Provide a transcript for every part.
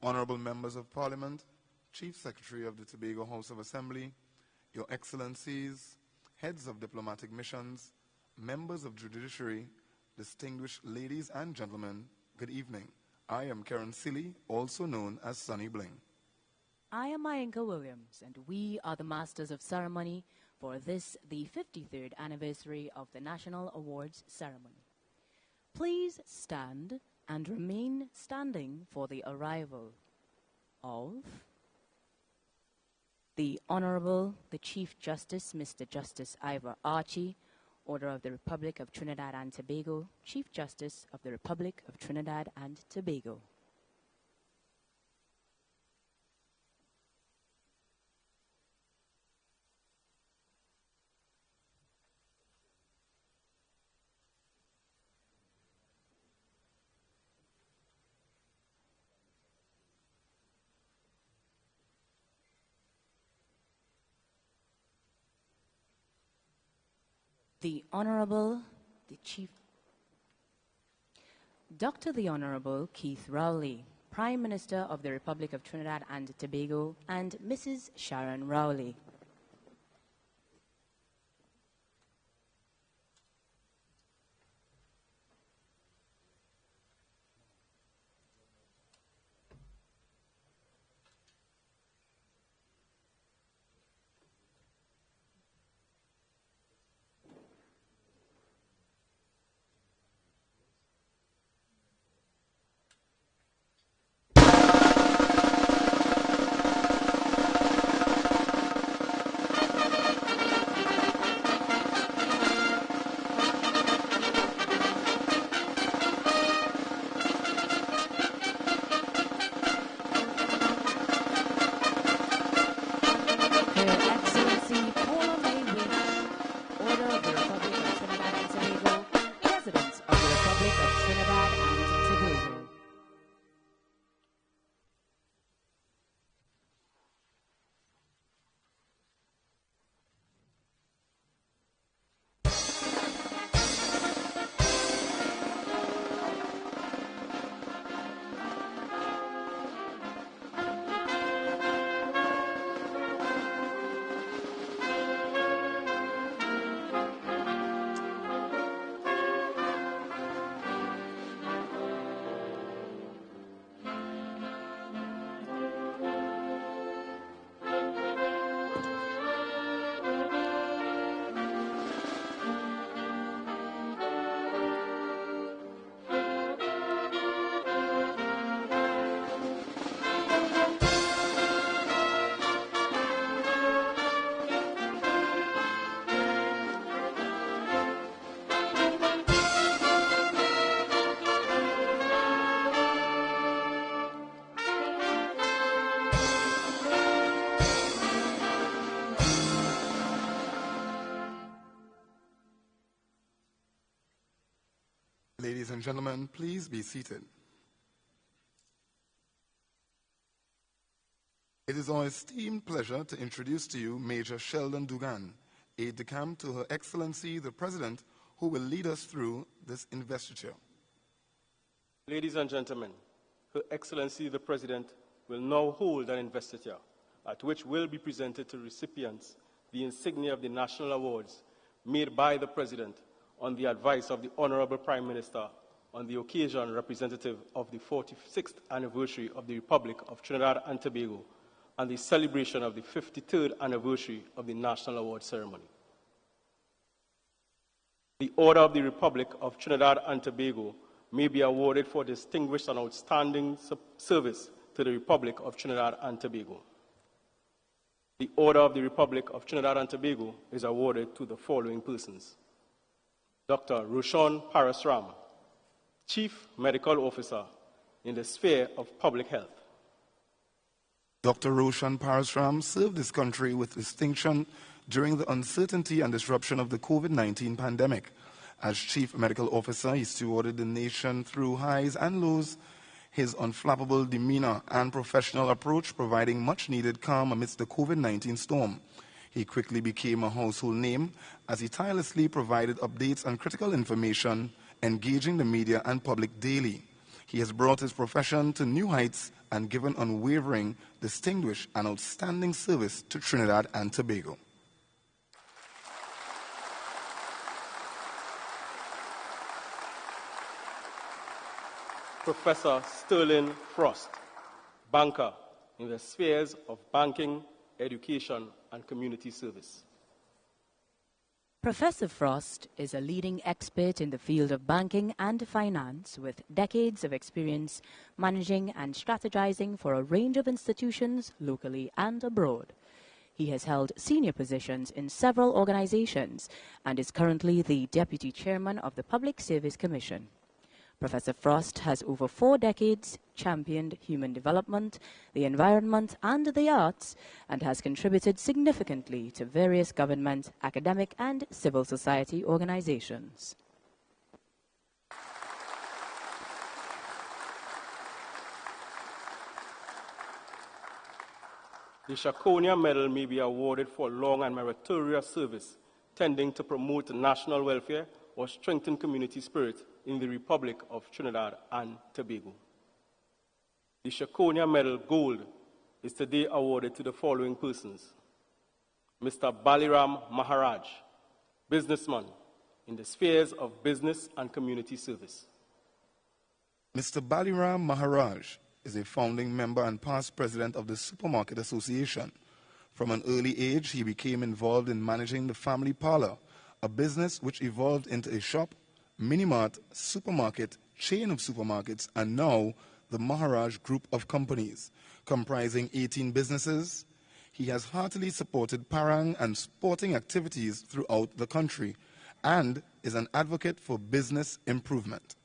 Honorable Members of Parliament, Chief Secretary of the Tobago House of Assembly, Your Excellencies, Heads of Diplomatic Missions, Members of Judiciary, distinguished ladies and gentlemen, good evening. I am Karen Silly, also known as Sunny Bling. I am Mayenka Williams, and we are the Masters of Ceremony for this, the 53rd anniversary of the National Awards Ceremony. Please stand and remain standing for the arrival of the Honorable, the Chief Justice, Mr. Justice Ivor Archie, Order of the Republic of Trinidad and Tobago, Chief Justice of the Republic of Trinidad and Tobago. The Honorable, the Chief, Dr. the Honorable Keith Rowley, Prime Minister of the Republic of Trinidad and Tobago, and Mrs. Sharon Rowley. Ladies and gentlemen, please be seated. It is our esteemed pleasure to introduce to you Major Sheldon Dugan, aide-de-camp to Her Excellency the President, who will lead us through this investiture. Ladies and gentlemen, Her Excellency the President will now hold an investiture at which will be presented to recipients the insignia of the national awards made by the President on the advice of the Honorable Prime Minister on the occasion representative of the 46th anniversary of the Republic of Trinidad and Tobago and the celebration of the 53rd anniversary of the National Award Ceremony. The Order of the Republic of Trinidad and Tobago may be awarded for distinguished and outstanding service to the Republic of Trinidad and Tobago. The Order of the Republic of Trinidad and Tobago is awarded to the following persons: Dr. Roshan Parasram, Chief Medical Officer in the sphere of public health. Dr. Roshan Parasram served his country with distinction during the uncertainty and disruption of the COVID-19 pandemic. As Chief Medical Officer, he stewarded the nation through highs and lows, his unflappable demeanor and professional approach providing much-needed calm amidst the COVID-19 storm. He quickly became a household name as he tirelessly provided updates and critical information, engaging the media and public daily. He has brought his profession to new heights and given unwavering, distinguished, and outstanding service to Trinidad and Tobago. Professor Sterling Frost, banker in the spheres of banking, education, and community service. Professor Frost is a leading expert in the field of banking and finance with decades of experience managing and strategizing for a range of institutions locally and abroad. He has held senior positions in several organizations and is currently the Deputy Chairman of the Public Service Commission. Professor Frost has over 4 decades championed human development, the environment, and the arts, and has contributed significantly to various government, academic, and civil society organizations. The Shakonia Medal may be awarded for long and meritorious service tending to promote national welfare or strengthen community spirit in the Republic of Trinidad and Tobago. The Shakonia Medal Gold is today awarded to the following persons: Mr. Baliram Maharaj, businessman in the spheres of business and community service. Mr. Baliram Maharaj is a founding member and past president of the Supermarket Association. From an early age, he became involved in managing the family parlor, a business which evolved into a shop, mini-mart, supermarket, chain of supermarkets, and now the Maharaj Group of companies, comprising 18 businesses. He has heartily supported parang and sporting activities throughout the country and is an advocate for business improvement.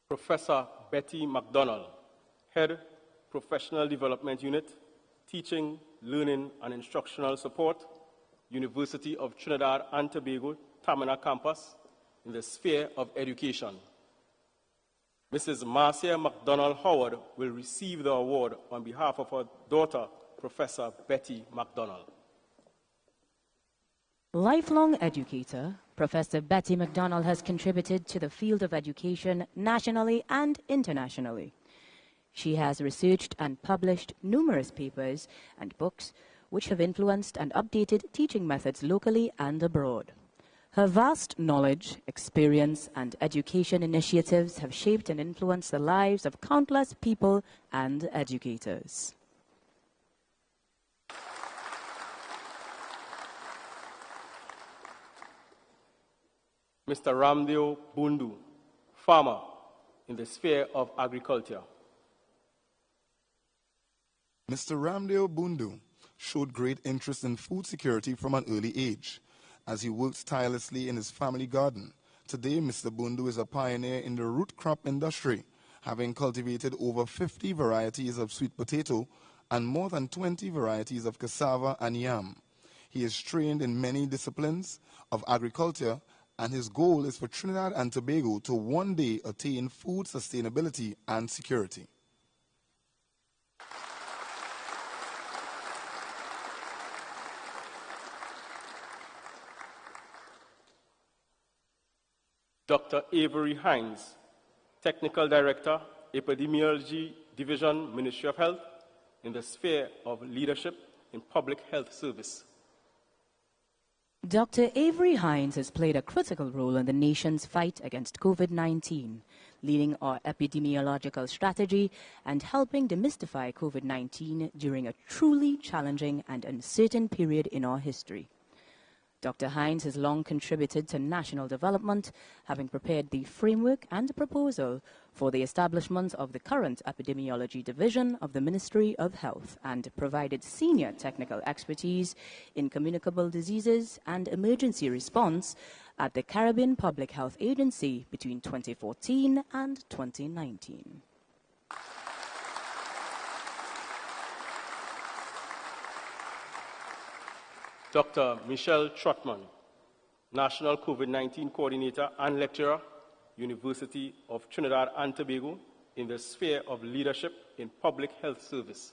Professor Betty McDonald, Head, Professional Development Unit, Teaching, Learning and Instructional Support, University of Trinidad and Tobago, Tamina Campus, in the sphere of education. Mrs. Marcia McDonald Howard will receive the award on behalf of her daughter, Professor Betty McDonald. Lifelong educator, Professor Betty McDonald has contributed to the field of education nationally and internationally. She has researched and published numerous papers and books which have influenced and updated teaching methods locally and abroad. Her vast knowledge, experience, and education initiatives have shaped and influenced the lives of countless people and educators. Mr. Ramdeo Bundu, farmer in the sphere of agriculture. Mr. Ramdeo Bundu showed great interest in food security from an early age, as he worked tirelessly in his family garden. Today, Mr. Bundu is a pioneer in the root crop industry, having cultivated over 50 varieties of sweet potato and more than 20 varieties of cassava and yam. He is trained in many disciplines of agriculture, and his goal is for Trinidad and Tobago to one day attain food sustainability and security. Dr. Avery Hines, Technical Director, Epidemiology Division, Ministry of Health, in the sphere of leadership in public health service. Dr. Avery Hines has played a critical role in the nation's fight against COVID-19, leading our epidemiological strategy and helping demystify COVID-19 during a truly challenging and uncertain period in our history. Dr. Hines has long contributed to national development, having prepared the framework and proposal for the establishment of the current Epidemiology Division of the Ministry of Health and provided senior technical expertise in communicable diseases and emergency response at the Caribbean Public Health Agency between 2014 and 2019. Dr. Michelle Truckman, National COVID-19 Coordinator and Lecturer, University of Trinidad and Tobago, in the sphere of leadership in public health service.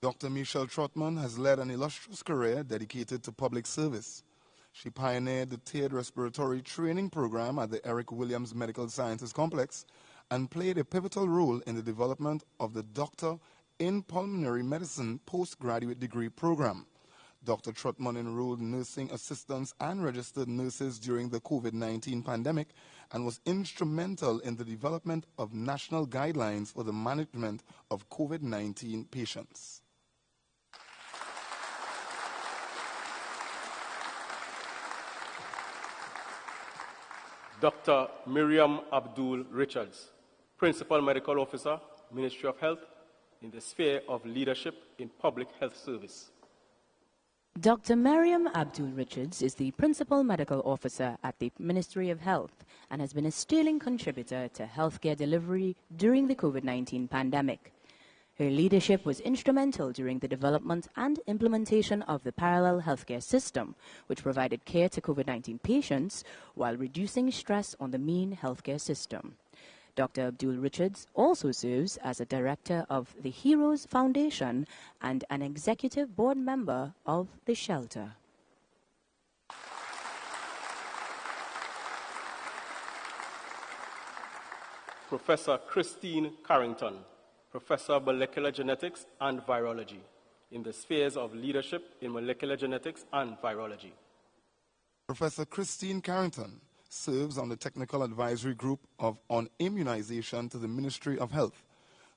Dr. Michelle Truckman has led an illustrious career dedicated to public service. She pioneered the tiered respiratory training program at the Eric Williams Medical Sciences Complex and played a pivotal role in the development of the Doctor in Pulmonary Medicine postgraduate degree program. Dr. Truckman enrolled nursing assistants and registered nurses during the COVID-19 pandemic and was instrumental in the development of national guidelines for the management of COVID-19 patients. Dr. Miriam Abdul Richards, Principal Medical Officer, Ministry of Health, in the sphere of leadership in public health service. Dr. Miriam Abdul Richards is the Principal Medical Officer at the Ministry of Health and has been a sterling contributor to healthcare delivery during the COVID-19 pandemic. Her leadership was instrumental during the development and implementation of the parallel healthcare system, which provided care to COVID-19 patients while reducing stress on the main healthcare system. Dr. Abdul Richards also serves as a director of the Heroes Foundation and an executive board member of the shelter. Professor Christine Carrington, Professor of Molecular Genetics and Virology, in the spheres of leadership in molecular genetics and virology. Professor Christine Carrington serves on the Technical Advisory Group on Immunization to the Ministry of Health,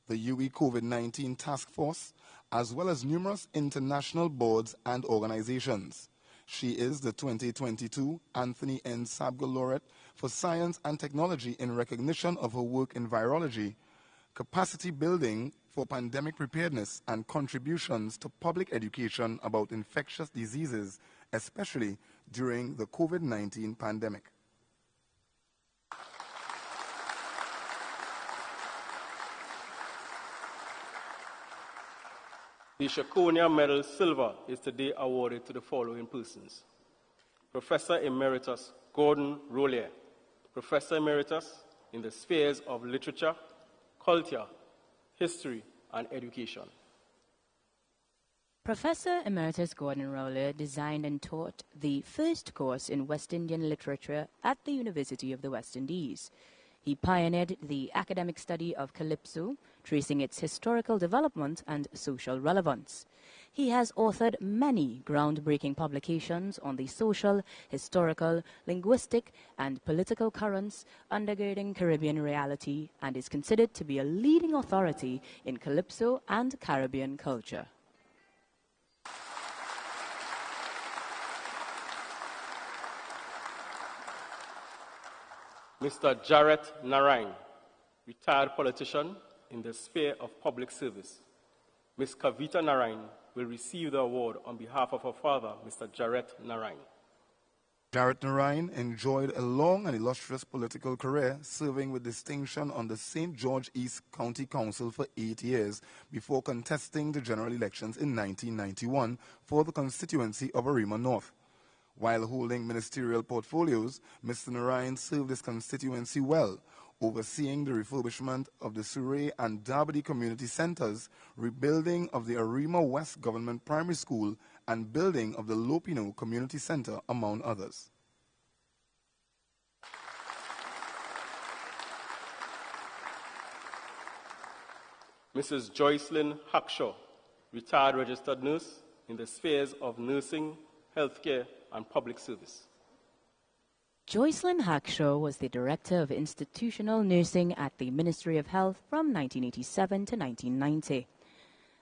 the UE COVID-19 Task Force, as well as numerous international boards and organizations. She is the 2022 Anthony N. Sabga Laureate for Science and Technology in recognition of her work in virology, capacity building for pandemic preparedness, and contributions to public education about infectious diseases, especially during the COVID-19 pandemic. The Shakonia Medal Silver is today awarded to the following persons: Professor Emeritus Gordon Rollier, Professor Emeritus in the spheres of literature, culture, history, and education. Professor Emeritus Gordon Rollier designed and taught the first course in West Indian literature at the University of the West Indies. He pioneered the academic study of Calypso, tracing its historical development and social relevance. He has authored many groundbreaking publications on the social, historical, linguistic, and political currents undergirding Caribbean reality and is considered to be a leading authority in Calypso and Caribbean culture. Mr. Jarrett Narayan, retired politician in the sphere of public service. Ms. Kavita Narayan will receive the award on behalf of her father, Mr. Jarrett Narayan. Jarrett Narayan enjoyed a long and illustrious political career, serving with distinction on the St. George East County Council for 8 years before contesting the general elections in 1991 for the constituency of Arima North. While holding ministerial portfolios, Mr. Narayan served his constituency well, overseeing the refurbishment of the Surrey and Darbody community centers, rebuilding of the Arima West Government Primary School, and building of the Lopino Community Center, among others. Mrs. Joycelyn Hackshaw, retired registered nurse in the spheres of nursing, healthcare, and public service. Joycelyn Hackshaw was the Director of Institutional Nursing at the Ministry of Health from 1987 to 1990.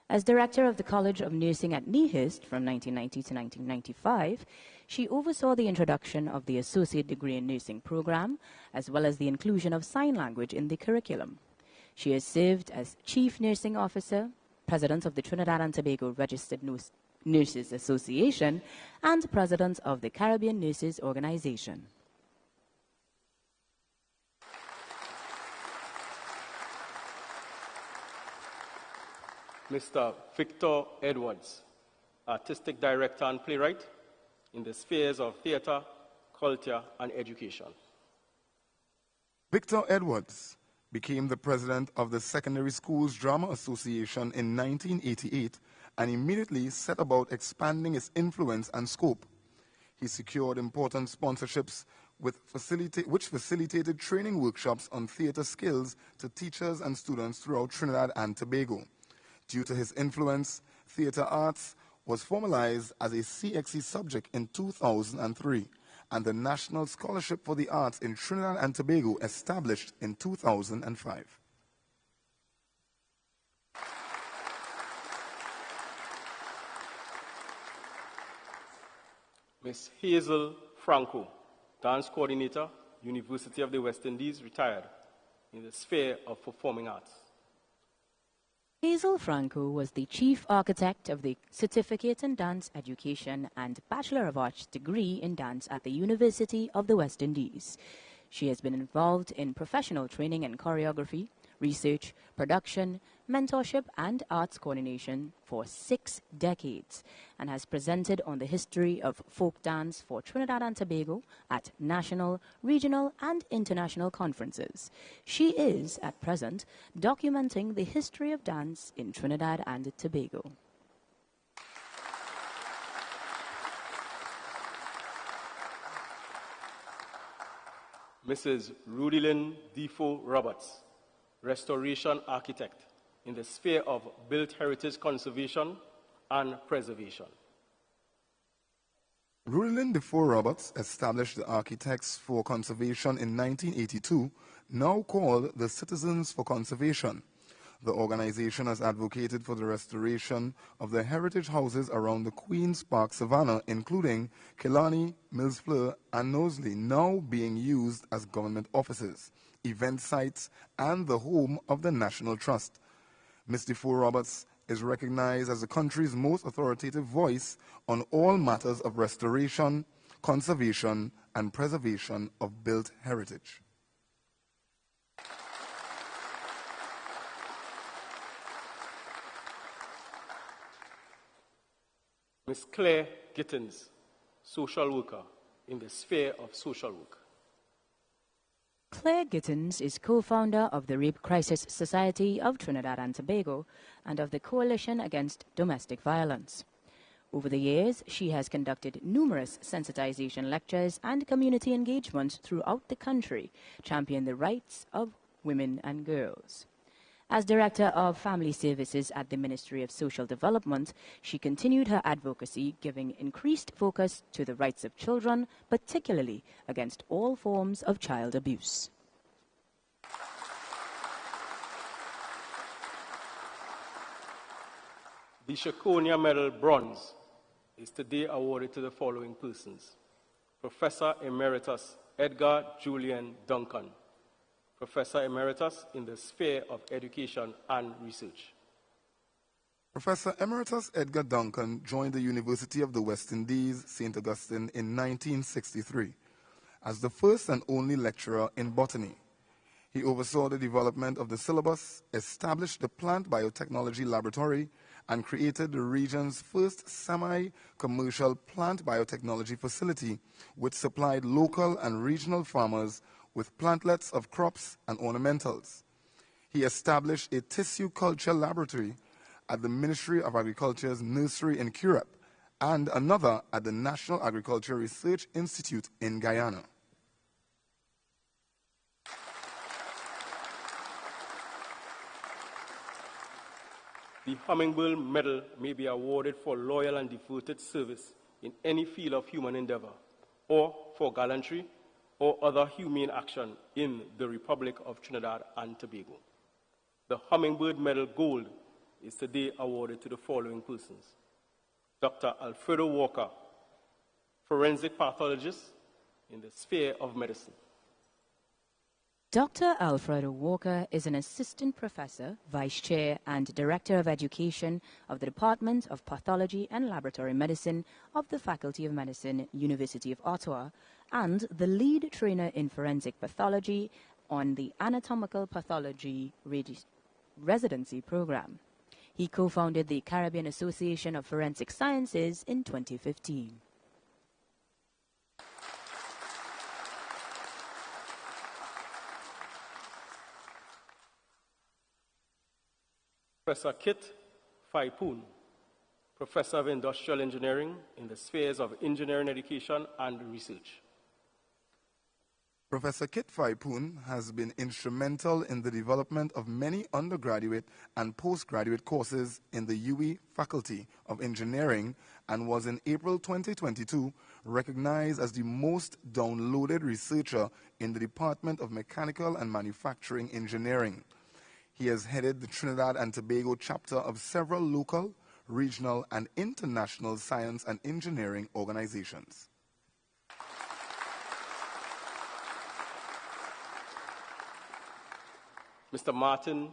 As Director of the College of Nursing at Nehist from 1990 to 1995, she oversaw the introduction of the Associate Degree in Nursing program, as well as the inclusion of sign language in the curriculum. She has served as Chief Nursing Officer, President of the Trinidad and Tobago Registered Nurses Association, and President of the Caribbean Nurses Organization. Mr. Victor Edwards, Artistic Director and Playwright in the spheres of theater, culture, and education. Victor Edwards became the president of the Secondary Schools Drama Association in 1988 and immediately set about expanding its influence and scope. He secured important sponsorships which facilitated training workshops on theater skills to teachers and students throughout Trinidad and Tobago. Due to his influence, theater arts was formalized as a CXC subject in 2003, and the National Scholarship for the Arts in Trinidad and Tobago established in 2005. Ms. Hazel Franco, dance coordinator, University of the West Indies, retired, in the sphere of performing arts. Hazel Franco was the chief architect of the Certificate in Dance Education and Bachelor of Arts degree in dance at the University of the West Indies. She has been involved in professional training and choreography, research, production, mentorship, and arts coordination for 6 decades, and has presented on the history of folk dance for Trinidad and Tobago at national, regional, and international conferences. She is, at present, documenting the history of dance in Trinidad and Tobago. Mrs. Rudilyn Defoe Roberts, restoration architect in the sphere of built heritage conservation and preservation. Rudolph Defoe Roberts established the Architects for Conservation in 1982, now called the Citizens for Conservation. The organization has advocated for the restoration of the heritage houses around the Queen's Park Savannah, including Killarney, Mills Fleur, and Knowsley, now being used as government offices, event sites, and the home of the National Trust. Ms. Defoe Roberts is recognized as the country's most authoritative voice on all matters of restoration, conservation, and preservation of built heritage. Ms. Claire Gittins, social worker in the sphere of social work. Claire Gittins is co-founder of the Rape Crisis Society of Trinidad and Tobago and of the Coalition Against Domestic Violence. Over the years, she has conducted numerous sensitization lectures and community engagements throughout the country, championing the rights of women and girls. As Director of Family Services at the Ministry of Social Development, she continued her advocacy, giving increased focus to the rights of children, particularly against all forms of child abuse. The Shakonia Medal Bronze is today awarded to the following persons: Professor Emeritus Edgar Julian Duncan, Professor Emeritus in the sphere of education and research. Professor Emeritus Edgar Duncan joined the University of the West Indies, St. Augustine, in 1963 as the first and only lecturer in botany. He oversaw the development of the syllabus, established the Plant Biotechnology Laboratory, and created the region's first semi-commercial plant biotechnology facility, which supplied local and regional farmers with plantlets of crops and ornamentals. He established a tissue culture laboratory at the Ministry of Agriculture's nursery in Curepe and another at the National Agriculture Research Institute in Guyana. The Hummingbird Medal may be awarded for loyal and devoted service in any field of human endeavor, or for gallantry or other humane action in the Republic of Trinidad and Tobago. The Hummingbird Medal Gold is today awarded to the following persons: Dr. Alfredo Walker, forensic pathologist in the sphere of medicine. Dr. Alfredo Walker is an assistant professor, vice chair, and director of education of the Department of Pathology and Laboratory Medicine of the Faculty of Medicine, University of Ottawa, and the lead trainer in forensic pathology on the Anatomical Pathology Residency Program. He co-founded the Caribbean Association of Forensic Sciences in 2015. Professor Kit Phaipoon, Professor of Industrial Engineering in the spheres of engineering education and research. Professor Kit Phaipoon has been instrumental in the development of many undergraduate and postgraduate courses in the UE Faculty of Engineering and was in April 2022 recognized as the most downloaded researcher in the Department of Mechanical and Manufacturing Engineering. He has headed the Trinidad and Tobago chapter of several local, regional, and international science and engineering organizations. Mr. Martin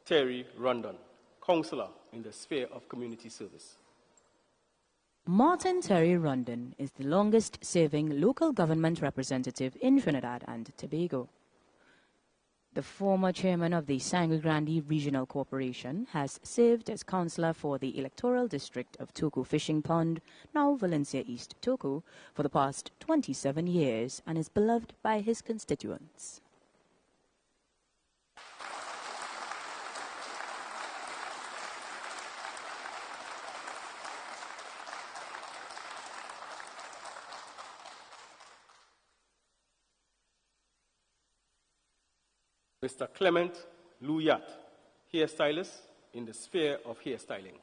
Terry Rondon, Counselor in the sphere of community service. Martin Terry Rondon is the longest-serving local government representative in Trinidad and Tobago. The former chairman of the Sangre Grande Regional Corporation has served as councillor for the electoral district of Toko Fishing Pond, now Valencia East Toko, for the past 27 years and is beloved by his constituents. Mr. Clement Luyat, hairstylist in the sphere of hairstyling.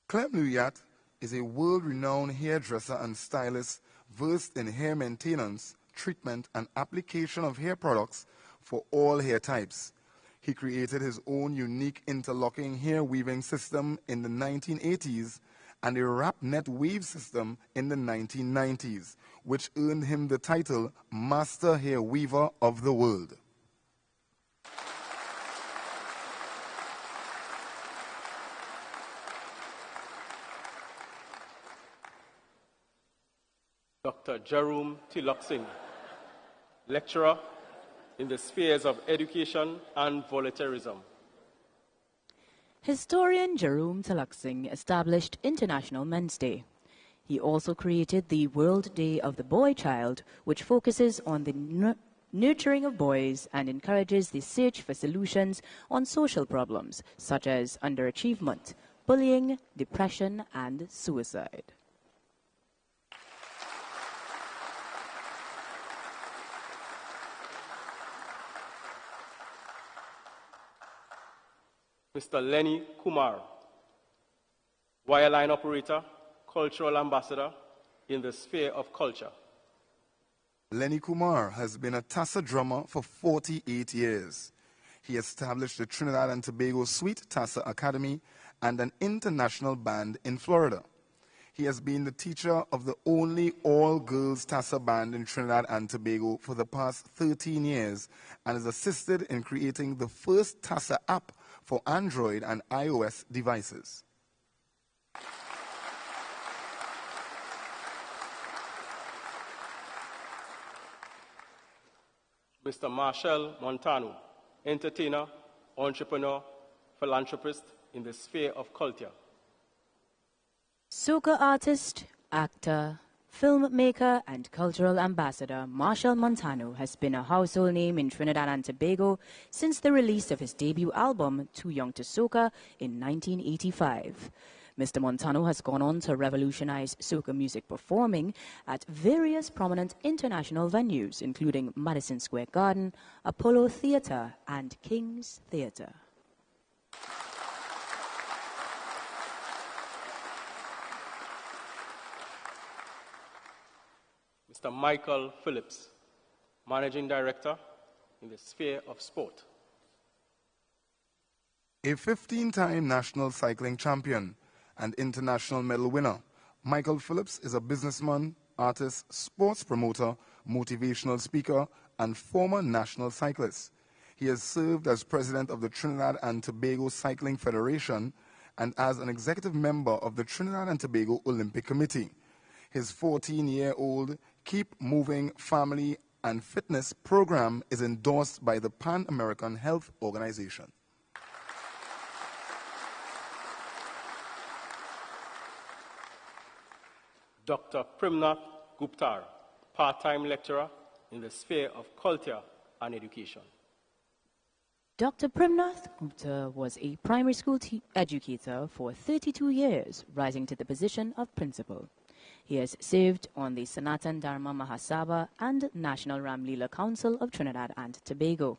Clement Luyat is a world-renowned hairdresser and stylist versed in hair maintenance, treatment, and application of hair products for all hair types. He created his own unique interlocking hair weaving system in the 1980s and a wrap net weave system in the 1990s, which earned him the title Master Hair Weaver of the World. Dr. Jerome Tiloxing, lecturer in the spheres of education and volunteerism. Historian Jerome Tiloxing established International Men's Day. He also created the World Day of the Boy Child, which focuses on the nurturing of boys and encourages the search for solutions on social problems such as underachievement, bullying, depression, and suicide. Mr. Lenny Kumar, wireline operator, cultural ambassador in the sphere of culture. Lenny Kumar has been a Tassa drummer for 48 years. He established the Trinidad and Tobago Sweet Tassa Academy and an international band in Florida. He has been the teacher of the only all-girls Tassa band in Trinidad and Tobago for the past 13 years and has assisted in creating the first Tassa app for Android and iOS devices. Mr. Marshall Montano, entertainer, entrepreneur, philanthropist in the sphere of culture. Soca artist, actor, filmmaker, and cultural ambassador Marshall Montano has been a household name in Trinidad and Tobago since the release of his debut album, Too Young to Soca, in 1985. Mr. Montano has gone on to revolutionize soca music performing at various prominent international venues, including Madison Square Garden, Apollo Theatre, and King's Theatre. Mr. Michael Phillips, Managing Director in the sphere of sport. A 15-time national cycling champion and international medal winner, Michael Phillips is a businessman, artist, sports promoter, motivational speaker, and former national cyclist. He has served as president of the Trinidad and Tobago Cycling Federation and as an executive member of the Trinidad and Tobago Olympic Committee. His 14-year-old Keep Moving Family and Fitness program is endorsed by the Pan American Health Organization. Dr. Primnath Guptar, part-time lecturer in the sphere of culture and education. Dr. Premnath Gupta was a primary school educator for 32 years, rising to the position of principal. He has served on the Sanatan Dharma Mahasabha and National Ramlila Council of Trinidad and Tobago.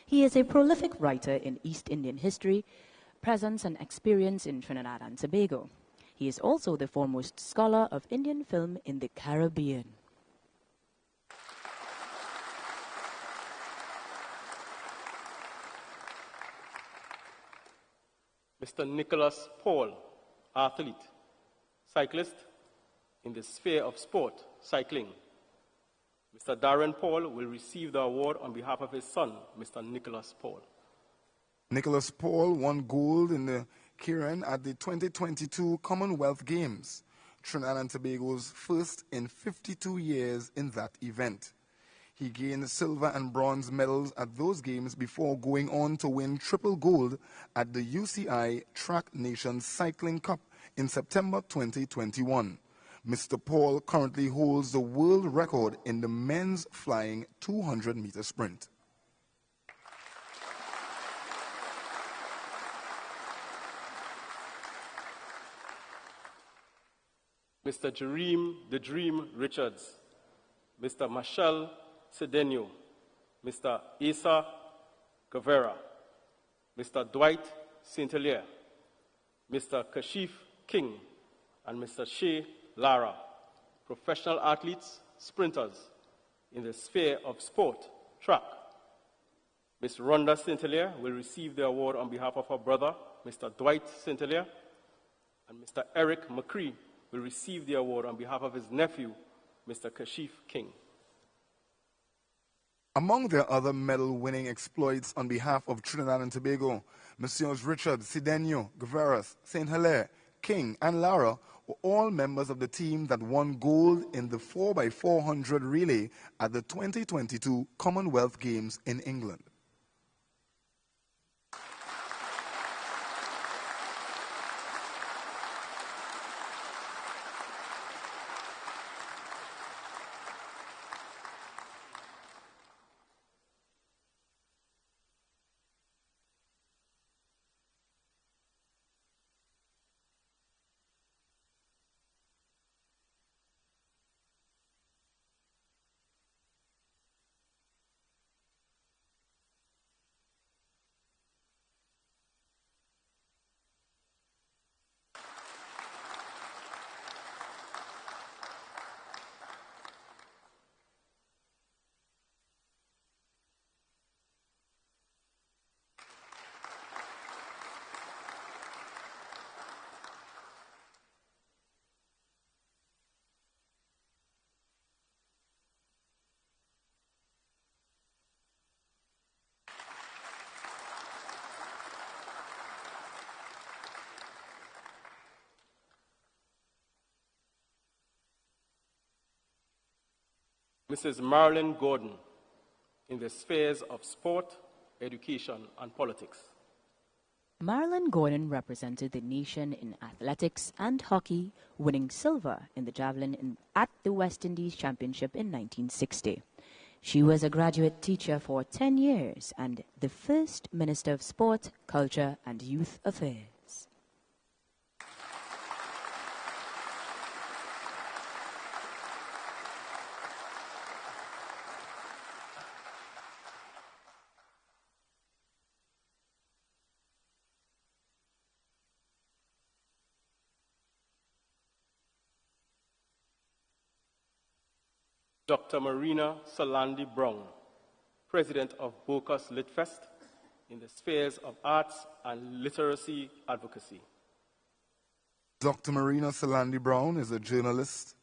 He is a prolific writer in East Indian history, presence and experience in Trinidad and Tobago. He is also the foremost scholar of Indian film in the Caribbean. Mr. Nicholas Paul, athlete, cyclist in the sphere of sport, cycling. Mr. Darren Paul will receive the award on behalf of his son, Mr. Nicholas Paul. Nicholas Paul won gold in the Keirin at the 2022 Commonwealth Games, Trinidad and Tobago's first in 52 years in that event. He gained silver and bronze medals at those games before going on to win triple gold at the UCI Track Nations Cycling Cup in September 2021. Mr. Paul currently holds the world record in the men's flying 200-meter sprint. Mr. Jareem the Dream Richards, Mr. Marshall Cedeno, Mr. Asa Guevara, Mr. Dwight St. Hilaire, Mr. Kashif King, and Mr. Shea Lara, professional athletes, sprinters in the sphere of sport, track. Ms. Rhonda St. Hilaire will receive the award on behalf of her brother, Mr. Dwight St. Hilaire, and Mr. Eric McCree will receive the award on behalf of his nephew, Mr. Kashif King. Among their other medal-winning exploits on behalf of Trinidad and Tobago, Messieurs Richard, Cedeno, Guevara, St. Hilaire, King, and Lara were all members of the team that won gold in the 4x400 relay at the 2022 Commonwealth Games in England. Mrs. Marilyn Gordon, in the spheres of sport, education, and politics. Marilyn Gordon represented the nation in athletics and hockey, winning silver in the javelin at the West Indies Championship in 1960. She was a graduate teacher for 10 years and the first Minister of Sport, Culture, and Youth Affairs. Dr. Marina Solandi Brown, President of Bocas Litfest, in the spheres of arts and literacy advocacy. Dr. Marina Solandi Brown is a journalist,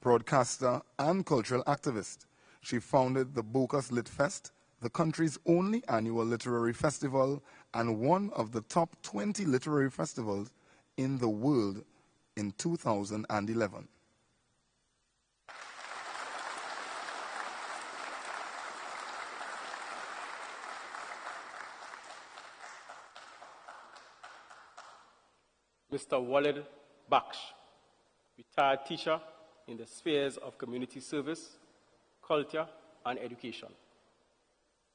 broadcaster, and cultural activist. She founded the Bocas Litfest, the country's only annual literary festival and one of the top 20 literary festivals in the world in 2011. Mr. Walid Baksh, retired teacher in the spheres of community service, culture, and education.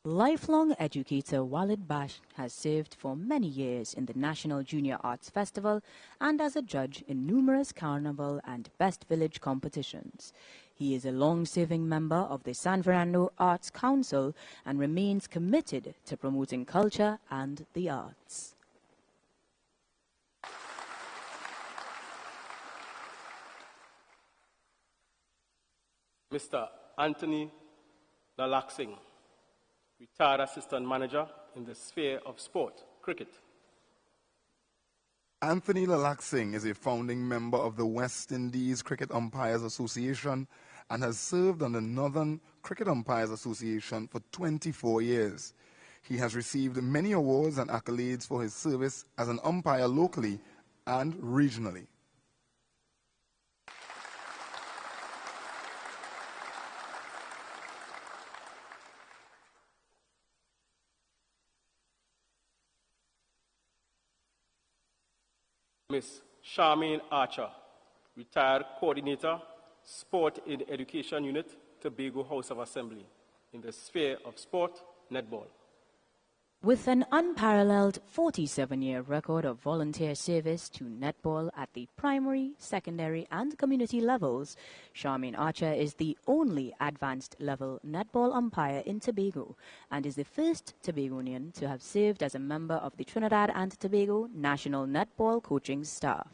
Lifelong educator Walid Bash has served for many years in the National Junior Arts Festival and as a judge in numerous carnival and Best Village competitions. He is a long-serving member of the San Fernando Arts Council and remains committed to promoting culture and the arts. Mr. Anthony Lalaxing, retired assistant manager in the sphere of sport, cricket. Anthony Lalaxing is a founding member of the West Indies Cricket Umpires Association and has served on the Northern Cricket Umpires Association for 24 years. He has received many awards and accolades for his service as an umpire locally and regionally. Ms. Charmaine Archer, retired coordinator, Sport in Education Unit, Tobago House of Assembly, in the sphere of sport, netball. With an unparalleled 47-year record of volunteer service to netball at the primary, secondary and community levels, Charmaine Archer is the only advanced-level netball umpire in Tobago and is the first Tobagonian to have served as a member of the Trinidad and Tobago National Netball Coaching Staff.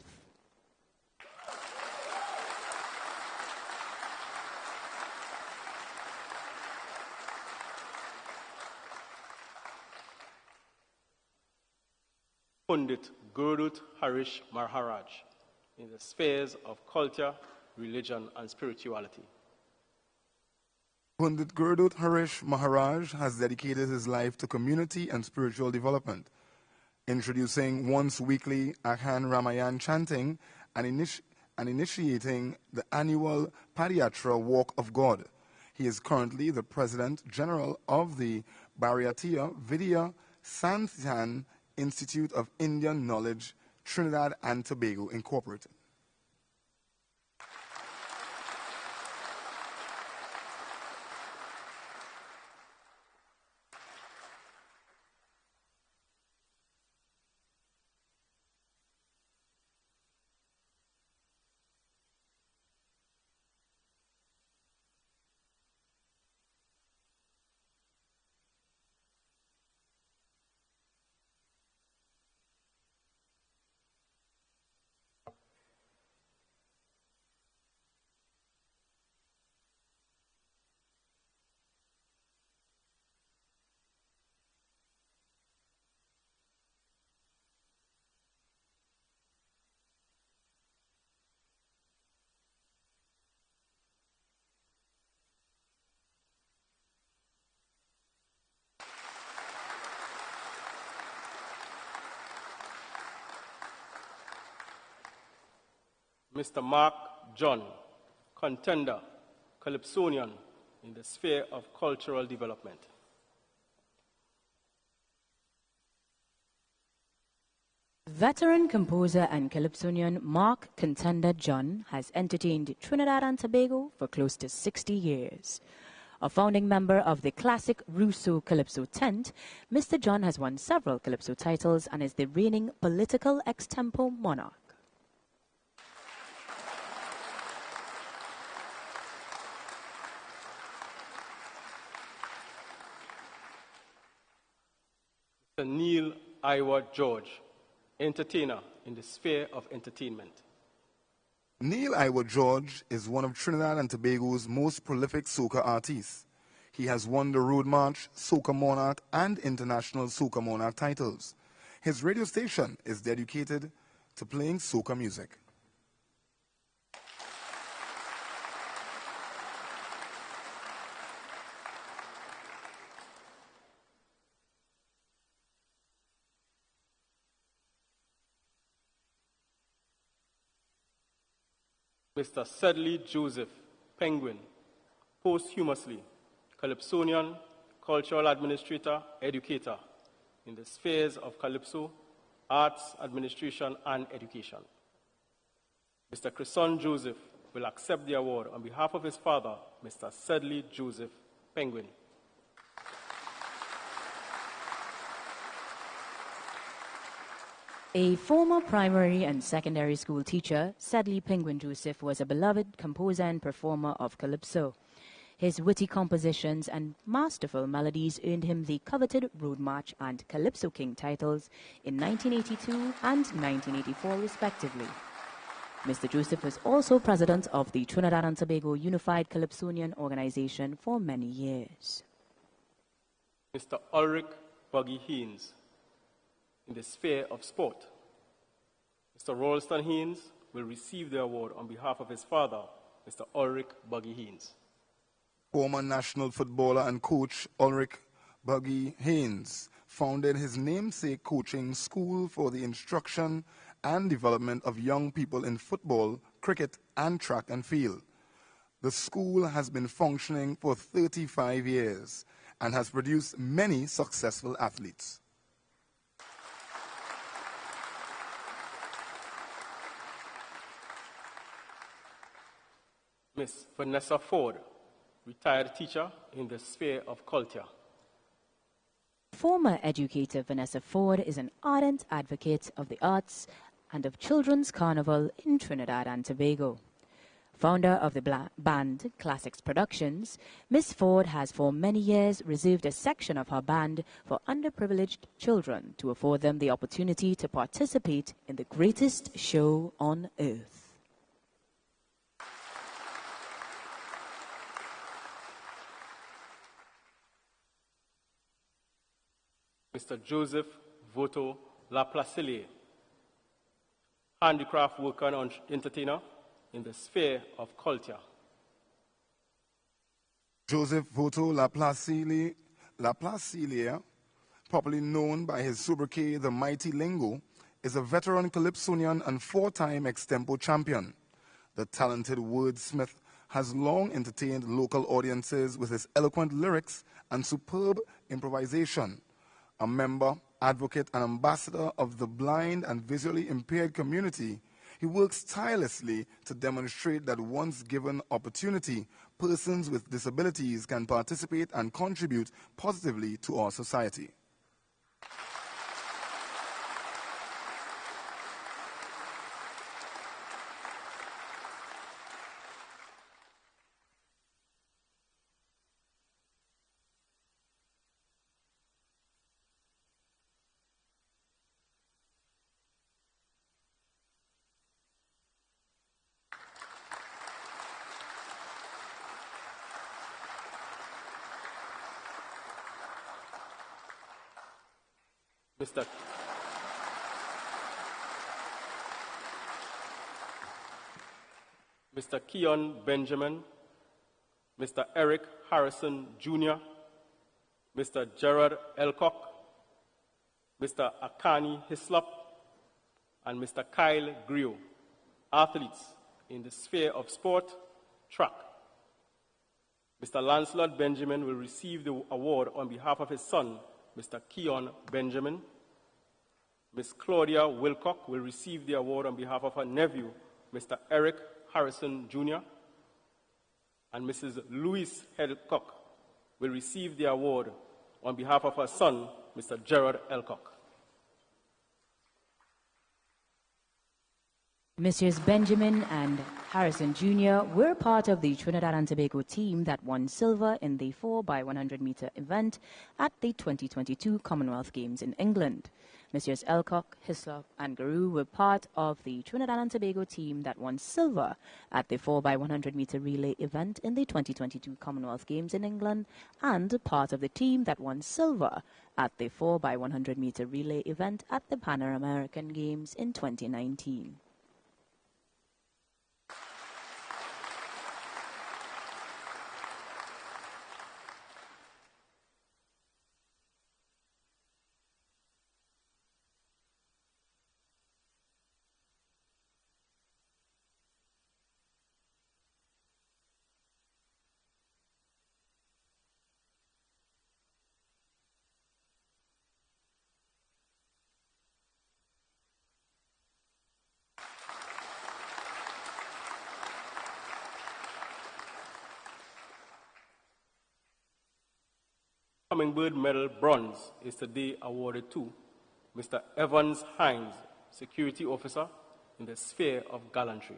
Pundit Gurdut Harish Maharaj, in the spheres of culture, religion, and spirituality. Pundit Gurdut Harish Maharaj has dedicated his life to community and spiritual development, introducing once weekly Akhan Ramayan chanting and initiating the annual Padayatra Walk of God. He is currently the President General of the Bharatiya Vidya Sansthan Institute of Indian Knowledge, Trinidad and Tobago, Incorporated. Mr. Mark John, contender, Calypsonian, in the sphere of cultural development. Veteran composer and calypsonian Mark Contender John has entertained Trinidad and Tobago for close to 60 years. A founding member of the classic Russo Calypso tent, Mr. John has won several calypso titles and is the reigning political extempo monarch. Mr. Neil Iowa George, entertainer in the sphere of entertainment. Neil Iowa George is one of Trinidad and Tobago's most prolific soca artists. He has won the Road March, Soca Monarch, and International Soca Monarch titles. His radio station is dedicated to playing soca music. Mr. Sedley Joseph Penguin, posthumously Calypsonian, cultural administrator, educator in the spheres of Calypso, arts, administration, and education. Mr. Crisson Joseph will accept the award on behalf of his father, Mr. Sedley Joseph Penguin. A former primary and secondary school teacher, Sadly Penguin Joseph was a beloved composer and performer of calypso. His witty compositions and masterful melodies earned him the coveted Road March and Calypso King titles in 1982 and 1984 respectively. Mr. Joseph was also president of the Trinidad and Tobago Unified Calypsonian Organization for many years. Mr. Ulrich Buggy Hines, in the sphere of sport. Mr. Ralston Hines will receive the award on behalf of his father, Mr. Ulrich Buggy Hines. Former national footballer and coach Ulrich Buggy Hines founded his namesake coaching school for the instruction and development of young people in football, cricket, and track and field. The school has been functioning for 35 years and has produced many successful athletes. Miss Vanessa Ford, retired teacher in the sphere of culture. Former educator Vanessa Ford is an ardent advocate of the arts and of Children's Carnival in Trinidad and Tobago. Founder of the band Classics Productions, Miss Ford has for many years reserved a section of her band for underprivileged children to afford them the opportunity to participate in the greatest show on earth. Mr. Joseph Voto Laplacilier, handicraft worker and entertainer in the sphere of culture. Joseph Voto Laplacilier, popularly known by his sobriquet the Mighty Lingo, is a veteran calypsonian and four-time extempo champion. The talented wordsmith has long entertained local audiences with his eloquent lyrics and superb improvisation. A member, advocate, and ambassador of the blind and visually impaired community, he works tirelessly to demonstrate that once given opportunity, persons with disabilities can participate and contribute positively to our society. Mr. Keon Benjamin, Mr. Eric Harrison Jr., Mr. Gerard Elcock, Mr. Akani Hislop, and Mr. Kyle Griot, athletes in the sphere of sport, track. Mr. Lancelot Benjamin will receive the award on behalf of his son, Mr. Keon Benjamin. Ms. Claudia Wilcock will receive the award on behalf of her nephew, Mr. Eric Harrison Jr., and Mrs. Louise Hedcock will receive the award on behalf of her son, Mr. Gerard Elcock. Messrs. Benjamin and Harrison Jr. were part of the Trinidad and Tobago team that won silver in the 4x100 meter event at the 2022 Commonwealth Games in England. Messrs. Elcock, Hislop, and Guru were part of the Trinidad and Tobago team that won silver at the 4x100 meter relay event in the 2022 Commonwealth Games in England, and part of the team that won silver at the 4x100 meter relay event at the Pan American Games in 2019. Hummingbird Medal Bronze is today awarded to Mr. Evans Hines, Security Officer in the sphere of gallantry.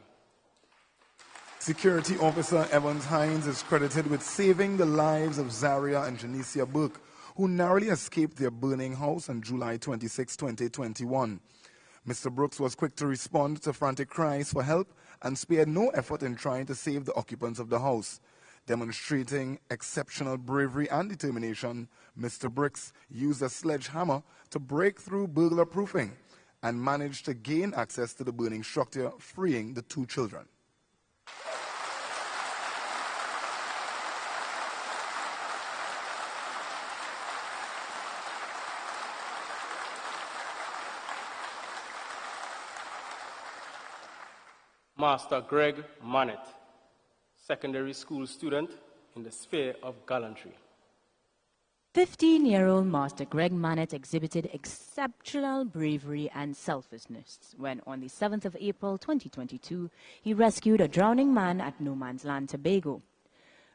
Security Officer Evans Hines is credited with saving the lives of Zaria and Janicia Burke, who narrowly escaped their burning house on July 26, 2021. Mr. Brooks was quick to respond to frantic cries for help and spared no effort in trying to save the occupants of the house. Demonstrating exceptional bravery and determination, Mr. Brooks used a sledgehammer to break through burglar proofing and managed to gain access to the burning structure, freeing the 2 children. Master Greg Mannett, secondary school student in the sphere of gallantry. 15-year-old Master Greg Mannett exhibited exceptional bravery and selflessness when, on the 7th of April 2022, he rescued a drowning man at No Man's Land, Tobago.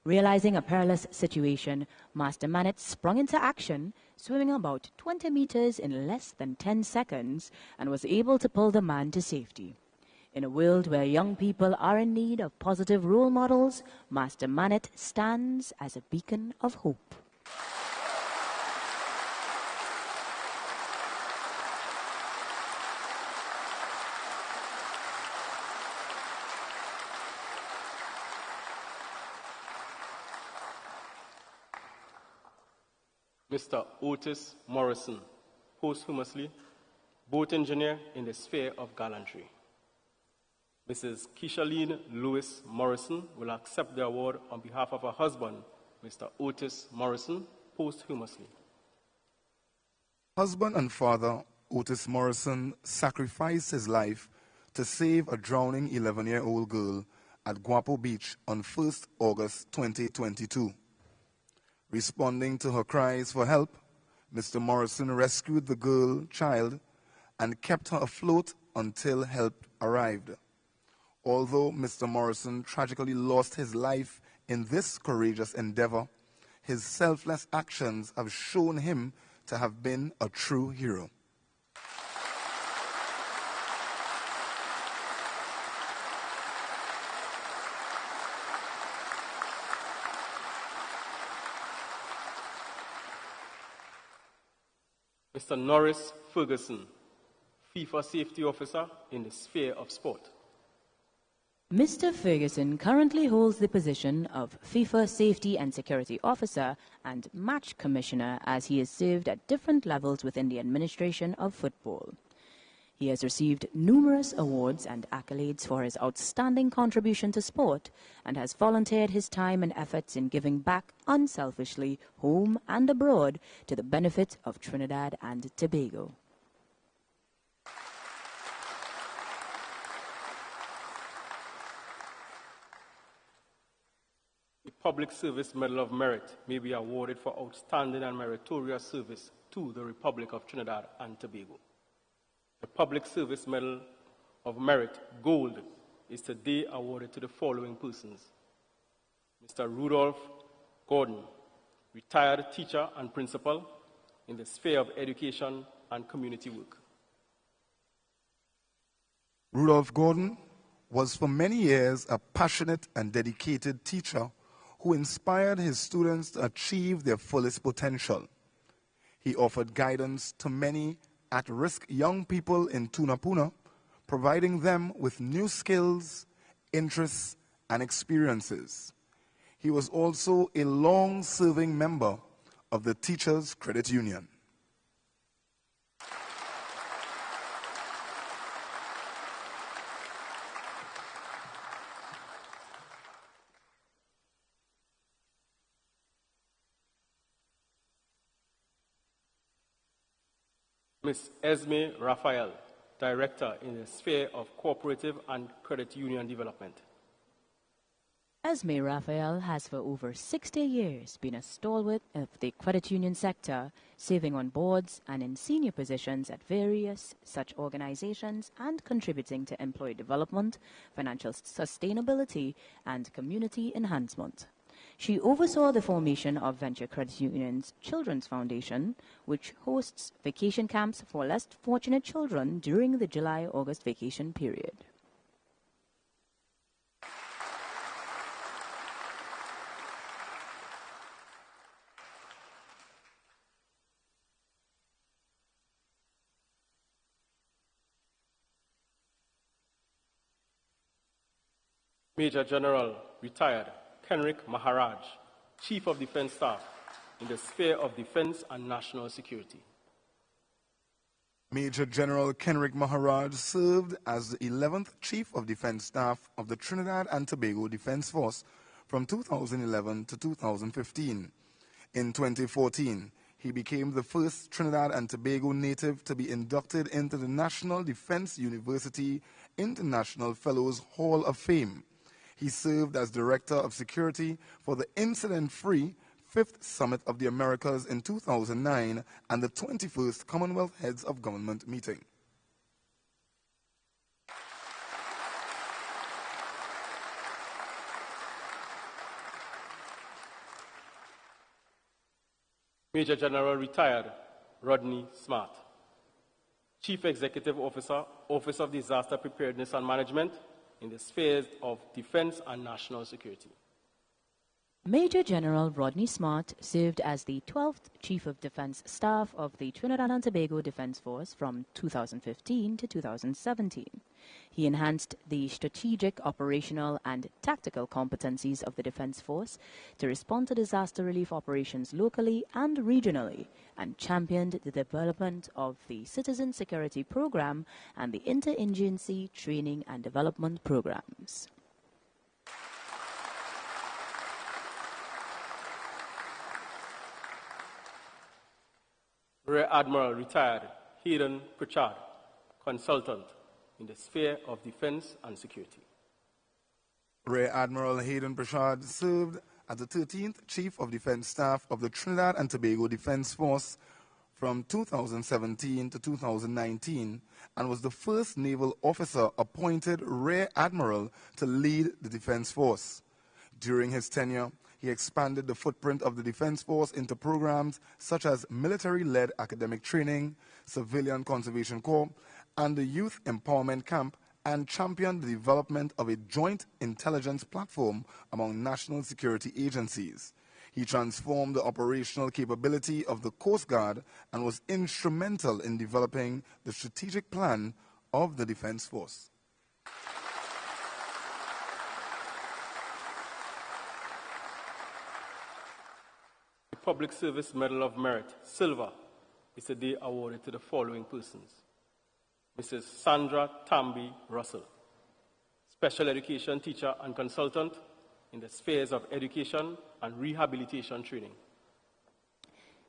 Realizing a perilous situation, Master Mannett sprung into action, swimming about 20 meters in less than 10 seconds, and was able to pull the man to safety. In a world where young people are in need of positive role models, Master Mannett stands as a beacon of hope. Mr. Otis Morrison, posthumously, boat engineer in the sphere of gallantry. Mrs. Keishaleen Lewis Morrison will accept the award on behalf of her husband, Mr. Otis Morrison, posthumously. Husband and father Otis Morrison sacrificed his life to save a drowning 11-year-old girl at Guapo Beach on 1st August 2022. Responding to her cries for help, Mr. Morrison rescued the child and kept her afloat until help arrived. Although Mr. Morrison tragically lost his life in this courageous endeavor, his selfless actions have shown him to have been a true hero. Mr. Norris Ferguson, FIFA Safety Officer in the sphere of sport. Mr. Ferguson currently holds the position of FIFA Safety and Security Officer and Match Commissioner, as he has served at different levels within the administration of football. He has received numerous awards and accolades for his outstanding contribution to sport and has volunteered his time and efforts in giving back unselfishly, home and abroad, to the benefit of Trinidad and Tobago. The Public Service Medal of Merit may be awarded for outstanding and meritorious service to the Republic of Trinidad and Tobago. The Public Service Medal of Merit Gold is today awarded to the following persons: Mr. Rudolph Gordon, retired teacher and principal in the sphere of education and community work. Rudolph Gordon was for many years a passionate and dedicated teacher who inspired his students to achieve their fullest potential. He offered guidance to many at-risk young people in Tunapuna, providing them with new skills, interests, and experiences. He was also a long-serving member of the Teachers Credit Union. Ms. Esme Rafael, Director in the sphere of cooperative and credit union development. Esme Rafael has for over 60 years been a stalwart of the credit union sector, serving on boards and in senior positions at various such organizations and contributing to employee development, financial sustainability, and community enhancement. She oversaw the formation of Venture Credit Union's Children's Foundation, which hosts vacation camps for less fortunate children during the July-August vacation period. Major General, retired, Kenrik Maharaj, Chief of Defense Staff in the sphere of defense and national security. Major General Kenrik Maharaj served as the 11th Chief of Defense Staff of the Trinidad and Tobago Defense Force from 2011 to 2015. In 2014, he became the first Trinidad and Tobago native to be inducted into the National Defense University International Fellows Hall of Fame. He served as Director of Security for the incident-free 5th Summit of the Americas in 2009 and the 21st Commonwealth Heads of Government meeting. Major General retired, Rodney Smart, Chief Executive Officer, Office of Disaster Preparedness and Management in the spheres of defense and national security. Major General Rodney Smart served as the 12th Chief of Defense Staff of the Trinidad and Tobago Defense Force from 2015 to 2017. He enhanced the strategic, operational, and tactical competencies of the Defense Force to respond to disaster relief operations locally and regionally, and championed the development of the Citizen Security Program and the Interagency Training and Development Programs. Rear Admiral retired, Hayden, consultant in the sphere of defense and security. Rear Admiral Hayden served as the 13th Chief of Defense Staff of the Trinidad and Tobago Defense Force from 2017 to 2019 and was the first naval officer appointed Rear Admiral to lead the Defense Force. During his tenure, he expanded the footprint of the Defense Force into programs such as military-led academic training, Civilian Conservation Corps, and the Youth Empowerment Camp, and championed the development of a joint intelligence platform among national security agencies. He transformed the operational capability of the Coast Guard and was instrumental in developing the strategic plan of the Defense Force. Public Service Medal of Merit, Silver, is today awarded to the following persons. Mrs. Sandra Tamby Russell, Special Education Teacher and Consultant in the spheres of education and rehabilitation training.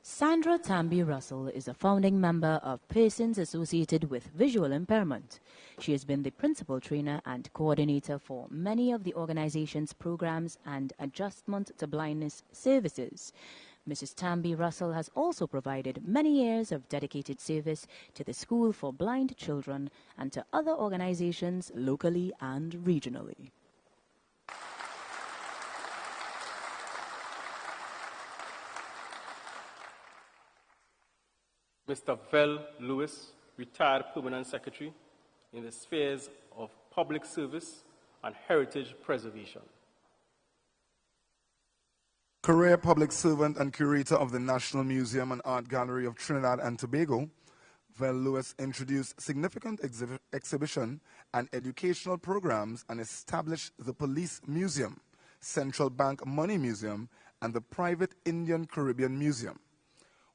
Sandra Tamby Russell is a founding member of Persons Associated with Visual Impairment. She has been the principal trainer and coordinator for many of the organization's programs and adjustment to blindness services. Mrs. Tamby Russell has also provided many years of dedicated service to the School for Blind Children and to other organizations locally and regionally. Mr. Vel Lewis, retired Permanent Secretary in the spheres of public service and heritage preservation. Career public servant and curator of the National Museum and Art Gallery of Trinidad and Tobago, Vel Lewis introduced significant exhibition and educational programs and established the Police Museum, Central Bank Money Museum, and the Private Indian Caribbean Museum.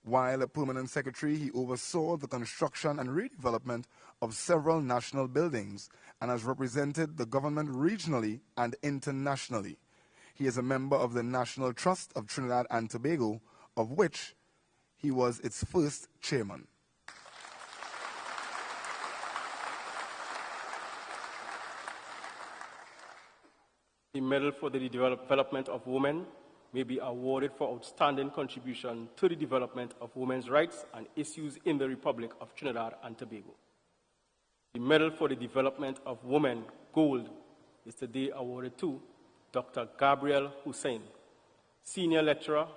While a permanent secretary, he oversaw the construction and redevelopment of several national buildings and has represented the government regionally and internationally. He is a member of the National Trust of Trinidad and Tobago, of which he was its first chairman. The Medal for the Development of Women may be awarded for outstanding contribution to the development of women's rights and issues in the Republic of Trinidad and Tobago. The Medal for the Development of Women, Gold, is today awarded to Dr. Gabriel Hussein, Senior Lecturer,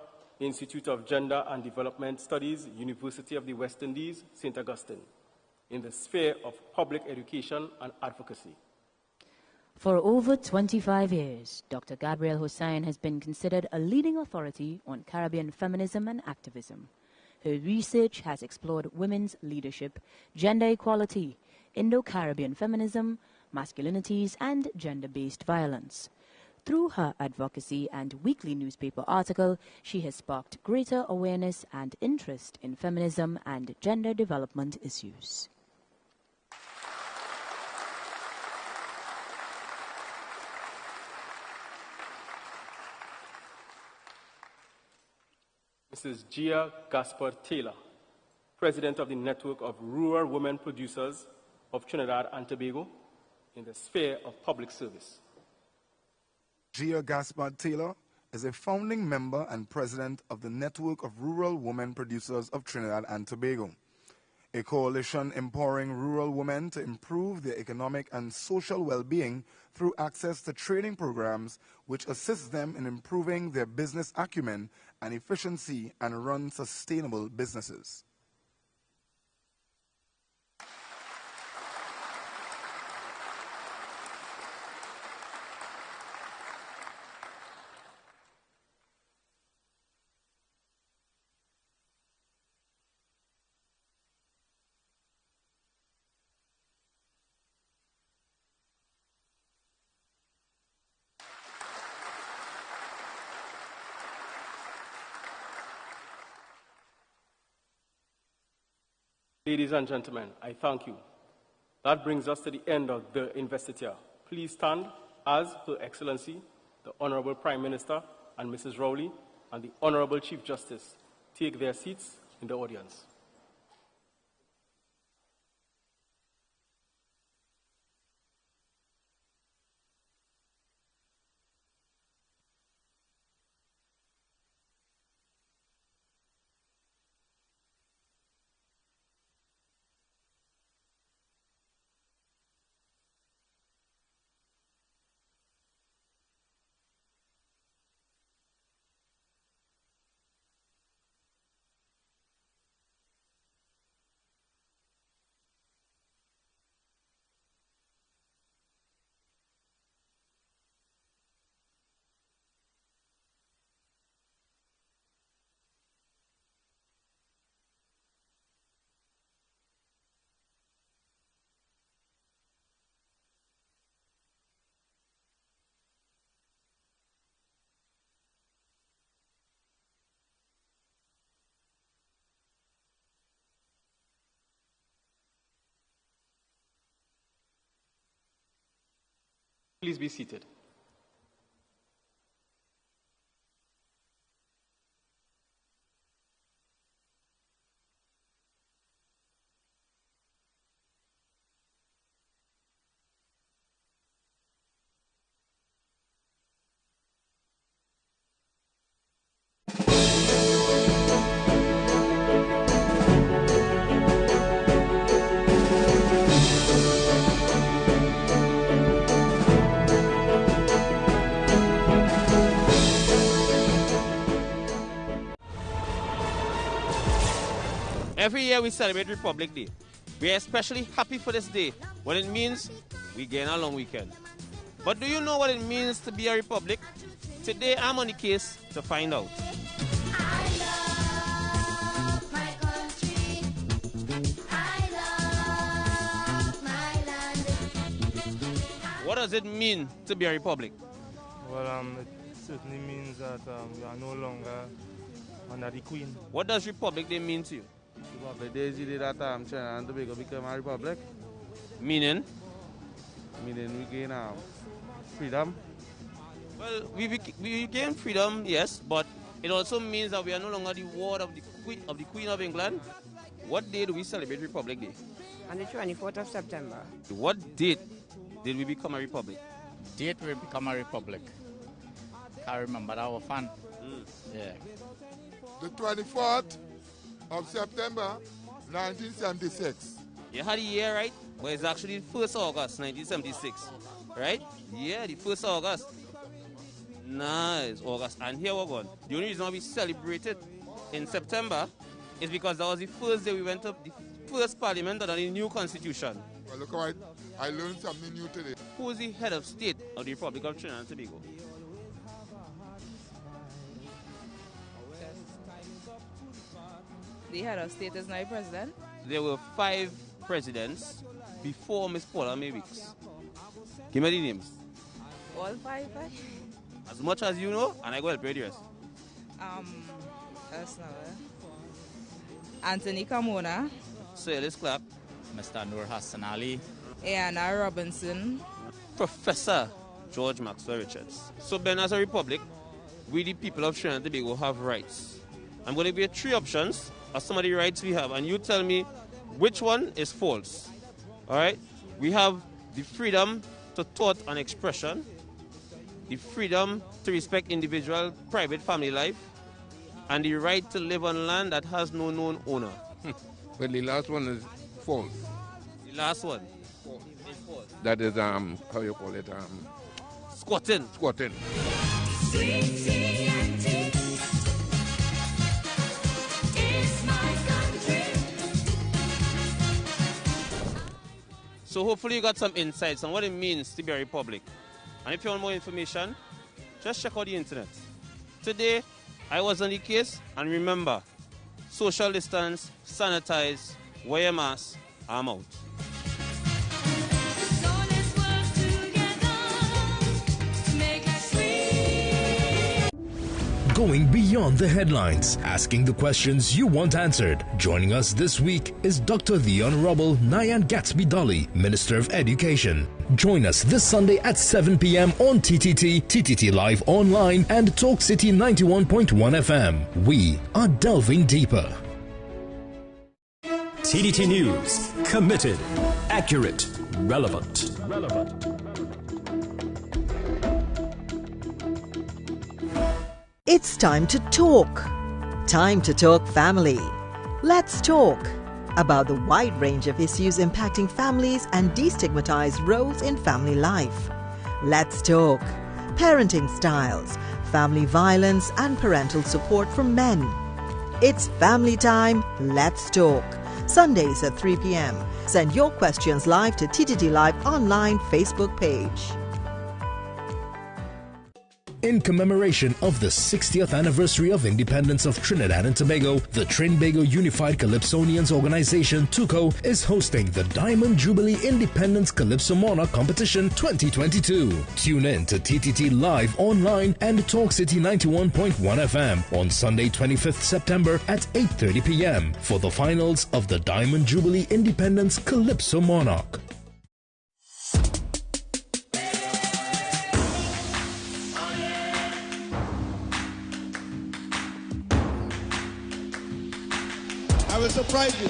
Institute of Gender and Development Studies, University of the West Indies, St. Augustine, in the sphere of public education and advocacy. For over 25 years, Dr. Gabriel Hussein has been considered a leading authority on Caribbean feminism and activism. Her research has explored women's leadership, gender equality, Indo-Caribbean feminism, masculinities, and gender-based violence. Through her advocacy and weekly newspaper article, she has sparked greater awareness and interest in feminism and gender development issues. Mrs. Gia Casper Tila, President of the Network of Rural Women Producers of Trinidad and Tobago, in the sphere of public service. Gia Casper Tila is a founding member and president of the Network of Rural Women Producers of Trinidad and Tobago, a coalition empowering rural women to improve their economic and social well-being through access to training programs which assist them in improving their business acumen and efficiency and run sustainable businesses. Ladies and gentlemen, I thank you. That brings us to the end of the investiture. Please stand as Her Excellency, the Honorable Prime Minister and Mrs. Rowley, and the Honorable Chief Justice take their seats in the audience. Please be seated. Every year we celebrate Republic Day. We are especially happy for this day, what it means we gain a long weekend. But do you know what it means to be a republic? Today I'm on the case to find out. I love my country. I love my land. What does it mean to be a republic? Well, it certainly means that we are no longer under the Queen. What does Republic Day mean to you? Republic Day is the day that Trinidad and Tobago become a republic. Meaning? Meaning we gain freedom. Well, we gain freedom, yes, but it also means that we are no longer the ward of the Queen of England. What day do we celebrate Republic Day? On the 24th of September. What date did we become a republic? Date we become a republic. I remember that was fun. Yeah. The 24th of September, 1976. You had a year, right? Well, it's actually the 1st August, 1976. Right? Yeah, the 1st August. Nah, it's August. And here we're going. The only reason why we celebrate it in September is because that was the first day we went to the first parliament under the new constitution. Well, look how I learned something new today. Who is the head of state of the Republic of Trinidad and Tobago? The head of state is now the president. There were 5 presidents before Miss Paula Maywicks. Give me the names. All 5, right? As much as you know, and I go help you with the rest. That's not it. Anthony Carmona. Sir Ellis Clark. Mr. Nur Hassan Ali. Anna Robinson. Professor George Maxwell Richards. So Ben, as a republic, we the people of Trinidad and Tobago have rights. I'm going to give you 3 options of some of the rights we have, and you tell me which one is false. All right? We have the freedom to thought and expression, the freedom to respect individual private family life, and the right to live on land that has no known owner. Well, the last one is false. The last one? False. That is, how you call it? Squatting. Squatting. So hopefully you got some insights on what it means to be a republic. And if you want more information, just check out the internet. Today, I was on the case, and remember, social distance, sanitize, wear your mask, I'm out. Going beyond the headlines, asking the questions you want answered. Joining us this week is Dr. the Honorable Narayan Gatsby Dolly, Minister of Education. Join us this Sunday at 7 p.m. on TTT, TTT Live Online, and Talk City 91.1 FM. We are delving deeper. TTT News. Committed. Accurate. Relevant. It's time to talk. Time to talk family. Let's talk about the wide range of issues impacting families and destigmatized roles in family life. Let's talk parenting styles, family violence, and parental support for men. It's family time. Let's talk. Sundays at 3 p.m. Send your questions live to TTT Live Online Facebook page. In commemoration of the 60th anniversary of independence of Trinidad and Tobago, the Trinbago Unified Calypsonians Organization, TUCO, is hosting the Diamond Jubilee Independence Calypso Monarch Competition 2022. Tune in to TTT Live Online and Talk City 91.1 FM on Sunday 25th September at 8:30 p.m. for the finals of the Diamond Jubilee Independence Calypso Monarch. I will surprise you.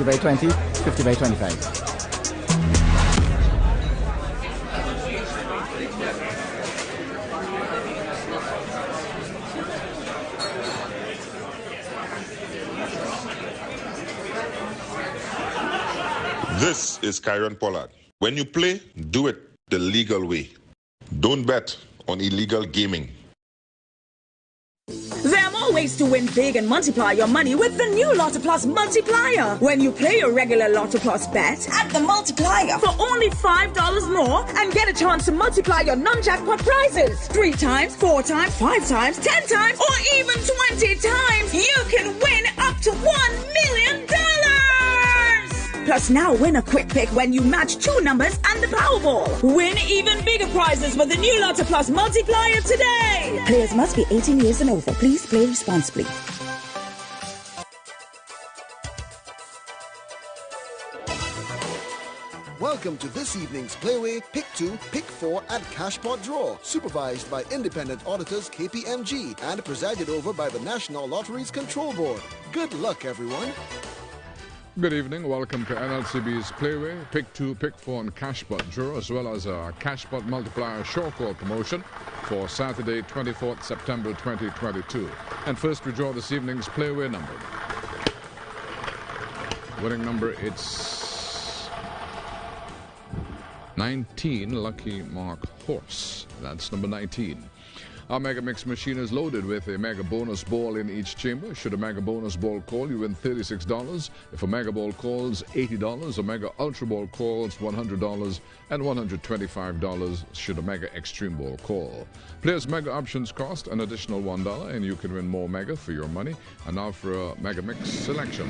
By 20, 50 by 25. This is Kyron Pollard. When you play, do it the legal way. Don't bet on illegal gaming. Them more ways to win big and multiply your money with the new Lotto Plus multiplier. When you play your regular Lotto Plus bet, add the multiplier for only $5 more and get a chance to multiply your non-jackpot prizes. 3 times, 4 times, 5 times, 10 times, or even 20 times. You can win up to $1 million. Plus now win a quick pick when you match 2 numbers and the Powerball. Win even bigger prizes with the new Lotto Plus multiplier today. Players must be 18 years and over. Please play responsibly. Welcome to this evening's Playway Pick 2, Pick 4 and Cashpot Draw, supervised by independent auditors KPMG and presided over by the National Lotteries Control Board. Good luck, everyone. Good evening. Welcome to NLCB's Playway, Pick 2, Pick 4 and Cashpot Draw, as well as a Cashpot Multiplier Short Call promotion for Saturday, 24th September 2022. And first we draw this evening's Playway number. Winning number, it's 19, Lucky Mark Horse. That's number 19. Our Mega Mix machine is loaded with a Mega Bonus Ball in each chamber. Should a Mega Bonus Ball call, you win $36. If a Mega Ball calls, $80. A Mega Ultra Ball calls, $100 and $125 should a Mega Extreme Ball call. Players' Mega Options cost an additional $1 and you can win more Mega for your money. And now for a Mega Mix selection.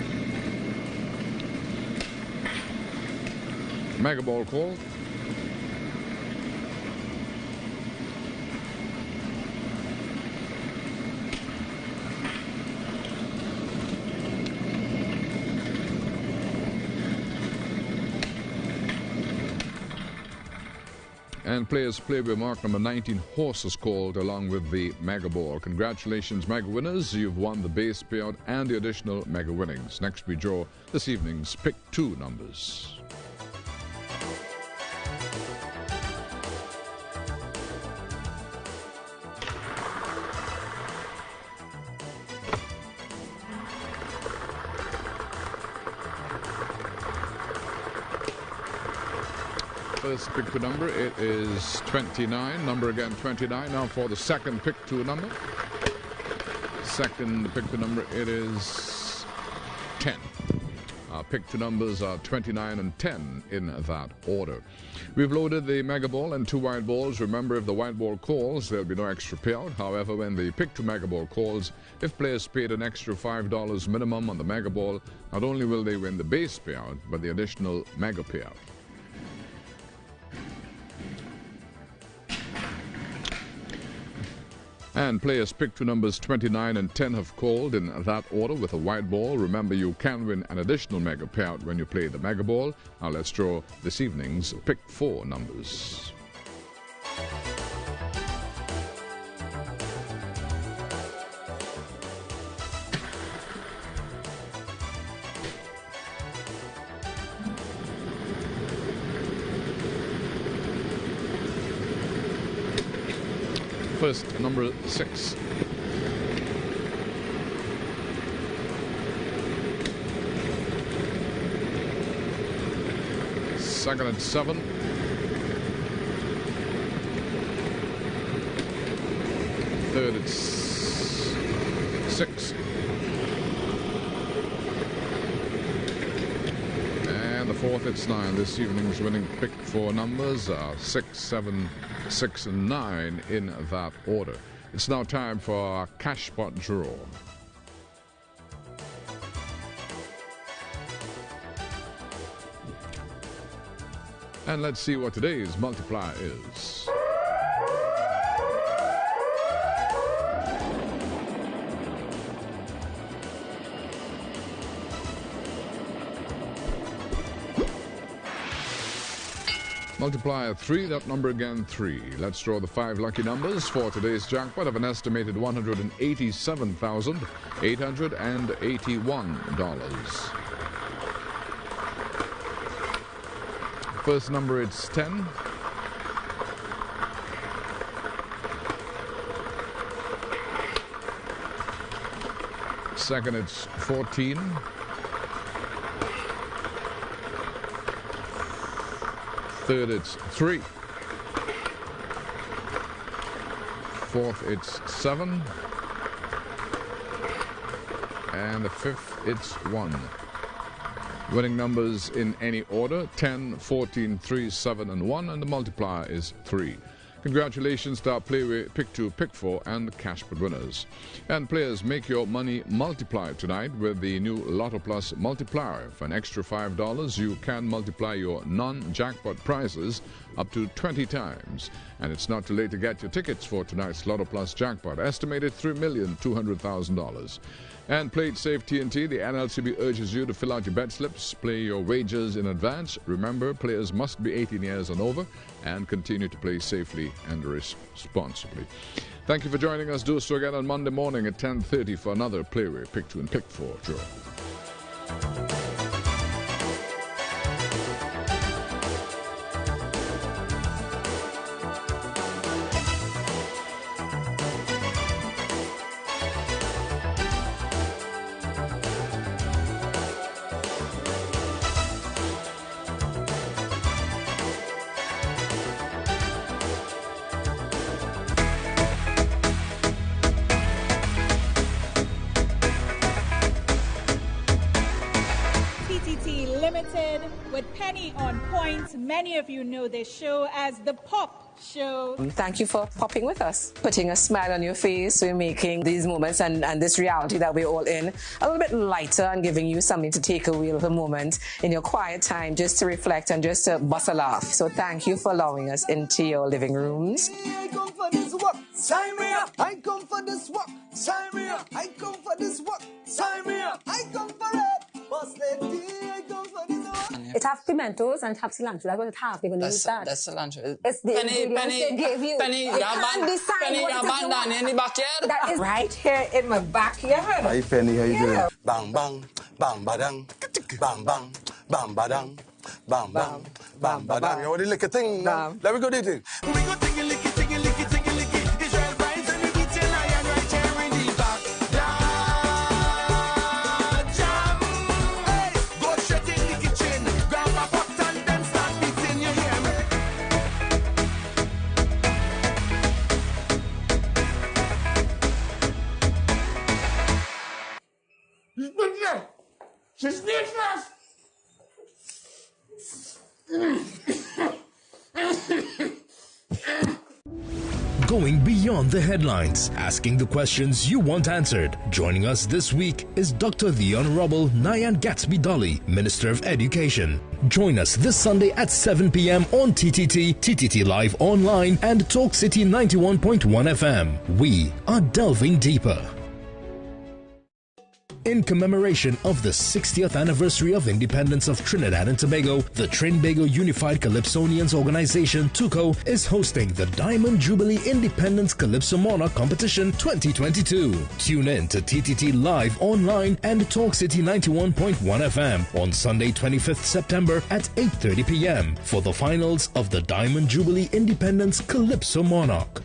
Mega Ball call. And players Playway mark number 19, Horse is called along with the Mega Ball. Congratulations, Mega winners. You've won the base payout and the additional Mega winnings. Next we draw this evening's Pick 2 numbers. First Pick 2 number, it is 29. Number again, 29. Now for the second Pick 2 number. Second Pick 2 number, it is 10. Pick 2 numbers are 29 and 10 in that order. We've loaded the Mega Ball and 2 white balls. Remember, if the white ball calls, there'll be no extra payout. However, when the Pick 2 Mega Ball calls, if players paid an extra $5 minimum on the Mega Ball, not only will they win the base payout, but the additional Mega payout. And players Pick 2 numbers 29 and 10 have called in that order with a white ball. Remember, you can win an additional Mega payout when you play the Mega Ball. Now let's draw this evening's Pick 4 numbers. First, number 6. Second at 7. Third at 6. And the fourth it's 9. This evening's winning Pick 4 numbers are 6, 7, 6 and 9 in that order. It's now time for our Cashpot Draw. And let's see what today's multiplier is. Multiplier 3, that number again 3. Let's draw the 5 lucky numbers for today's jackpot of an estimated $187,881. First number, it's 10. Second, it's 14. Third, it's 3. Fourth, it's 7. and the fifth, it's 1. Winning numbers in any order: 10, 14, 3, 7, and 1, and the multiplier is 3. Congratulations to our Playway Pick 2, Pick 4, and Cashpot winners. And players, make your money multiply tonight with the new Lotto Plus multiplier. For an extra $5, you can multiply your non-jackpot prizes up to 20 times. And it's not too late to get your tickets for tonight's Lotto Plus jackpot, estimated $3,200,000. And play it safe, TNT. The NLCB urges you to fill out your bet slips, play your wagers in advance. Remember, players must be 18 years and over and continue to play safely and responsibly. Thank you for joining us. Do so again on Monday morning at 10:30 for another Playway Pick 2 and Pick 4 draw. Many of you know this show as the Pop Show. Thank you for popping with us, putting a smile on your face. We're making these moments and this reality that we're all in a little bit lighter and giving you something to take away a moment in your quiet time just to reflect and just to bust a laugh. So thank you for allowing us into your living rooms. I come for this work, sign me up. I come for this work, sign me up. I come for this work, sign me up. I come for it, boss lady. I come for this work. It has pimentos and it has cilantro. That's what it has. They're going to use that. That's cilantro. It's the ingredients they gave you. Penny, you can't decide what it is in the backyard. That is right here in my backyard. Hi Penny, how you doing? Bang bang, bang badang, bang bang, bang badang, bang bang, bang badang. You want to lick a thing? Let me go do it. We go tingy licky, tingy licky, tingy licky. Israel vibes and we beat your lion right here in the back. Jam, hey, go straight in the kitchen. Grab a pot and then start beating. You hear me? She's speechless. Going beyond the headlines, asking the questions you want answered. Joining us this week is Dr. the Honorable Narayan Dolly, Minister of Education. Join us this Sunday at 7 p.m. on TTT, TTT Live Online, and Talk City 91.1 FM. We are delving deeper. In commemoration of the 60th anniversary of independence of Trinidad and Tobago, the Trinbago Unified Calypsonians Organization, TUCO, is hosting the Diamond Jubilee Independence Calypso Monarch Competition 2022. Tune in to TTT Live Online and Talk City 91.1 FM on Sunday 25th September at 8:30 p.m. for the finals of the Diamond Jubilee Independence Calypso Monarch.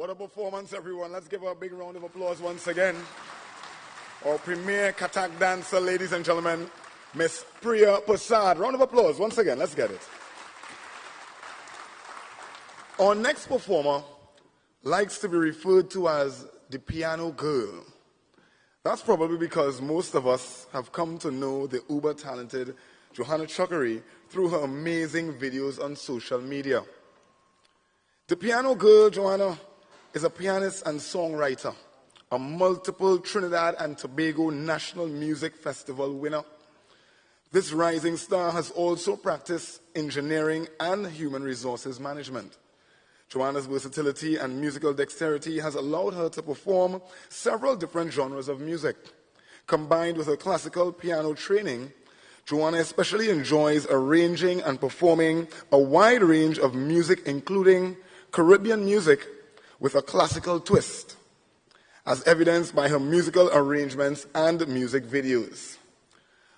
What a performance, everyone. Let's give her a big round of applause once again. Our premier Kathak dancer, ladies and gentlemen, Miss Priya Prasad. Round of applause once again. Let's get it. Our next performer likes to be referred to as the piano girl. That's probably because most of us have come to know the uber-talented Johanna Chakari through her amazing videos on social media. The piano girl, Johanna, is a pianist and songwriter, a multiple Trinidad and Tobago National Music Festival winner. This rising star has also practiced engineering and human resources management. Joanna's versatility and musical dexterity has allowed her to perform several different genres of music. Combined with her classical piano training, Joanna especially enjoys arranging and performing a wide range of music, including Caribbean music with a classical twist, as evidenced by her musical arrangements and music videos.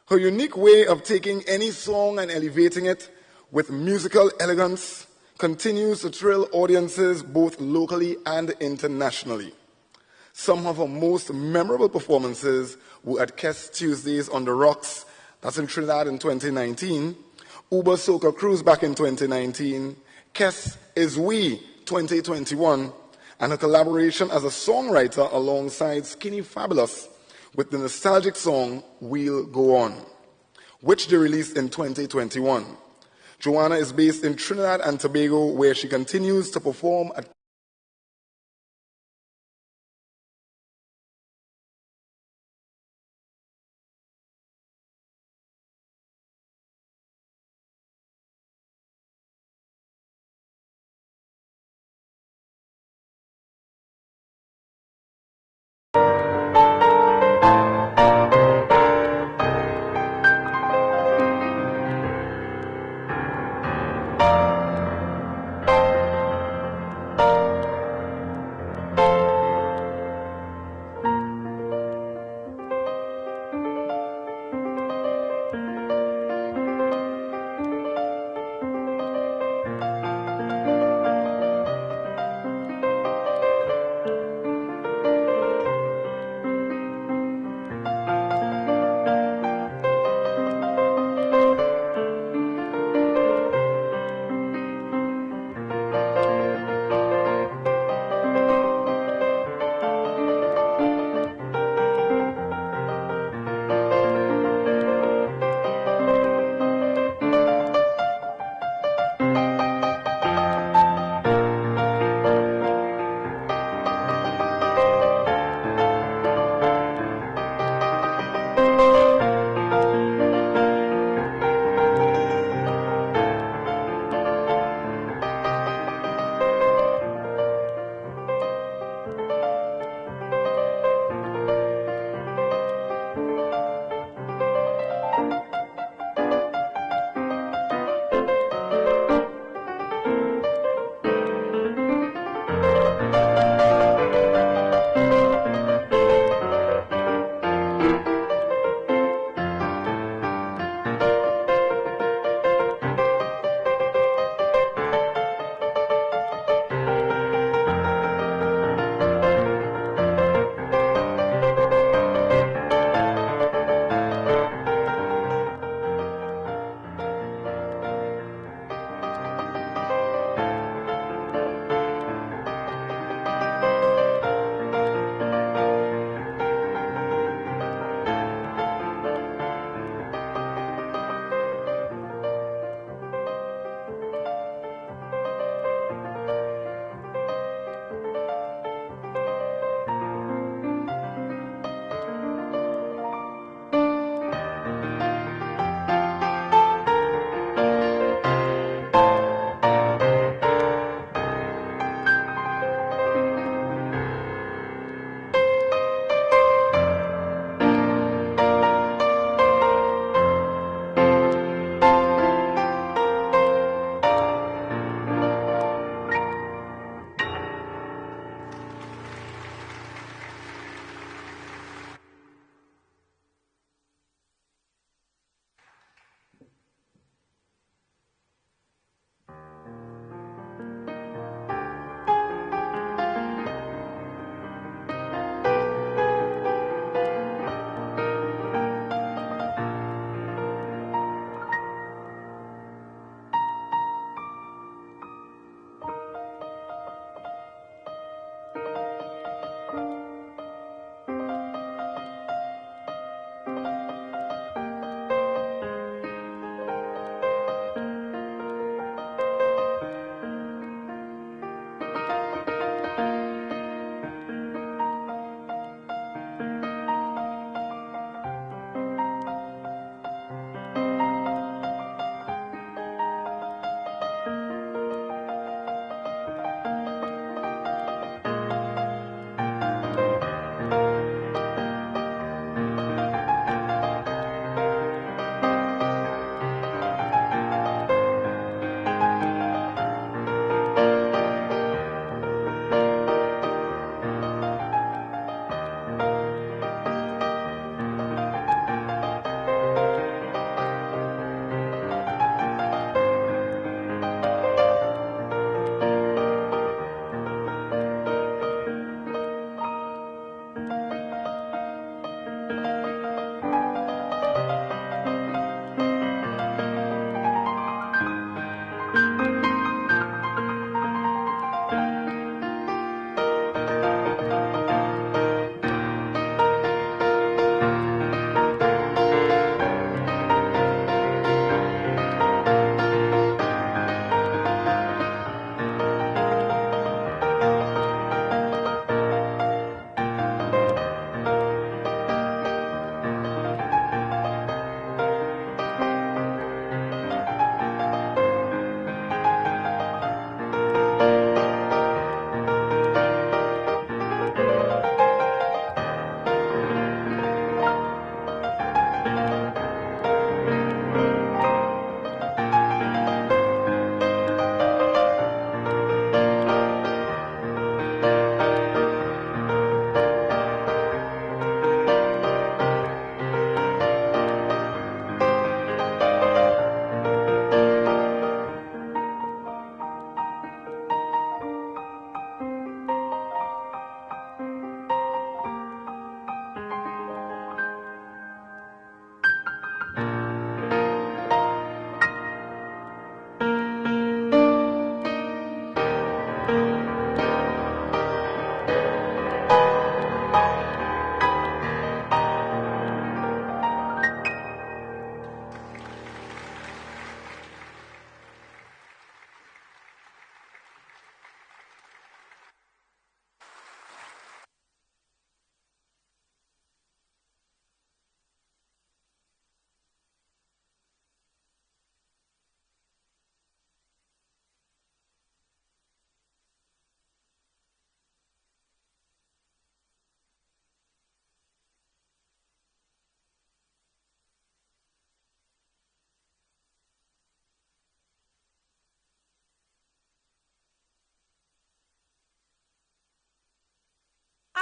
Her unique way of taking any song and elevating it with musical elegance continues to thrill audiences both locally and internationally. Some of her most memorable performances were at Kes Tuesdays on the Rocks, that's in Trinidad in 2019, Uber Soca Cruise back in 2019, Kes Is We 2021, and her collaboration as a songwriter alongside Skinny Fabulous with the nostalgic song We'll Go On, which they released in 2021. Joanna is based in Trinidad and Tobago, where she continues to perform at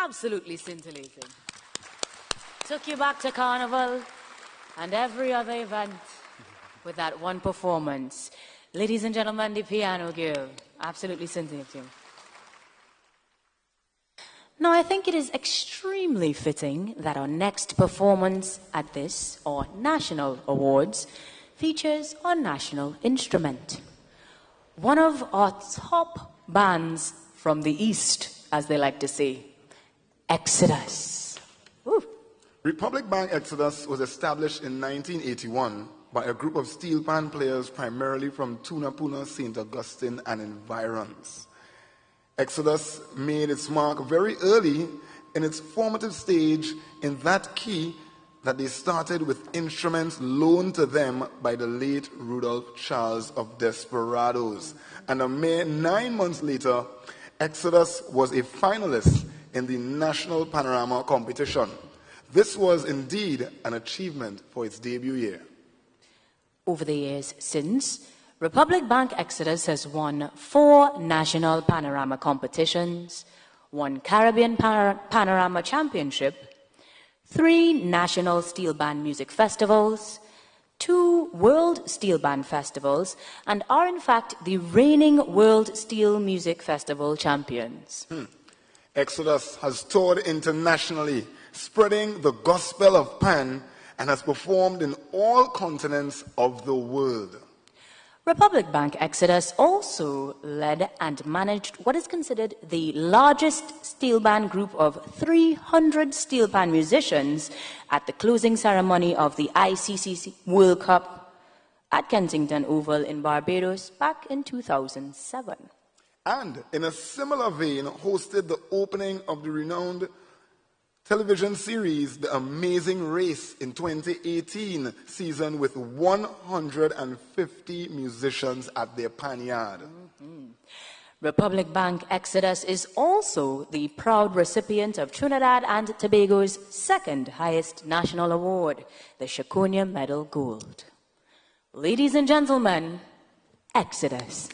absolutely scintillating. Took you back to Carnival and every other event with that one performance. Ladies and gentlemen, the piano girl, absolutely scintillating. Now, I think it is extremely fitting that our next performance at this, or National Awards, features our national instrument. One of our top bands from the East, as they like to say, Exodus. Woo. Republic Bank Exodus was established in 1981 by a group of steel pan players primarily from Tunapuna, St. Augustine, and environs. Exodus made its mark very early in its formative stage in that key that they started with instruments loaned to them by the late Rudolph Charles of Desperados. And a mere 9 months later, Exodus was a finalist in the National Panorama competition. This was indeed an achievement for its debut year. Over the years since, Republic Bank Exodus has won 4 national panorama competitions, 1 Caribbean Panorama Championship, 3 national steel band music festivals, 2 World Steel Band Festivals, and are in fact the reigning World Steel Music Festival champions. Exodus has toured internationally, spreading the gospel of Pan, and has performed in all continents of the world. Republic Bank Exodus also led and managed what is considered the largest steel band group of 300 steel band musicians at the closing ceremony of the ICC World Cup at Kensington Oval in Barbados back in 2007. And in a similar vein, hosted the opening of the renowned television series The Amazing Race in 2018 season with 150 musicians at their panyard. Republic Bank Exodus is also the proud recipient of Trinidad and Tobago's second highest national award, the Shakonia Medal Gold. Ladies and gentlemen, Exodus.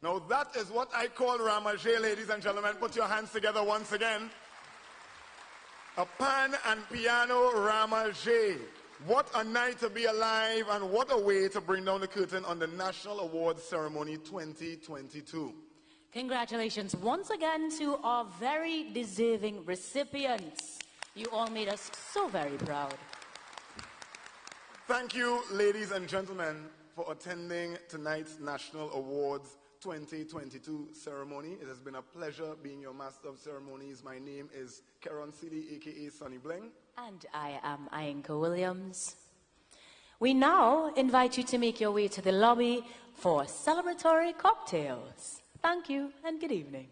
Now that is what I call ramage, ladies and gentlemen. Put your hands together once again. A pan and piano ramage. What a night to be alive, and what a way to bring down the curtain on the National Awards Ceremony 2022. Congratulations once again to our very deserving recipients. You all made us so very proud. Thank you, ladies and gentlemen, for attending tonight's National Awards 2022 ceremony. It has been a pleasure being your master of ceremonies. My name is Keron Sili, aka Sonny Bling. And I am Ayinka Williams. We now invite you to make your way to the lobby for celebratory cocktails. Thank you and good evening.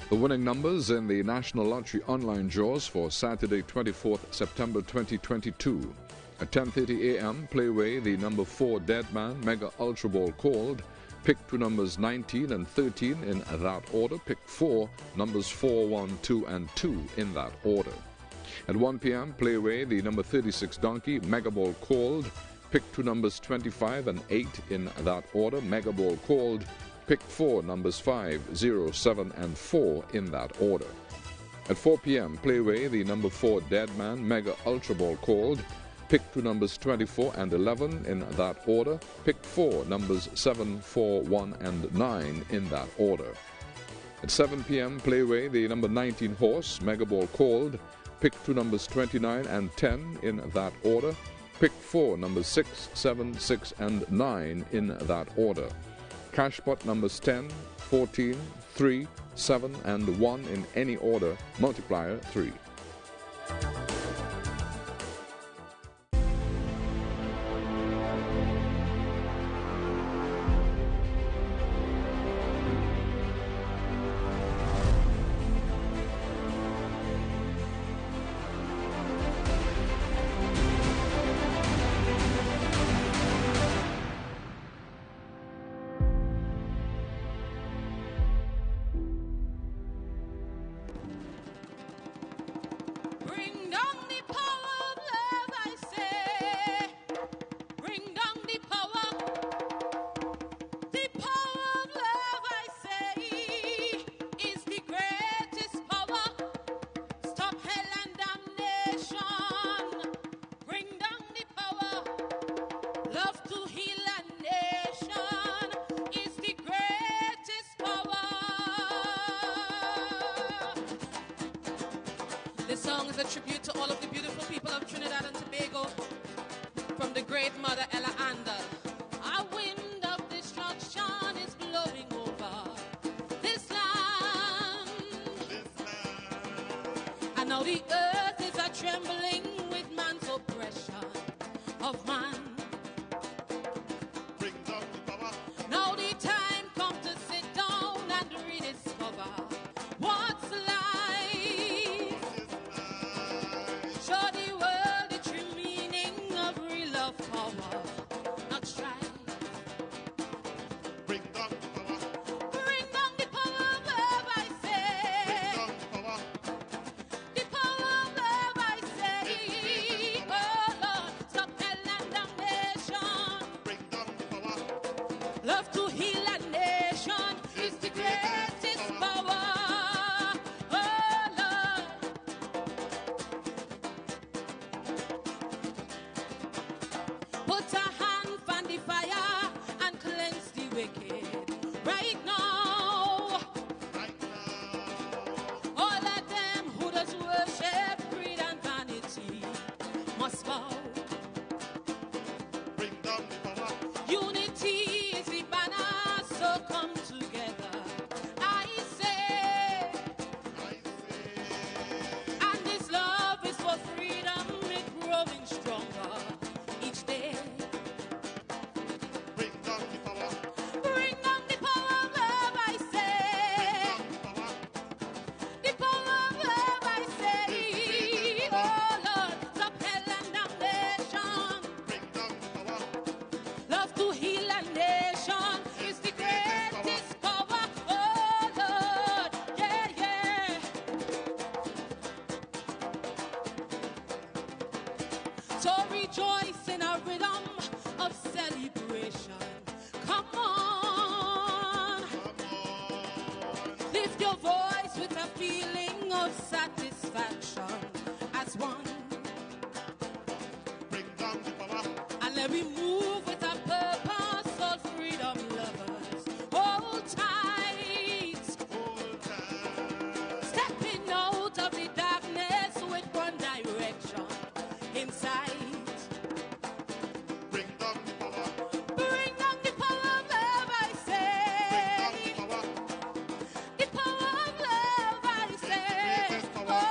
The winning numbers in the National Lottery online draws for Saturday, 24th September 2022. At 10:30 a.m., Playway, the number 4 Dead Man Mega Ultra Ball called. Pick 2 numbers 19 and 13 in that order. Pick 4 numbers 4, 1, 2, and 2 in that order. At 1 p.m., Playway, the number 36 Donkey Mega Ball called. Pick 2 numbers 25 and 8 in that order. Mega Ball called. Pick 4 numbers 5, 0, 7, and 4 in that order. At 4 p.m., Playway, the number 4 Dead Man Mega Ultra Ball called. Pick 2 numbers 24 and 11 in that order. Pick 4 numbers 7, 4, 1, and 9 in that order. At 7 p.m., Playway, the number 19 Horse Mega Ball called. Pick 2 numbers 29 and 10 in that order. Pick 4 numbers 6, 7, 6, and 9 in that order. Cashpot numbers 10, 14, 3, 7, and 1 in any order. Multiplier 3. This song is a tribute to all of the beautiful people of Trinidad and Tobago, from the great mother Ella Ander. A wind of destruction is blowing over this land. And now the earth is a trembling with man's oppression of man. Now the time comes to sit down and rediscover what's life. Show the world the true meaning of real love, power, not strife. Bring down the power. Bring down the power of love, I say. Bring down the power. The power of love, I say. Oh Lord, stop hell and damnation. Bring down the power. Love to heal a nation is the greatest power. Oh Lord. Put a hand on the fire and cleanse the wicked. Right now. Right now. All of them who does worship greed and vanity must bow. Bring down the power. Unity is the banner, so come together. I say. And this love is for freedom, it's growing stronger each day. So rejoice in a rhythm of celebration. Come on. Lift your voice with a feeling of satisfaction as one. Bring down the power. And let me move with a purpose, all freedom lovers. Hold tight. Hold tight. Stepping out of the darkness with one direction. Inside. Bring down the power. Bring down the power of love, I say. Bring down the power. The power of love, I say. Greatest power.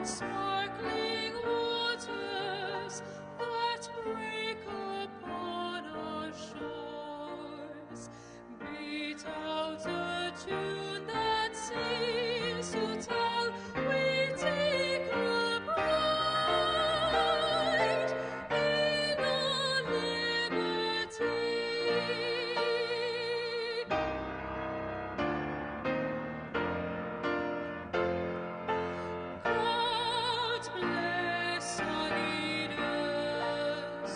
sparkling waters that break upon our shores. Beat out a tune that seems to tell we take a pride in our liberty. God bless our leaders,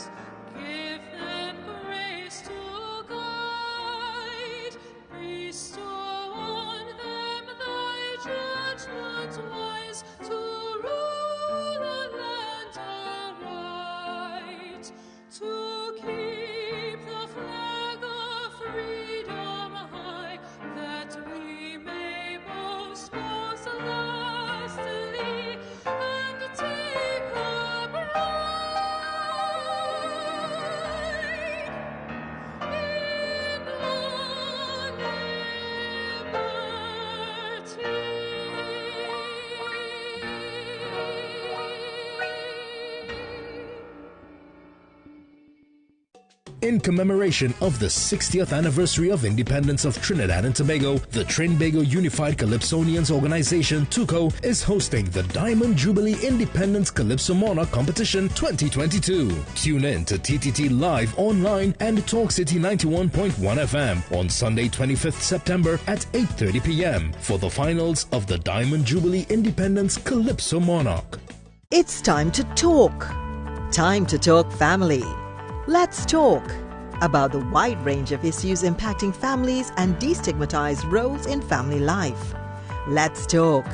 give them grace to guide, bestow on them thy judgment wise, to rule our land aright, to keep the flag of freedom high, that we may boast most lustily and take a pride in our In commemoration of the 60th anniversary of independence of Trinidad and Tobago, the Trinbago Unified Calypsonians Organization, TUCO, is hosting the Diamond Jubilee Independence Calypso Monarch Competition 2022. Tune in to TTT Live online and Talk City 91.1 FM on Sunday 25th September at 8:30 p.m. for the finals of the Diamond Jubilee Independence Calypso Monarch. It's time to talk. Time to talk family. Let's talk about the wide range of issues impacting families and destigmatize roles in family life. Let's talk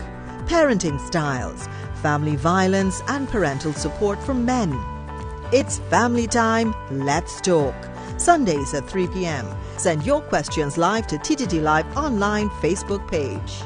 parenting styles, family violence, and parental support for men. It's family time. Let's talk. Sundays at 3 p.m. Send your questions live to TTT Live online Facebook page.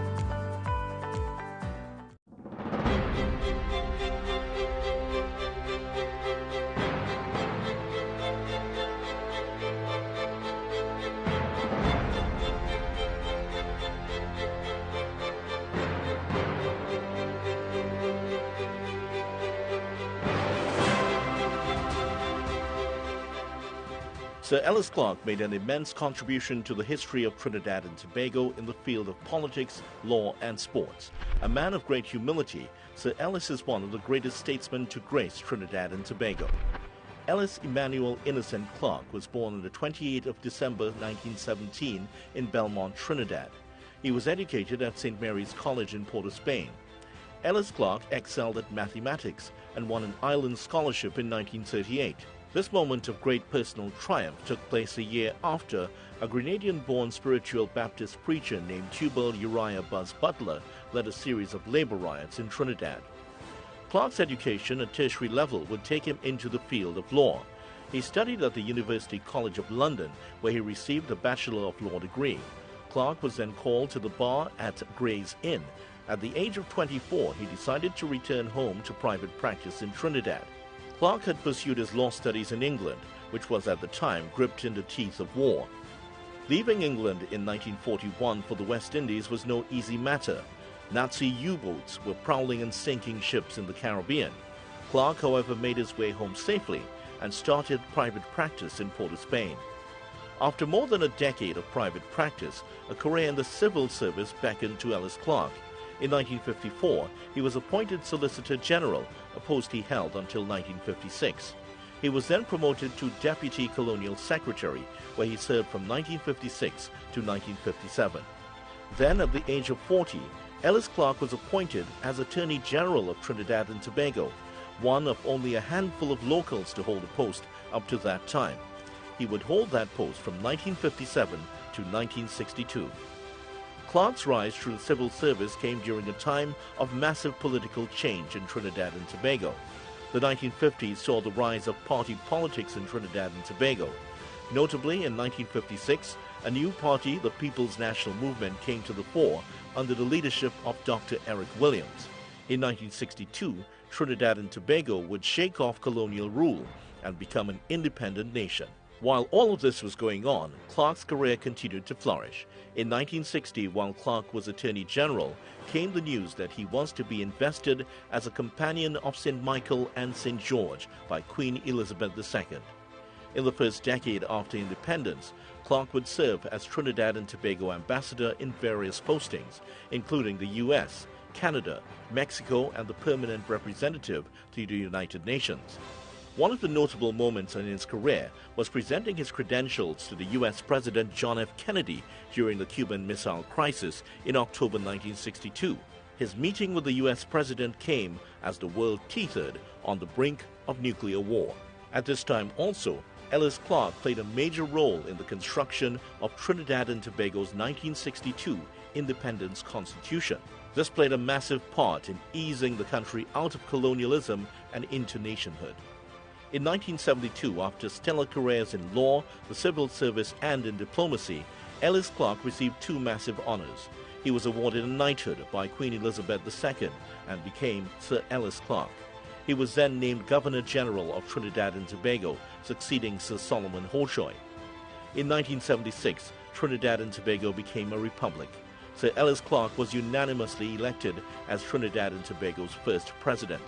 Sir Ellis Clarke made an immense contribution to the history of Trinidad and Tobago in the field of politics, law, and sports. A man of great humility, Sir Ellis is one of the greatest statesmen to grace Trinidad and Tobago. Ellis Emmanuel Innocent Clarke was born on the 28th of December 1917 in Belmont, Trinidad. He was educated at St. Mary's College in Port of Spain. Ellis Clarke excelled at mathematics and won an Island Scholarship in 1938. This moment of great personal triumph took place a year after a Grenadian-born spiritual Baptist preacher named Tubal Uriah Buzz Butler led a series of labor riots in Trinidad. Clarke's education at tertiary level would take him into the field of law. He studied at the University College of London, where he received a Bachelor of Law degree. Clarke was then called to the bar at Gray's Inn. At the age of 24, he decided to return home to private practice in Trinidad. Clarke had pursued his law studies in England, which was at the time gripped in the teeth of war. Leaving England in 1941 for the West Indies was no easy matter. Nazi U-boats were prowling and sinking ships in the Caribbean. Clarke, however, made his way home safely and started private practice in Port of Spain. After more than a decade of private practice, a career in the civil service beckoned to Ellis Clarke. In 1954, he was appointed Solicitor General, a post he held until 1956. He was then promoted to Deputy Colonial Secretary, where he served from 1956 to 1957. Then, at the age of 40, Ellis Clarke was appointed as Attorney General of Trinidad and Tobago, one of only a handful of locals to hold the post up to that time. He would hold that post from 1957 to 1962. Clarke's rise through the civil service came during a time of massive political change in Trinidad and Tobago. The 1950s saw the rise of party politics in Trinidad and Tobago. Notably, in 1956, a new party, the People's National Movement, came to the fore under the leadership of Dr. Eric Williams. In 1962, Trinidad and Tobago would shake off colonial rule and become an independent nation. While all of this was going on, Clark's career continued to flourish. In 1960, while Clark was Attorney General, came the news that he was to be invested as a companion of St. Michael and St. George by Queen Elizabeth II. In the first decade after independence, Clark would serve as Trinidad and Tobago ambassador in various postings, including the U.S., Canada, Mexico, and the permanent representative to the United Nations. One of the notable moments in his career was presenting his credentials to the U.S. President John F. Kennedy during the Cuban Missile Crisis in October 1962. His meeting with the U.S. President came as the world teetered on the brink of nuclear war. At this time also, Ellis Clark played a major role in the construction of Trinidad and Tobago's 1962 Independence Constitution. This played a massive part in easing the country out of colonialism and into nationhood. In 1972, after stellar careers in law, the civil service, and in diplomacy, Ellis Clark received two massive honors. He was awarded a knighthood by Queen Elizabeth II and became Sir Ellis Clark. He was then named Governor General of Trinidad and Tobago, succeeding Sir Solomon Holshoy. In 1976, Trinidad and Tobago became a republic. Sir Ellis Clark was unanimously elected as Trinidad and Tobago's first president.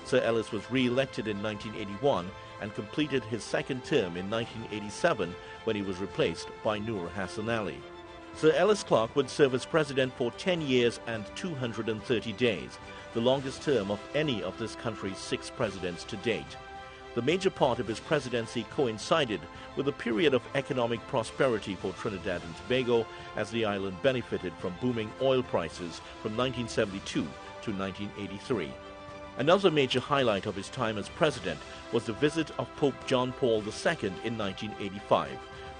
Sir Ellis was re-elected in 1981 and completed his second term in 1987 when he was replaced by Noor Hassan Ali. Sir Ellis Clark would serve as president for 10 years and 230 days, the longest term of any of this country's 6 presidents to date. The major part of his presidency coincided with a period of economic prosperity for Trinidad and Tobago as the island benefited from booming oil prices from 1972 to 1983. Another major highlight of his time as president was the visit of Pope John Paul II in 1985.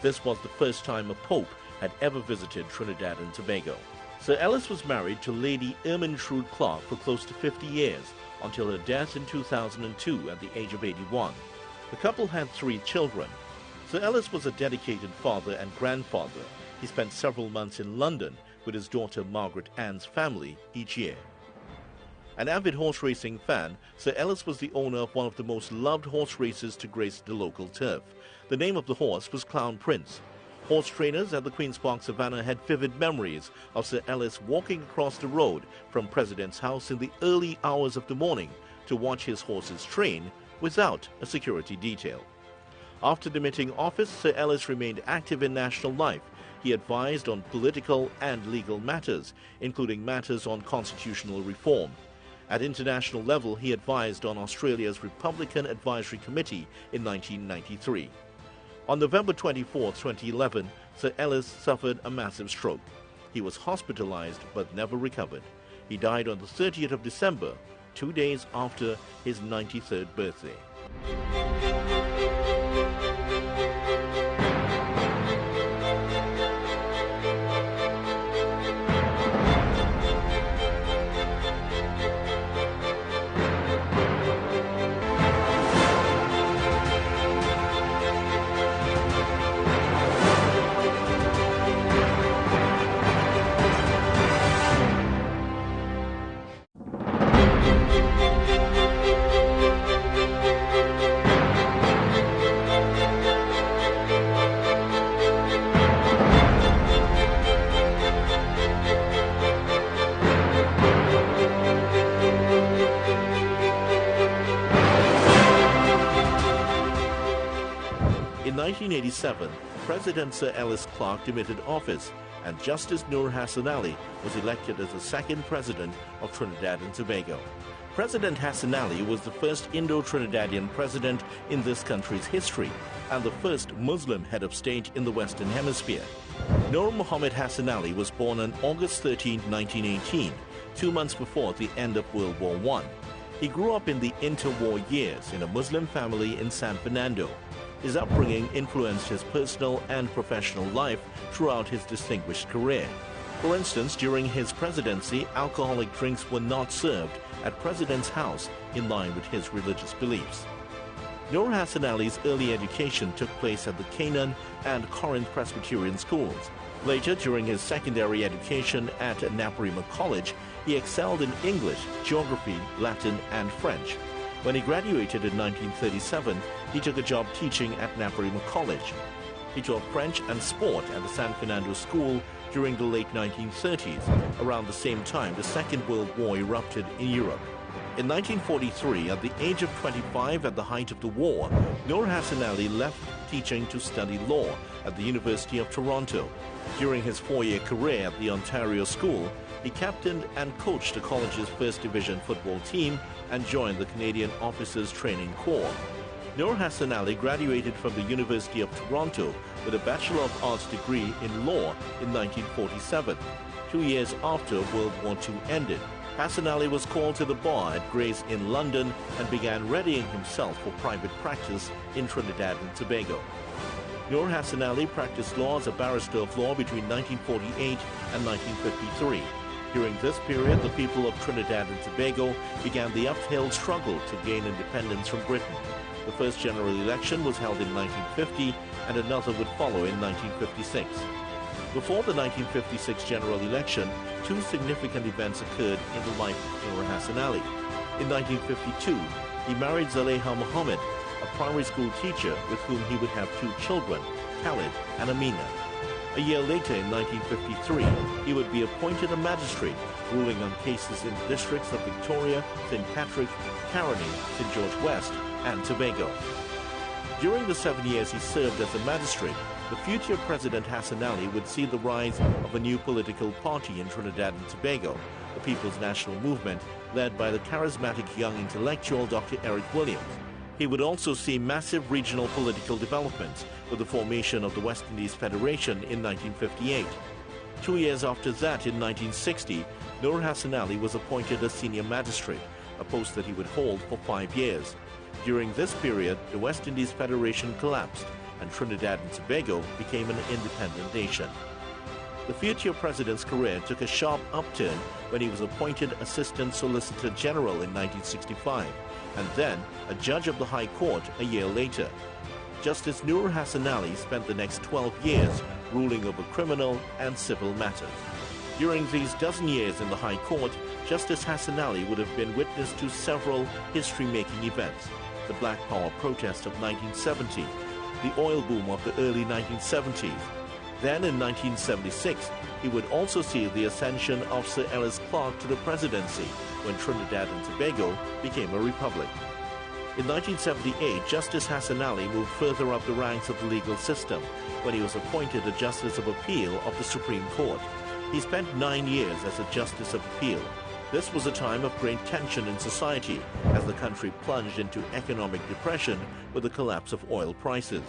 This was the first time a pope had ever visited Trinidad and Tobago. Sir Ellis was married to Lady Ermintrude Clark for close to 50 years, until her death in 2002 at the age of 81. The couple had 3 children. Sir Ellis was a dedicated father and grandfather. He spent several months in London with his daughter Margaret Ann's family each year. An avid horse racing fan, Sir Ellis was the owner of one of the most loved horse races to grace the local turf. The name of the horse was Clown Prince. Horse trainers at the Queen's Park Savannah had vivid memories of Sir Ellis walking across the road from President's house in the early hours of the morning to watch his horses train without a security detail. After demitting office, Sir Ellis remained active in national life. He advised on political and legal matters, including matters on constitutional reform. At international level, he advised on Australia's Republican Advisory Committee in 1993. On November 24, 2011, Sir Ellis suffered a massive stroke. He was hospitalized but never recovered. He died on the 30th of December, 2 days after his 93rd birthday. In 1987, President Sir Ellis Clark demitted office, and Justice Noor Hassan Ali was elected as the second president of Trinidad and Tobago. President Hassan Ali was the first Indo-Trinidadian president in this country's history, and the first Muslim head of state in the Western Hemisphere. Noor Muhammad Hassan Ali was born on August 13, 1918, 2 months before the end of World War I. He grew up in the interwar years in a Muslim family in San Fernando. His upbringing influenced his personal and professional life throughout his distinguished career. For instance, during his presidency, alcoholic drinks were not served at President's house in line with his religious beliefs. Noor Hassan Ali's early education took place at the Canaan and Corinth Presbyterian schools. Later, during his secondary education at Naparima College, he excelled in English, geography, Latin, and French. When he graduated in 1937, he took a job teaching at Naparima College. He taught French and sport at the San Fernando School during the late 1930s, around the same time the Second World War erupted in Europe. In 1943, at the age of 25 at the height of the war, Noor Hassan Ali left teaching to study law at the University of Toronto. During his 4-year career at the Ontario School, he captained and coached the college's First Division football team and joined the Canadian Officers Training Corps. Noor Hassan Ali graduated from the University of Toronto with a Bachelor of Arts degree in law in 1947. 2 years after World War II ended, Hassan Ali was called to the bar at Gray's Inn, London, and began readying himself for private practice in Trinidad and Tobago. Noor Hassan Ali practiced law as a barrister of law between 1948 and 1953. During this period, the people of Trinidad and Tobago began the uphill struggle to gain independence from Britain. The first general election was held in 1950, and another would follow in 1956. Before the 1956 general election, two significant events occurred in the life of Noor Hassan Ali. In 1952, he married Zaleha Mohammed, a primary school teacher with whom he would have 2 children, Khalid and Amina. A year later, in 1953, he would be appointed a magistrate, ruling on cases in the districts of Victoria, St. Patrick, Caroni, St. George West, and Tobago. During the 7 years he served as a magistrate, the future President Hassan Ali would see the rise of a new political party in Trinidad and Tobago, the People's National Movement, led by the charismatic young intellectual Dr. Eric Williams. He would also see massive regional political developments with the formation of the West Indies Federation in 1958. 2 years after that, in 1960, Noor Hassan Ali was appointed a senior magistrate, a post that he would hold for 5 years. During this period, the West Indies Federation collapsed, and Trinidad and Tobago became an independent nation. The future president's career took a sharp upturn when he was appointed Assistant Solicitor General in 1965, and then a judge of the High Court a year later. Justice Noor Hassan Ali spent the next 12 years ruling over criminal and civil matters. During these dozen years in the High Court, Justice Hassan Ali would have been witness to several history-making events: the Black Power protest of 1970, the oil boom of the early 1970s. Then in 1976, he would also see the ascension of Sir Ellis Clarke to the presidency when Trinidad and Tobago became a republic. In 1978, Justice Hassan Ali moved further up the ranks of the legal system when he was appointed a Justice of Appeal of the Supreme Court. He spent 9 years as a Justice of Appeal. This was a time of great tension in society as the country plunged into economic depression with the collapse of oil prices.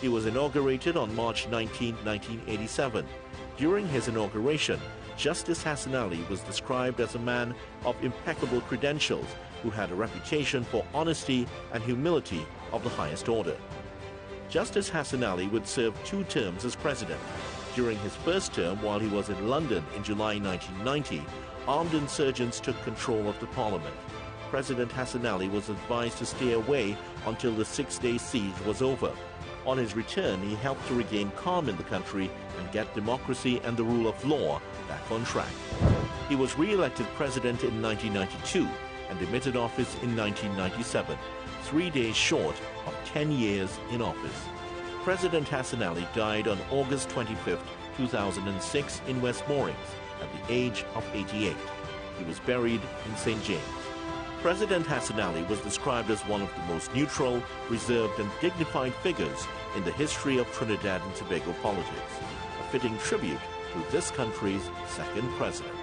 He was inaugurated on March 19, 1987. During his inauguration, Justice Hassan Ali was described as a man of impeccable credentials who had a reputation for honesty and humility of the highest order. Justice Hassan Ali would serve 2 terms as president. During his first term, while he was in London in July 1990, armed insurgents took control of the parliament. President Hassan Ali was advised to stay away until the 6-day siege was over. On his return, he helped to regain calm in the country and get democracy and the rule of law back on track. He was re-elected president in 1992 and demitted office in 1997, 3 days short of 10 years in office. President Hassan Ali died on August 25, 2006 in West Moorings at the age of 88. He was buried in St. James. President Hassan Ali was described as one of the most neutral, reserved and dignified figures in the history of Trinidad and Tobago politics, a fitting tribute to this country's second president.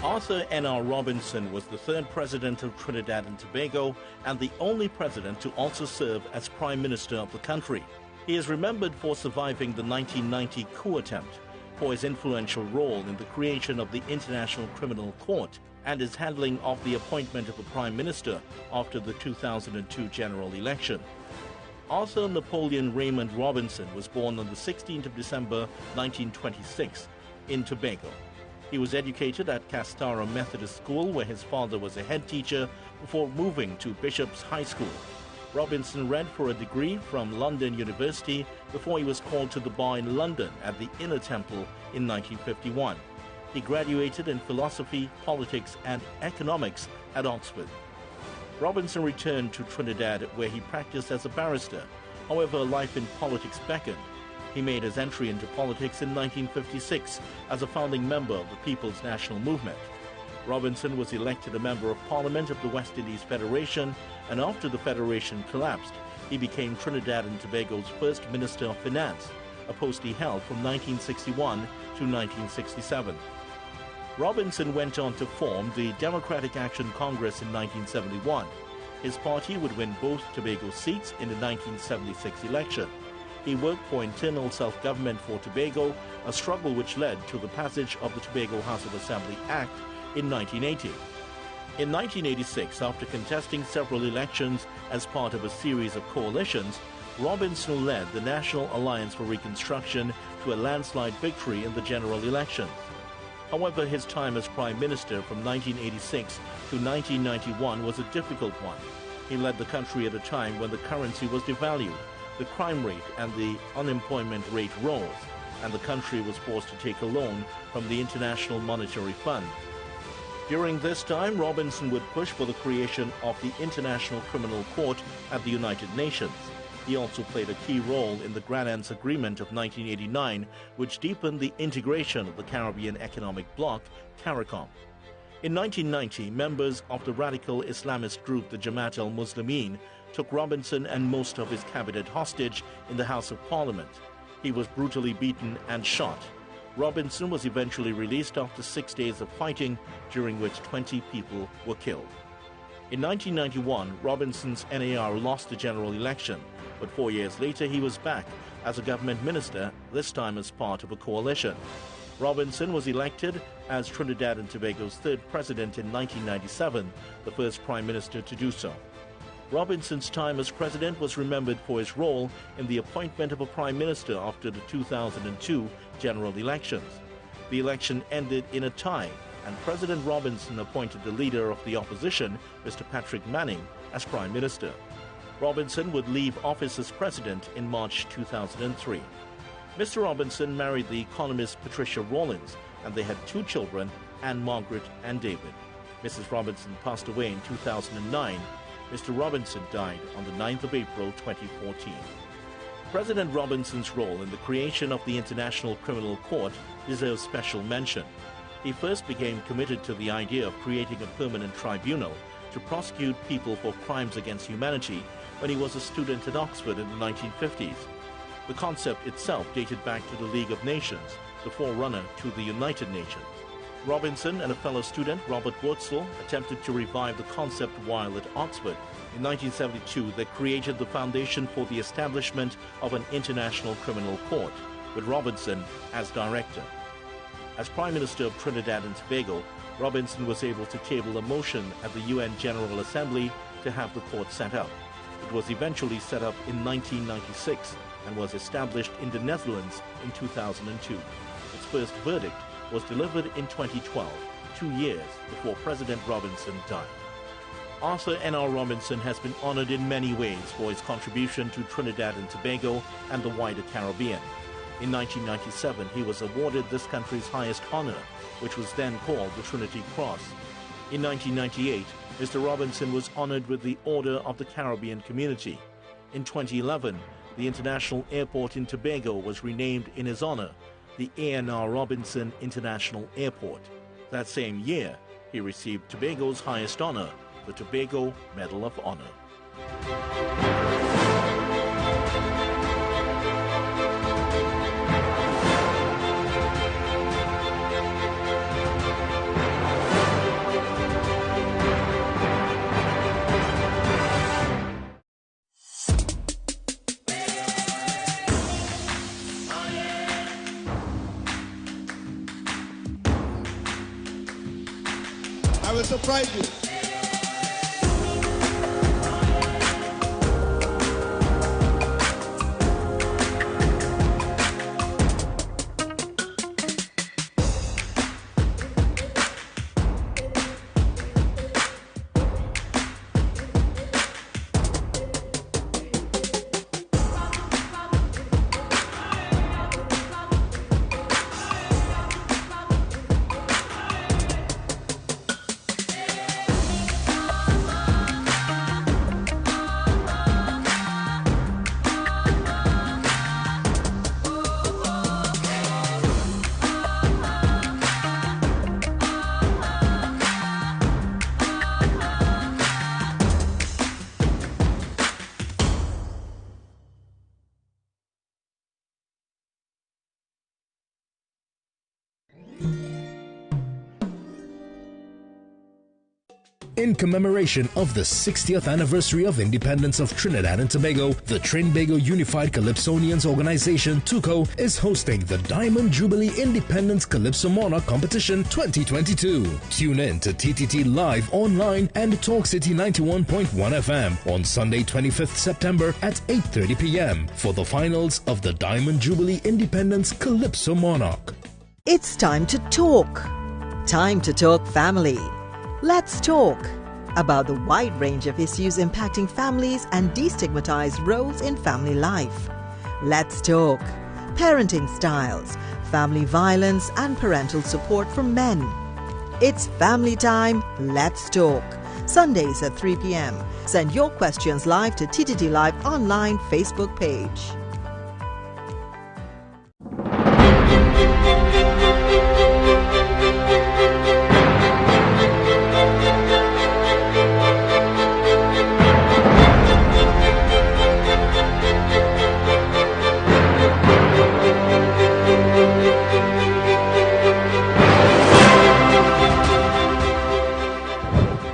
Arthur N.R. Robinson was the 3rd president of Trinidad and Tobago and the only president to also serve as Prime Minister of the country. He is remembered for surviving the 1990 coup attempt for his influential role in the creation of the International Criminal Court and his handling of the appointment of a prime minister after the 2002 general election. Arthur Napoleon Raymond Robinson was born on the 16th of December 1926 in Tobago. He was educated at Castara Methodist School, where his father was a head teacher, before moving to Bishop's High School. Robinson read for a degree from London University before he was called to the bar in London at the Inner Temple in 1951. He graduated in philosophy, politics, and economics at Oxford. Robinson returned to Trinidad, where he practiced as a barrister. However, life in politics beckoned. He made his entry into politics in 1956 as a founding member of the People's National Movement. Robinson was elected a member of Parliament of the West Indies Federation, and after the Federation collapsed, he became Trinidad and Tobago's first Minister of Finance, a post he held from 1961 to 1967. Robinson went on to form the Democratic Action Congress in 1971. His party would win both Tobago seats in the 1976 election. He worked for internal self-government for Tobago, a struggle which led to the passage of the Tobago House of Assembly Act in 1980. In 1986, after contesting several elections as part of a series of coalitions, Robinson led the National Alliance for Reconstruction to a landslide victory in the general elections. However, his time as Prime Minister from 1986 to 1991 was a difficult one. He led the country at a time when the currency was devalued, the crime rate and the unemployment rate rose, and the country was forced to take a loan from the International Monetary Fund. During this time, Robinson would push for the creation of the International Criminal Court at the United Nations. He also played a key role in the Granans Agreement of 1989, which deepened the integration of the Caribbean Economic Bloc, CARICOM. In 1990, members of the radical Islamist group the Jamaat al-Muslimin took Robinson and most of his cabinet hostage in the House of Parliament. He was brutally beaten and shot. Robinson was eventually released after 6 days of fighting, during which 20 people were killed. In 1991, Robinson's NAR lost the general election, but 4 years later he was back as a government minister, this time as part of a coalition. Robinson was elected as Trinidad and Tobago's third president in 1997, the first prime minister to do so. Robinson's time as president was remembered for his role in the appointment of a prime minister after the 2002 general elections. The election ended in a tie, and President Robinson appointed the leader of the opposition, Mr. Patrick Manning, as prime minister. Robinson would leave office as president in March 2003. Mr. Robinson married the economist Patricia Rawlins, and they had 2 children, Anne Margaret and David. Mrs. Robinson passed away in 2009. Mr. Robinson died on the 9th of April 2014. President Robinson's role in the creation of the International Criminal Court deserves special mention. He first became committed to the idea of creating a permanent tribunal to prosecute people for crimes against humanity when he was a student at Oxford in the 1950s. The concept itself dated back to the League of Nations, the forerunner to the United Nations. Robinson and a fellow student, Robert Wurtzel, attempted to revive the concept while at Oxford. In 1972, they created the foundation for the establishment of an international criminal court, with Robinson as director. As Prime Minister of Trinidad and Tobago, Robinson was able to table a motion at the UN General Assembly to have the court set up. It was eventually set up in 1996 and was established in the Netherlands in 2002. Its first verdict was delivered in 2012, 2 years before President Robinson died. Arthur N.R. Robinson has been honored in many ways for his contribution to Trinidad and Tobago and the wider Caribbean. In 1997, he was awarded this country's highest honor, which was then called the Trinity Cross. In 1998, Mr. Robinson was honored with the Order of the Caribbean Community. In 2011, the international airport in Tobago was renamed in his honor, the A.N.R. Robinson International Airport. That same year, he received Tobago's highest honor, the Tobago Medal of Honor. surprise you. In commemoration of the 60th anniversary of independence of Trinidad and Tobago, the Trinbago Unified Calypsonians Organization, TUCO, is hosting the Diamond Jubilee Independence Calypso Monarch Competition 2022. Tune in to TTT Live online and Talk City 91.1 FM on Sunday 25th September at 8:30 p.m. for the finals of the Diamond Jubilee Independence Calypso Monarch. It's time to talk. Time to talk family. Let's talk about the wide range of issues impacting families and destigmatize roles in family life. Let's talk parenting styles, family violence, and parental support for men. It's family time. Let's talk. Sundays at 3 p.m. Send your questions live to TTT Live online Facebook page.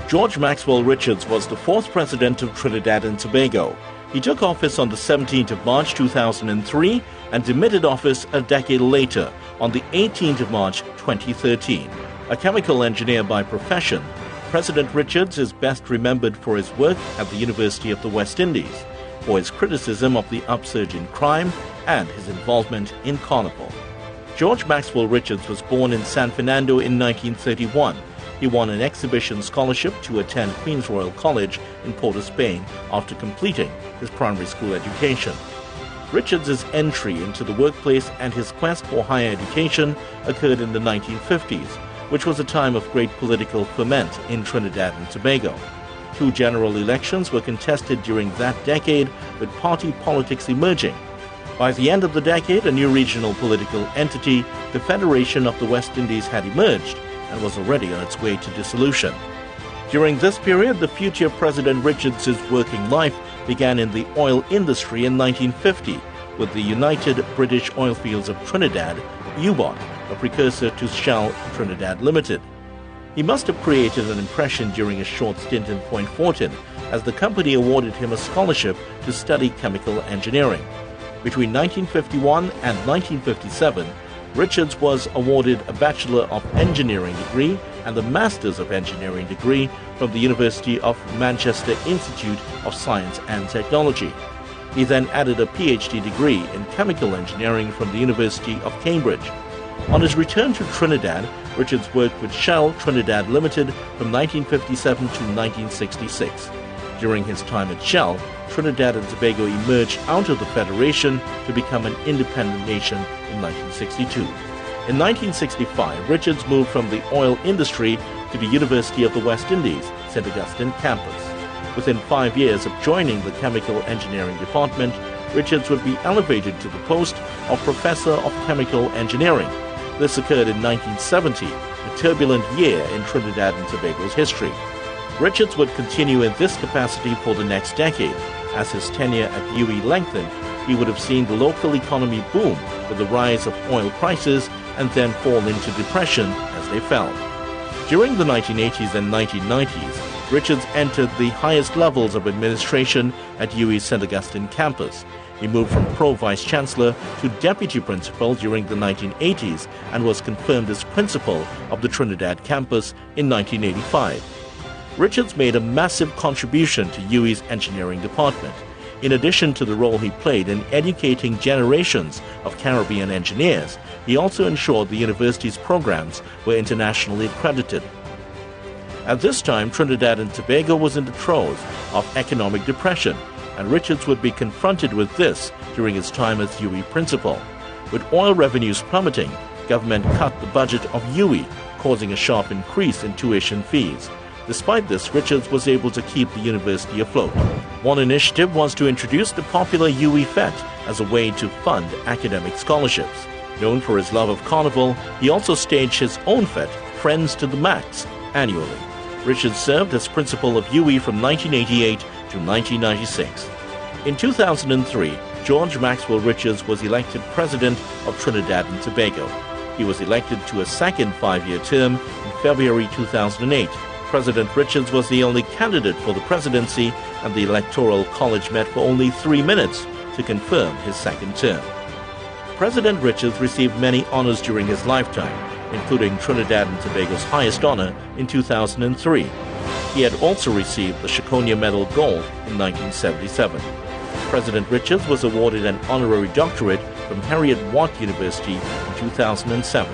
George Maxwell Richards was the fourth president of Trinidad and Tobago. He took office on the 17th of March 2003 and demitted office a decade later on the 18th of March 2013. A chemical engineer by profession, President Richards is best remembered for his work at the University of the West Indies, for his criticism of the upsurge in crime and his involvement in carnival. George Maxwell Richards was born in San Fernando in 1931. He won an exhibition scholarship to attend Queen's Royal College in Port of Spain after completing his primary school education. Richards' entry into the workplace and his quest for higher education occurred in the 1950s, which was a time of great political ferment in Trinidad and Tobago. Two general elections were contested during that decade, with party politics emerging. By the end of the decade, a new regional political entity, the Federation of the West Indies, had emerged and was already on its way to dissolution. During this period, the future President Richards' working life began in the oil industry in 1950 with the United British Oilfields of Trinidad, UBOT, a precursor to Shell Trinidad Limited. He must have created an impression during a short stint in Point Fortin, as the company awarded him a scholarship to study chemical engineering. Between 1951 and 1957, Richards was awarded a Bachelor of Engineering degree and a Masters of Engineering degree from the University of Manchester Institute of Science and Technology. He then added a PhD degree in Chemical Engineering from the University of Cambridge. On his return to Trinidad, Richards worked with Shell Trinidad Limited from 1957 to 1966. During his time at Shell, Trinidad and Tobago emerged out of the Federation to become an independent nation in 1962. In 1965, Richards moved from the oil industry to the University of the West Indies, St. Augustine campus. Within 5 years of joining the Chemical Engineering Department, Richards would be elevated to the post of Professor of Chemical Engineering. This occurred in 1970, a turbulent year in Trinidad and Tobago's history. Richards would continue in this capacity for the next decade. As his tenure at UE lengthened, he would have seen the local economy boom with the rise of oil prices and then fall into depression as they fell. During the 1980s and 1990s, Richards entered the highest levels of administration at UE's St. Augustine campus. He moved from pro-vice-chancellor to deputy principal during the 1980s and was confirmed as principal of the Trinidad campus in 1985. Richards made a massive contribution to UWI's engineering department. In addition to the role he played in educating generations of Caribbean engineers, he also ensured the university's programs were internationally accredited. At this time, Trinidad and Tobago was in the throes of economic depression, and Richards would be confronted with this during his time as UWI principal. With oil revenues plummeting, government cut the budget of UWI, causing a sharp increase in tuition fees. Despite this, Richards was able to keep the university afloat. One initiative was to introduce the popular UWI Fete as a way to fund academic scholarships. Known for his love of carnival, he also staged his own fete, Friends to the Max, annually. Richards served as principal of UWI from 1988 to 1996. In 2003, George Maxwell Richards was elected president of Trinidad and Tobago. He was elected to a second 5-year term in February 2008. President Richards was the only candidate for the presidency, and the Electoral College met for only 3 minutes to confirm his second term. President Richards received many honors during his lifetime, including Trinidad and Tobago's highest honor in 2003. He had also received the Shakonia Medal Gold in 1977. President Richards was awarded an honorary doctorate from Heriot-Watt University in 2007.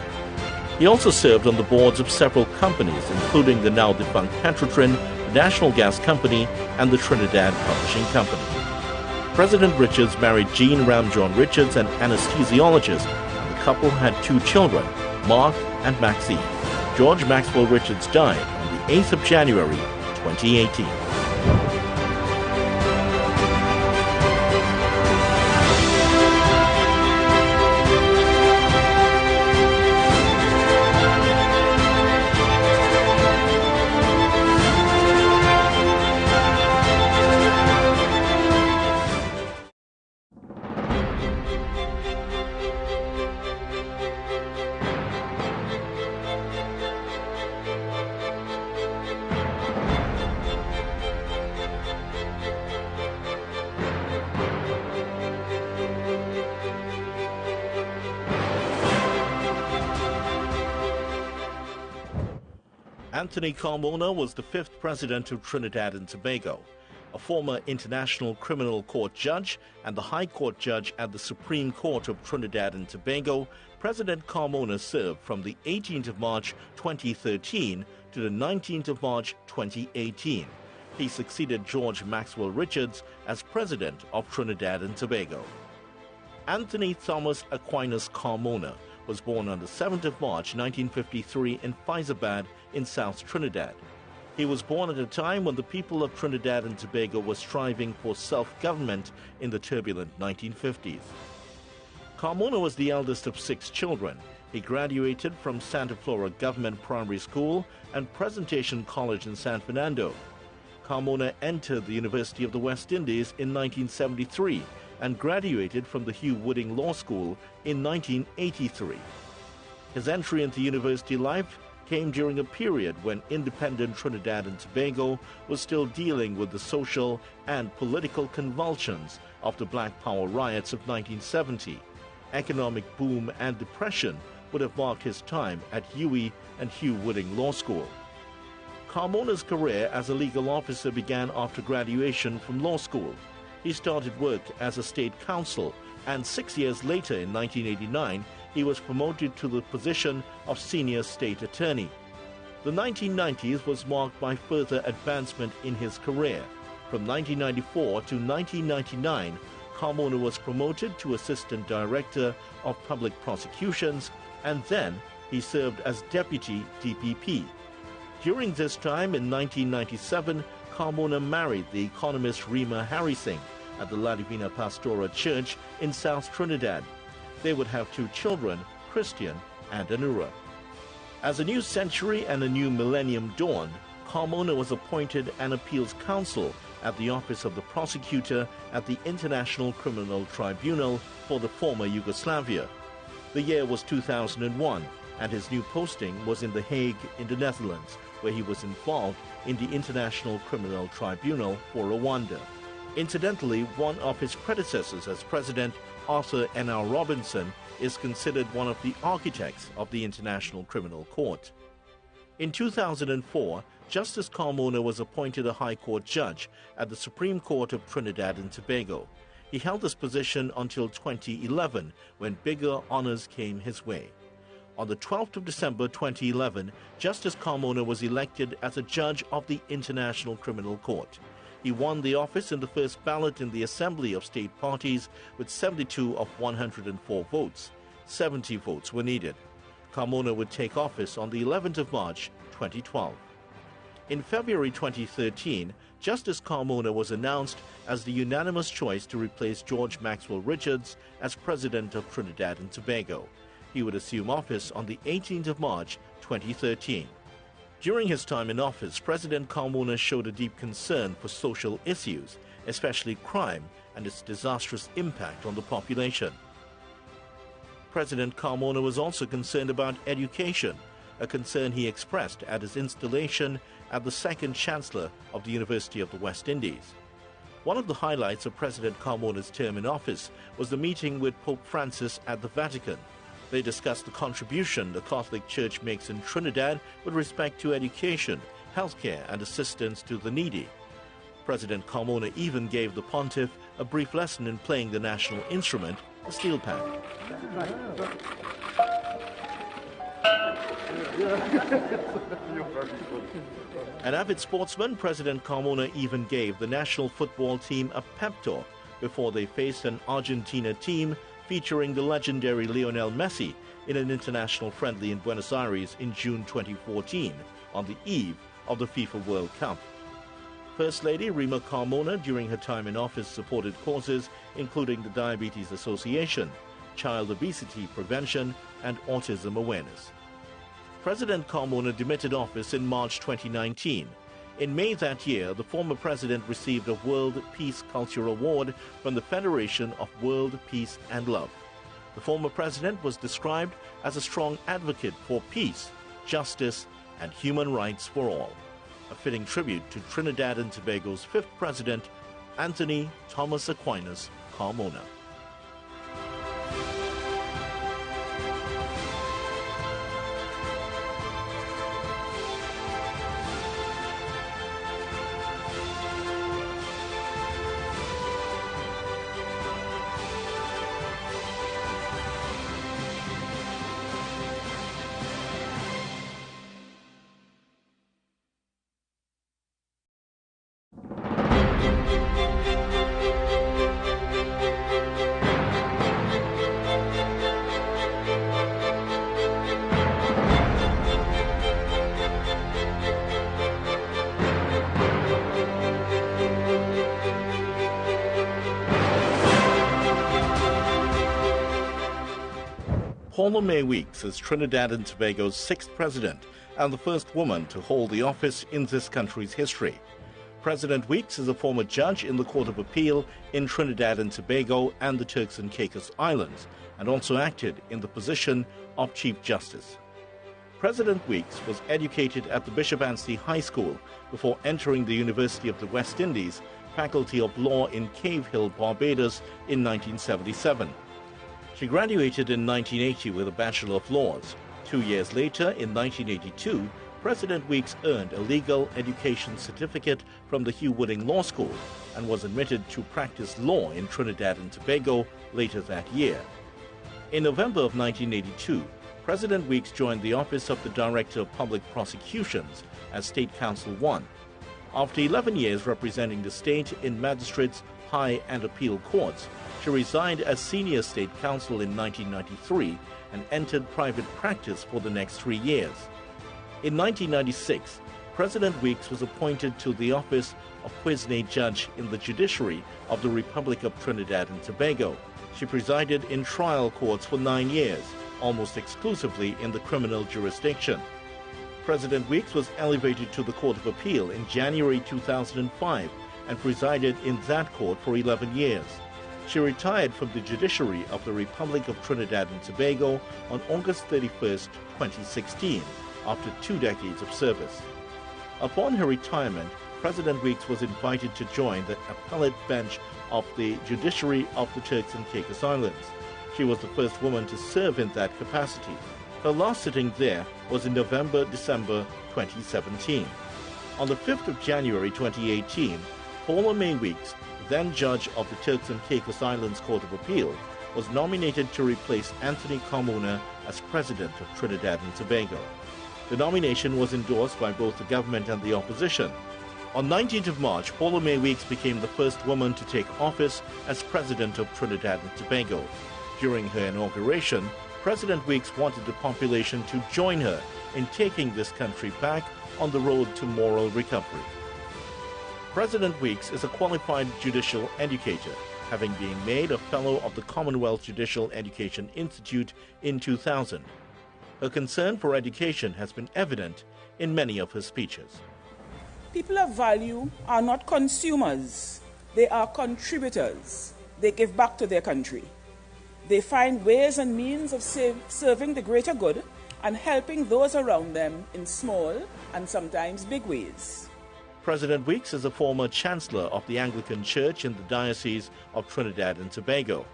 He also served on the boards of several companies, including the now-defunct Petrotrin, the National Gas Company, and the Trinidad Publishing Company. President Richards married Jean Ramjohn Richards, an anesthesiologist, and the couple had 2 children, Mark and Maxine. George Maxwell Richards died on the 8th of January, 2018. Anthony Carmona was the 5th president of Trinidad and Tobago. A former International Criminal Court judge and the High Court judge at the Supreme Court of Trinidad and Tobago, President Carmona served from the 18th of March 2013 to the 19th of March 2018. He succeeded George Maxwell Richards as president of Trinidad and Tobago. Anthony Thomas Aquinas Carmona was born on the 7th of March 1953 in Fyzabad in South Trinidad. He was born at a time when the people of Trinidad and Tobago were striving for self-government in the turbulent 1950s. Carmona was the eldest of 6 children. He graduated from Santa Flora Government Primary School and Presentation College in San Fernando. Carmona entered the University of the West Indies in 1973 and graduated from the Hugh Wooding Law School in 1983. His entry into university life came during a period when independent Trinidad and Tobago was still dealing with the social and political convulsions of the Black Power riots of 1970. Economic boom and depression would have marked his time at UWI and Hugh Wooding Law School. Carmona's career as a legal officer began after graduation from law school. He started work as a state counsel, and 6 years later, in 1989, he was promoted to the position of senior state attorney. The 1990s was marked by further advancement in his career. From 1994 to 1999, Carmona was promoted to assistant director of public prosecutions, and then he served as deputy DPP. During this time, in 1997, Carmona married the economist Rima Harrising at the La Divina Pastora Church in South Trinidad. They would have 2 children, Christian and Anura. As a new century and a new millennium dawned, Carmona was appointed an appeals counsel at the office of the prosecutor at the International Criminal Tribunal for the former Yugoslavia. The year was 2001, and his new posting was in The Hague in the Netherlands, where he was involved in the International Criminal Tribunal for Rwanda. Incidentally, one of his predecessors as president, Arthur N.R. Robinson, is considered one of the architects of the International Criminal Court. In 2004, Justice Carmona was appointed a High Court judge at the Supreme Court of Trinidad and Tobago. He held this position until 2011, when bigger honors came his way. On the 12th of December 2011, Justice Carmona was elected as a judge of the International Criminal Court. He won the office in the first ballot in the Assembly of State Parties with 72 of 104 votes. 70 votes were needed. Carmona would take office on the 11th of March 2012. In February 2013, Justice Carmona was announced as the unanimous choice to replace George Maxwell Richards as President of Trinidad and Tobago. He would assume office on the 18th of March 2013. During his time in office, President Carmona showed a deep concern for social issues, especially crime and its disastrous impact on the population. President Carmona was also concerned about education, a concern he expressed at his installation as the second Chancellor of the University of the West Indies. One of the highlights of President Carmona's term in office was the meeting with Pope Francis at the Vatican. They discussed the contribution the Catholic Church makes in Trinidad with respect to education, healthcare, and assistance to the needy. President Carmona even gave the pontiff a brief lesson in playing the national instrument, the steel pan. An avid sportsman, President Carmona even gave the national football team a pep talk before they faced an Argentina team featuring the legendary Lionel Messi in an international friendly in Buenos Aires in June 2014, on the eve of the FIFA World Cup. First Lady Rima Carmona, during her time in office, supported causes including the Diabetes Association, child obesity prevention, and autism awareness. President Carmona demitted office in March 2019. In May that year, the former president received a World Peace Culture Award from the Federation of World Peace and Love. The former president was described as a strong advocate for peace, justice, and human rights for all. A fitting tribute to Trinidad and Tobago's fifth president, Anthony Thomas Aquinas Carmona. Paula Mae Weeks is Trinidad and Tobago's sixth president and the first woman to hold the office in this country's history. President Weeks is a former judge in the Court of Appeal in Trinidad and Tobago and the Turks and Caicos Islands, and also acted in the position of Chief Justice. President Weeks was educated at the Bishop Anstey High School before entering the University of the West Indies, Faculty of Law in Cave Hill, Barbados in 1977. She graduated in 1980 with a Bachelor of Laws. 2 years later, in 1982, President Weeks earned a legal education certificate from the Hugh Wooding Law School and was admitted to practice law in Trinidad and Tobago later that year. In November of 1982, President Weeks joined the office of the Director of Public Prosecutions as State Counsel 1. After 11 years representing the state in magistrates, high and appeal courts, she resigned as Senior State Counsel in 1993 and entered private practice for the next 3 years. In 1996, President Weeks was appointed to the office of Quisnay Judge in the Judiciary of the Republic of Trinidad and Tobago. She presided in trial courts for 9 years, almost exclusively in the criminal jurisdiction. President Weeks was elevated to the Court of Appeal in January 2005 and presided in that court for 11 years. She retired from the judiciary of the Republic of Trinidad and Tobago on August 31, 2016, after 2 decades of service. Upon her retirement, President Weeks was invited to join the appellate bench of the judiciary of the Turks and Caicos Islands. She was the first woman to serve in that capacity. Her last sitting there was in November-December 2017. On the 5th of January 2018, Paula May Weeks, then judge of the Turks and Caicos Islands Court of Appeal, was nominated to replace Anthony Carmona as president of Trinidad and Tobago. The nomination was endorsed by both the government and the opposition. On 19th of March, Paula May Weeks became the first woman to take office as president of Trinidad and Tobago. During her inauguration, President Weeks wanted the population to join her in taking this country back on the road to moral recovery. President Weeks is a qualified judicial educator, having been made a Fellow of the Commonwealth Judicial Education Institute in 2000. Her concern for education has been evident in many of her speeches. People of value are not consumers, they are contributors. They give back to their country. They find ways and means of serving the greater good and helping those around them in small and sometimes big ways. President Weeks is a former Chancellor of the Anglican Church in the Diocese of Trinidad and Tobago.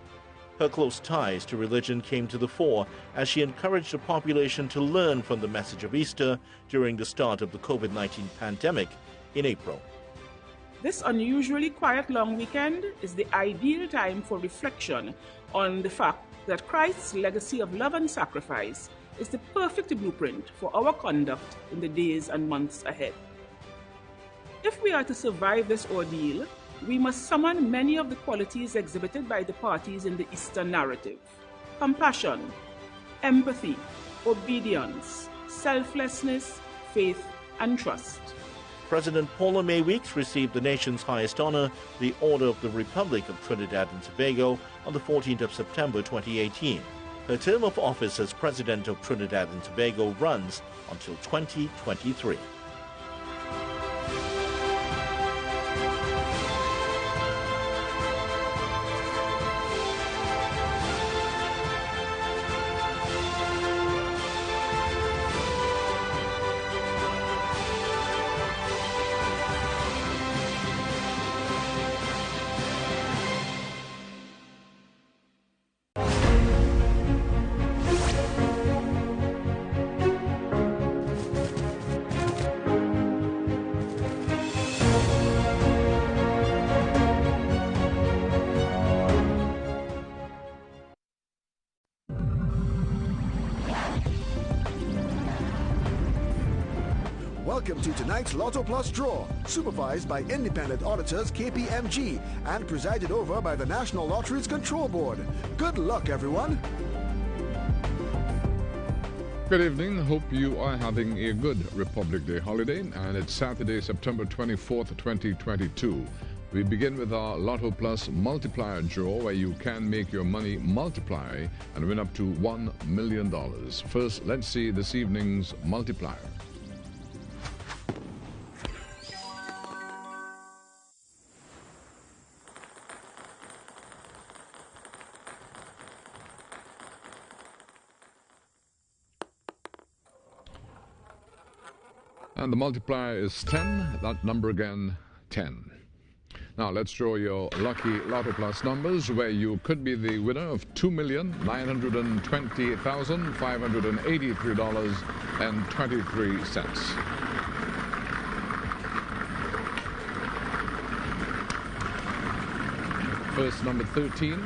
Her close ties to religion came to the fore as she encouraged the population to learn from the message of Easter during the start of the COVID-19 pandemic in April. This unusually quiet long weekend is the ideal time for reflection on the fact that Christ's legacy of love and sacrifice is the perfect blueprint for our conduct in the days and months ahead. If we are to survive this ordeal, we must summon many of the qualities exhibited by the parties in the Easter narrative: compassion, empathy, obedience, selflessness, faith, and trust. President Paula May Weeks received the nation's highest honor, the Order of the Republic of Trinidad and Tobago, on the 14th of September 2018. Her term of office as President of Trinidad and Tobago runs until 2023. Welcome to tonight's Lotto Plus draw, supervised by independent auditors KPMG and presided over by the National Lotteries Control Board. Good luck, everyone. Good evening. Hope you are having a good Republic Day holiday, and it's Saturday, September 24th, 2022. We begin with our Lotto Plus multiplier draw, where you can make your money multiply and win up to $1 million. First, let's see this evening's multiplier. And the multiplier is 10. That number again, 10. Now let's draw your lucky Lotto Plus numbers, where you could be the winner of $2,920,583.23. First, number 13.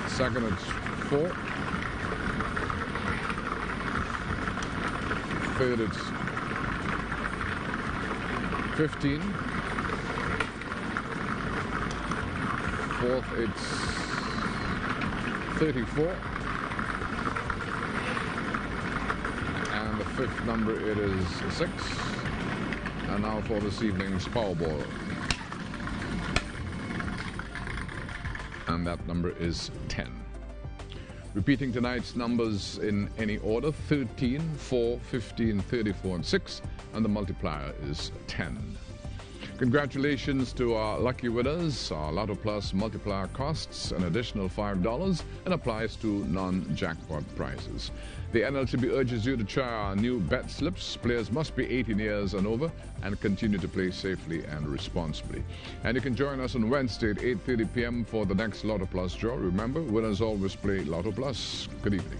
Second, it's 4. Third, it's 15. Fourth, it's 34. And the fifth number, it is 6. And now for this evening's Powerball. And that number is 10. Repeating tonight's numbers in any order: 13, 4, 15, 34, and 6. And the multiplier is 10. Congratulations to our lucky winners. Our Lotto Plus multiplier costs an additional $5 and applies to non-jackpot prizes. The NLTB urges you to try our new bet slips. Players must be 18 years and over and continue to play safely and responsibly. And you can join us on Wednesday at 8:30 p.m. for the next Lotto Plus draw. Remember, winners always play Lotto Plus. Good evening.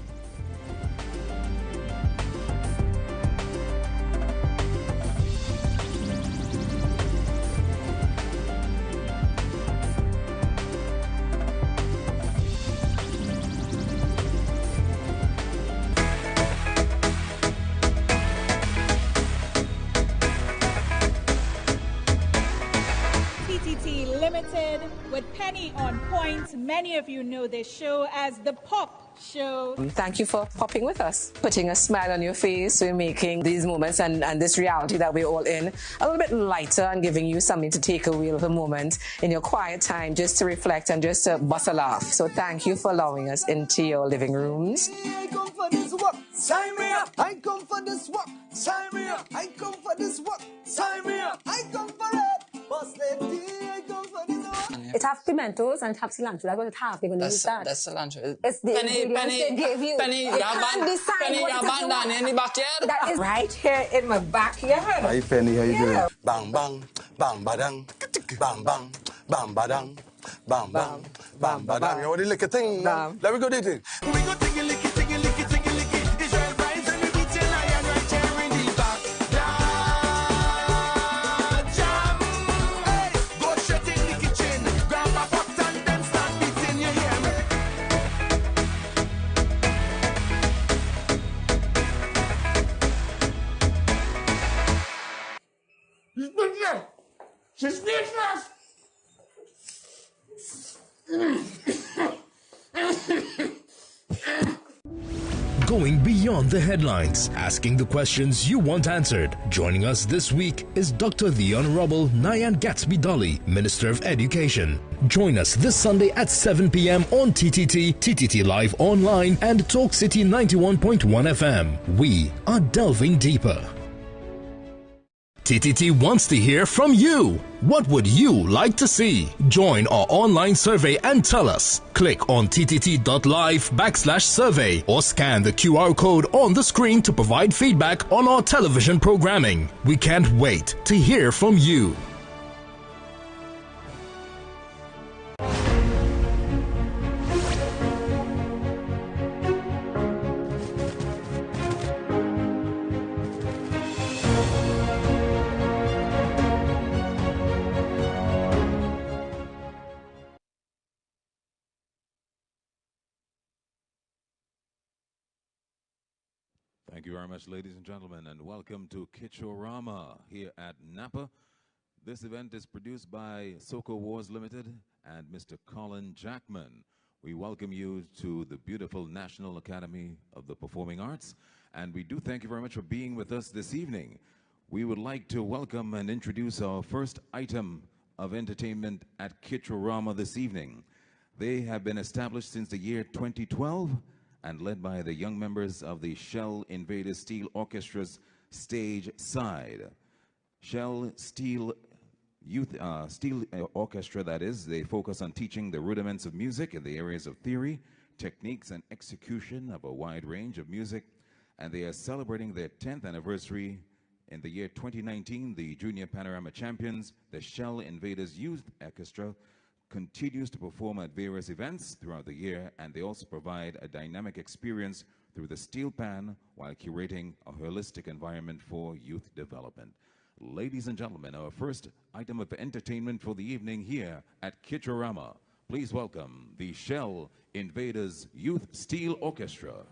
Many of you know this show as the Pop Show. Thank you for popping with us, putting a smile on your face. We're making these moments and this reality that we're all in a little bit lighter and giving you something to take away of a moment in your quiet time just to reflect and just to bust a laugh. So thank you for allowing us into your living rooms. I come for this work, sign me up. I come for this work, sign me up. I come for this work, sign me up. I come for it, boss lady. I come for this work. It have pimentos and it have cilantro. That's what it have. They're going to use that. That's cilantro. It's the ingredients they gave you. Penny, you can't decide Penny, what it is you want. in the backyard. That is right here in my backyard. Hi, Penny, how you doing? Bang, bang, bang, badang. Bang, bang, bang, badang. Bang, bang, bang, badang. You want to lick a thing? Let me go do it. We go tingly, licky, tingly, licky, tingly, licky. Israel rise and we beat your lion right here in the back. Jam. Hey, go straight in the kitchen. Grab a pot and then start beating, you hear me? She's speechless. Going beyond the headlines, asking the questions you want answered. Joining us this week is Dr. the Honorable Narayan Dolly, Minister of Education. Join us this Sunday at 7 p.m. on TTT, TTT Live Online, and Talk City 91.1 FM. We are delving deeper. TTT wants to hear from you. What would you like to see? Join our online survey and tell us. Click on ttt.live/survey or scan the QR code on the screen to provide feedback on our television programming. We can't wait to hear from you. Thank you very much, ladies and gentlemen, and welcome to Kitchorama here at Napa. This event is produced by Soko Wars Limited and Mr. Colin Jackman. We welcome you to the beautiful National Academy of the Performing Arts, and we do thank you very much for being with us this evening. We would like to welcome and introduce our first item of entertainment at Kitchorama this evening. They have been established since the year 2012 and led by the young members of the Shell Invaders Steel Orchestra's stage side. Shell Steel Youth Steel Orchestra, that is, they focus on teaching the rudiments of music in the areas of theory, techniques, and execution of a wide range of music, and they are celebrating their 10th anniversary in the year 2019. The Junior Panorama Champions, the Shell Invaders Youth Orchestra, continues to perform at various events throughout the year, and they also provide a dynamic experience through the steel pan while curating a holistic environment for youth development. Ladies and gentlemen, our first item of entertainment for the evening here at Kitchorama. Please welcome the Shell Invaders Youth Steel Orchestra.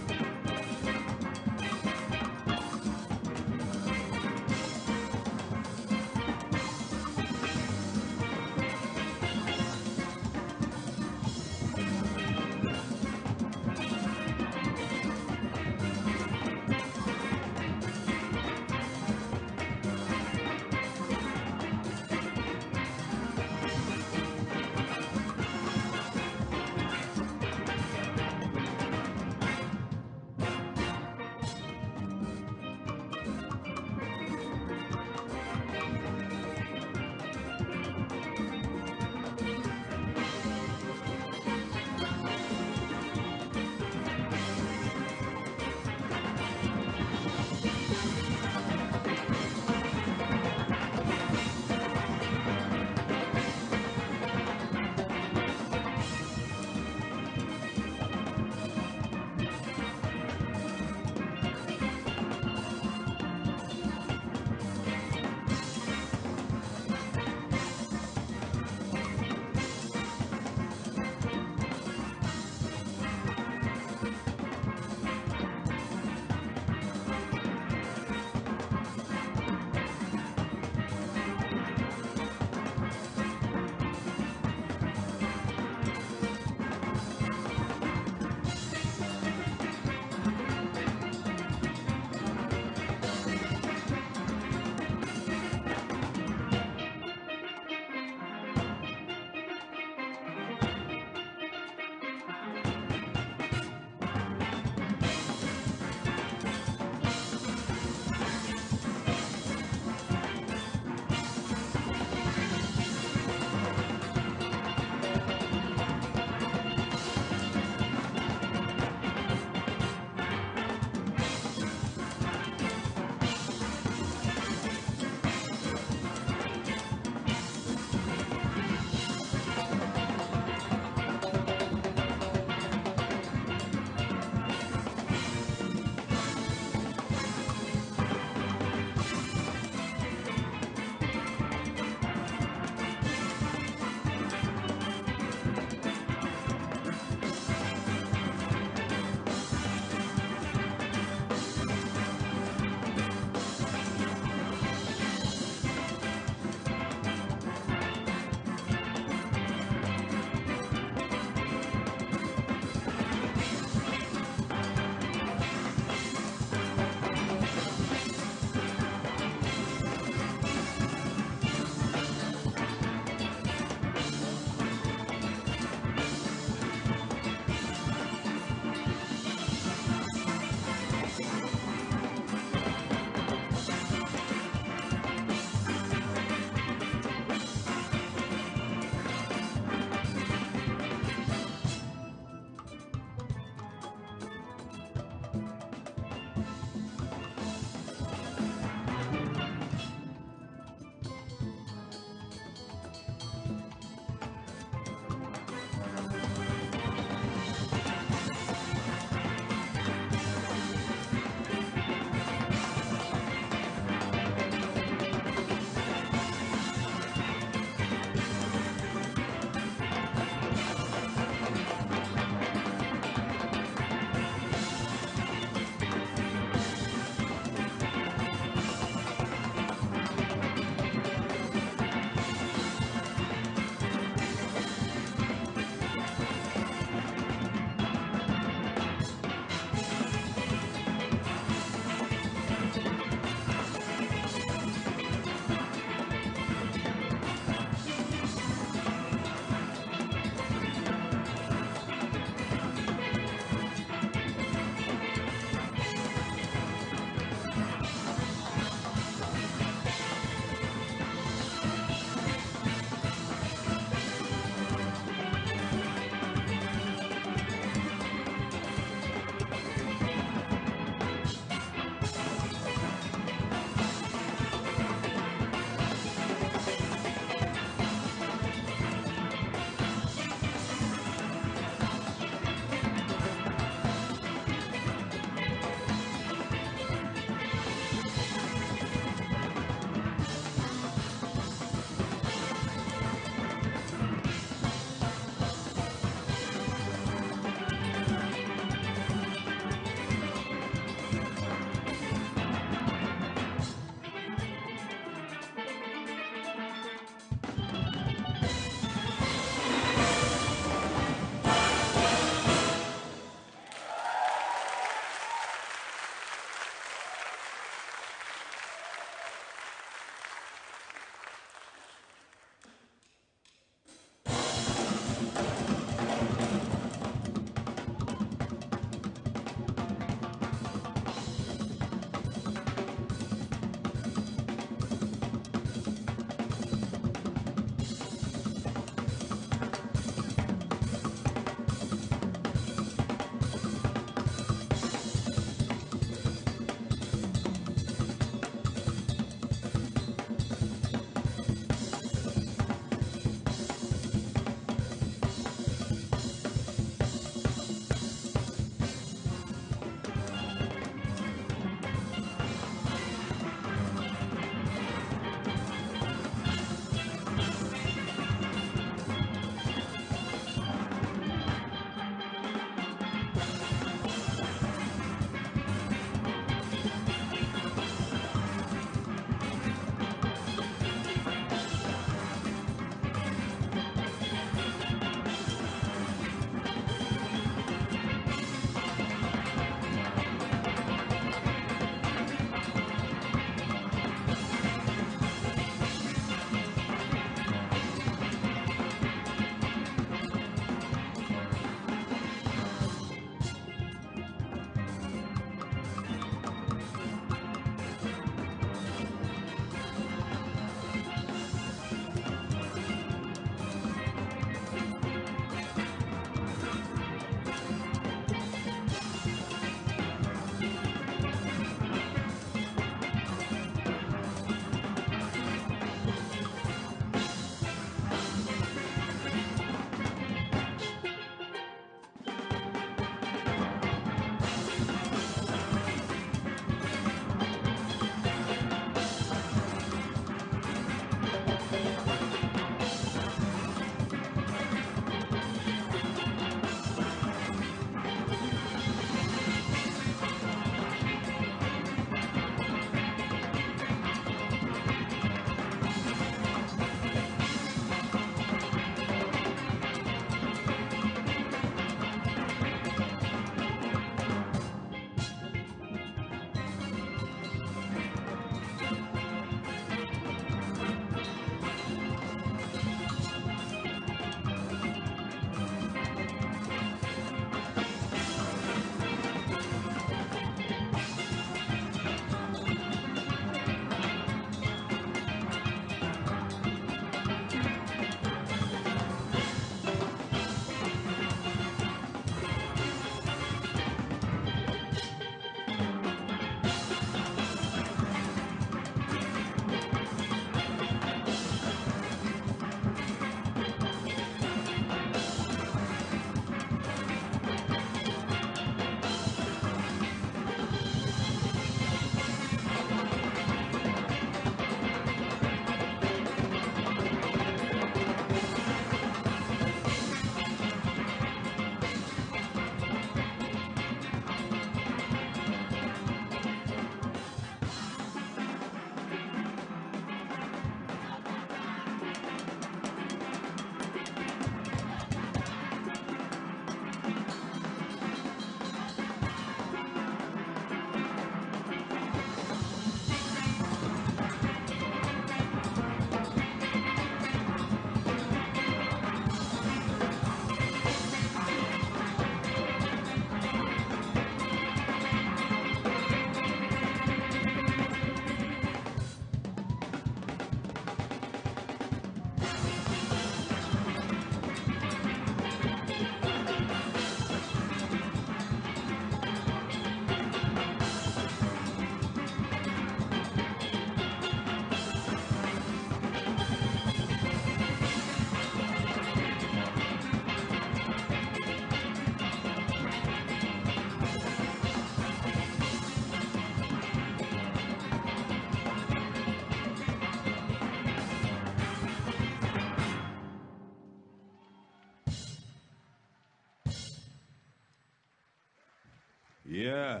Yeah.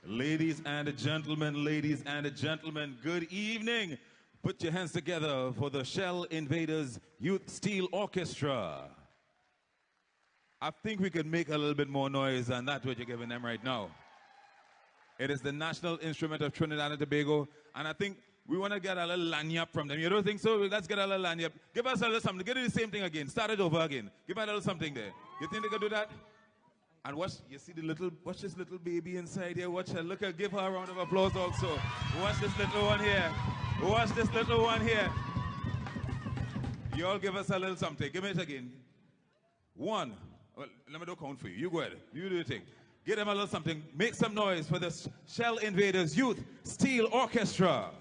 Ladies and gentlemen, good evening. Put your hands together for the Shell Invaders Youth Steel Orchestra. I think we could make a little bit more noise than that what you're giving them right now. It is the national instrument of Trinidad and Tobago, and I think we want to get a little lanyard from them. You don't think so? Let's get a little lanyard. Give us a little something. Give it the same thing again. Start it over again. Give me a little something there. You think they can do that? And watch, you see watch this little baby inside here. Watch her. Look her. Give her a round of applause also. Watch this little one here. Watch this little one here. You all give us a little something. Give me it again. One. Well, let me do count for you. You go ahead. You do your thing. Give them a little something. Make some noise for the Shell Invaders Youth Steel Orchestra.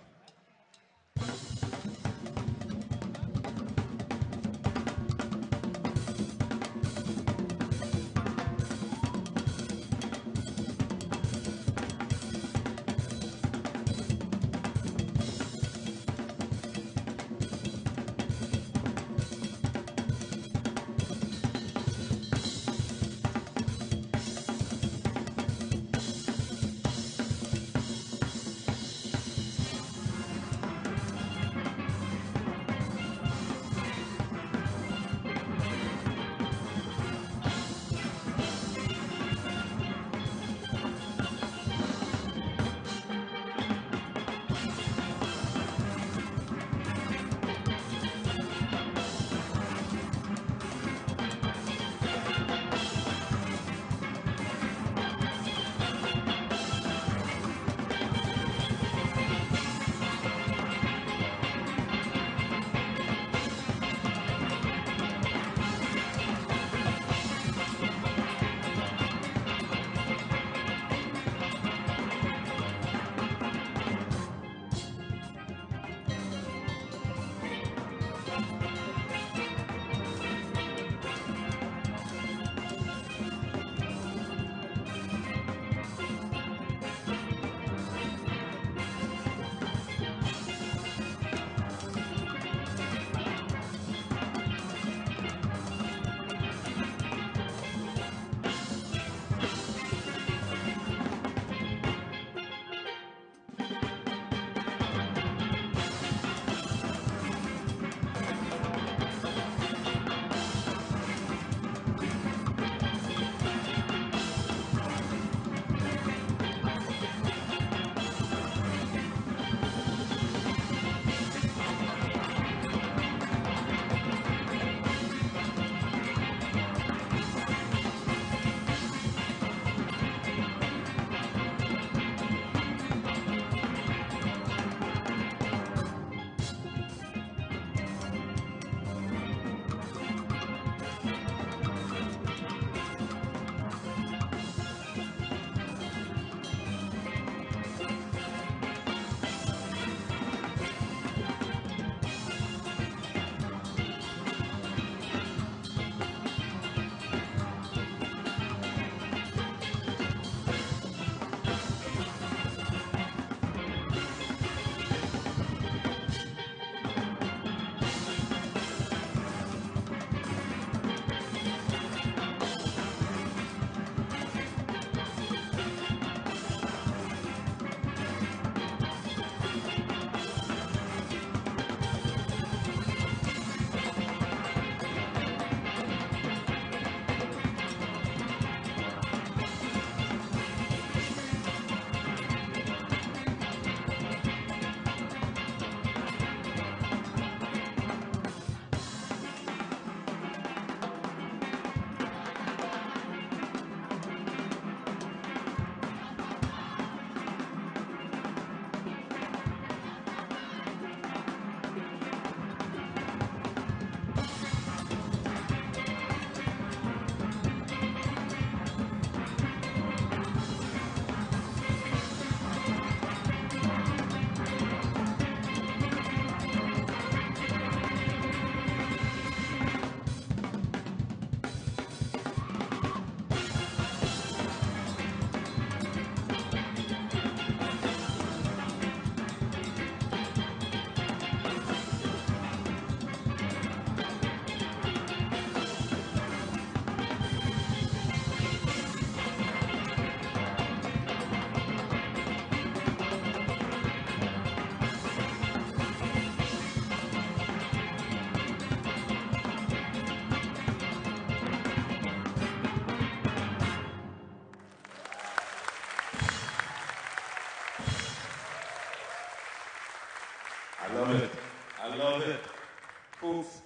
Folks,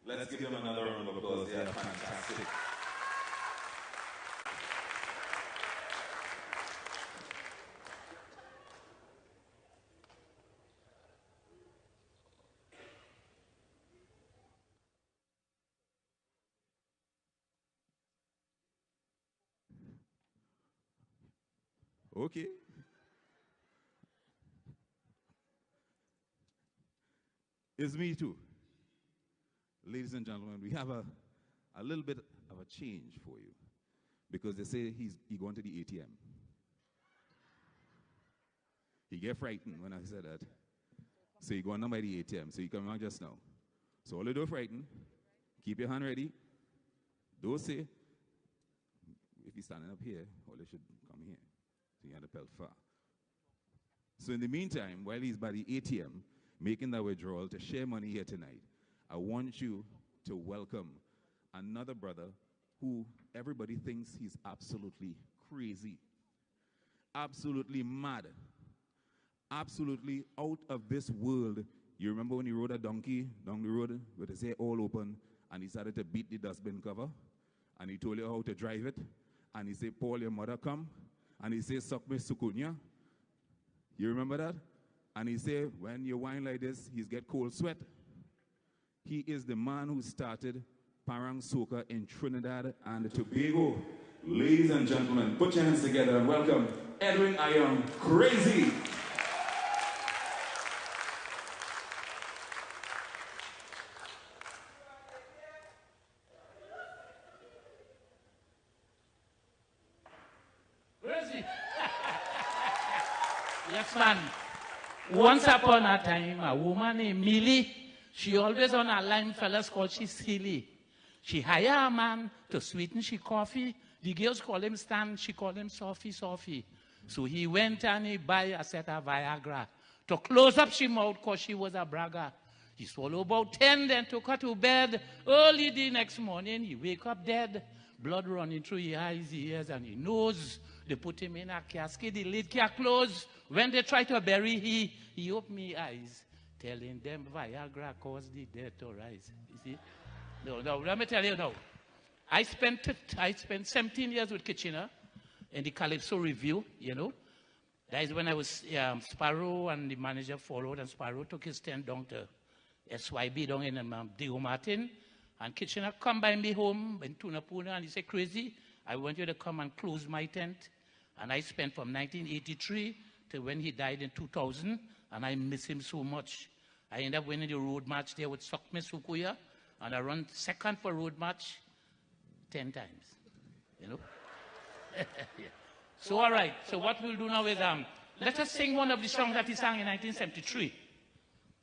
let's give them another round of applause. They are fantastic. Okay. It's me too. Ladies and gentlemen, we have a little bit of a change for you because they say he going to the ATM. He get frightened when I said that. So he going down by the ATM. So he come out just now. So all you do frightened, keep your hand ready. Don't say, if he's standing up here, all you should come here. So you have to pelt far. So in the meantime, while he's by the ATM, making that withdrawal to share money here tonight, I want you to welcome another brother who everybody thinks he's absolutely crazy, absolutely mad, absolutely out of this world. You remember when he rode a donkey down the road with his hair all open and he started to beat the dustbin cover and he told you how to drive it and he said, Paul, your mother come, and he said, suck me sukunya. You remember that? And he said, when you whine like this, he's get cold sweat. He is the man who started Parang Soca in Trinidad and Tobago. Ladies and gentlemen, put your hands together and welcome Edwin Ayong Crazy. Crazy. Yes, man. Once upon a time, a woman named Millie, she always on a line, fellas called she silly. She hire a man to sweeten she coffee. The girls call him Stan, she call him Sophie, Sophie. So he went and he buy a set of Viagra to close up she mouth because she was a bragger. He swallowed about 10, then took her to bed. Early the next morning, he wake up dead. Blood running through his eyes, his ears, and his nose. They put him in a casket, the lid can't close. When they try to bury he opened his eyes, telling them Viagra caused the death to rise. You see? No, let me tell you now. I spent 17 years with Kitchener in the Calypso Review, you know. That is when I was Sparrow and the manager followed, and Sparrow took his tent down to SYB down in Diego Martin. And Kitchener come by me home in Tunapuna and he said, Crazy, I want you to come and close my tent. And I spent from 1983 to when he died in 2000, and I miss him so much. I ended up winning the road match there with Sokme Sukuya, and I run second for road match 10 times, you know. Yeah. So all right, so what we'll do now is let us sing one of the songs that he sang in 1973.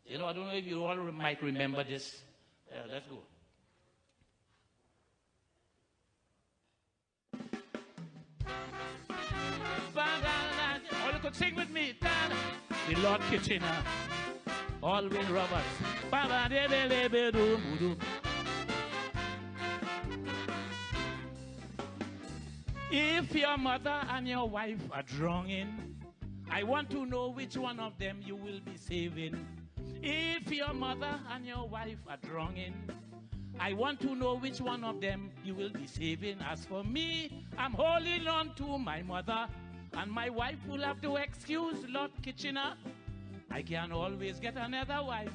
You know, I don't know if you all might remember this. Let's go. Or you could sing with me. The Lord Kitchener, Alwyn Roberts. If your mother and your wife are drowning, I want to know which one of them you will be saving. If your mother and your wife are drowning, I want to know which one of them you will be saving. As for me, I'm holding on to my mother, and my wife will have to excuse Lord Kitchener. I can always get another wife,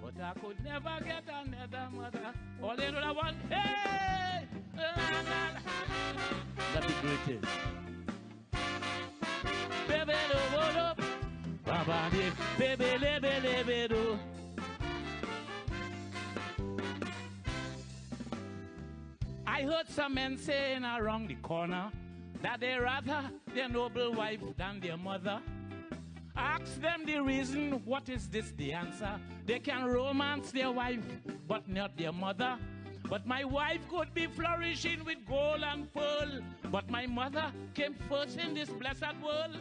but I could never get another mother. All in all I want, hey! That'd be greatest. Baby, I heard some men saying around the corner that they rather their noble wife than their mother. Ask them the reason, what is this the answer? They can romance their wife, but not their mother. But my wife could be flourishing with gold and pearl, but my mother came first in this blessed world.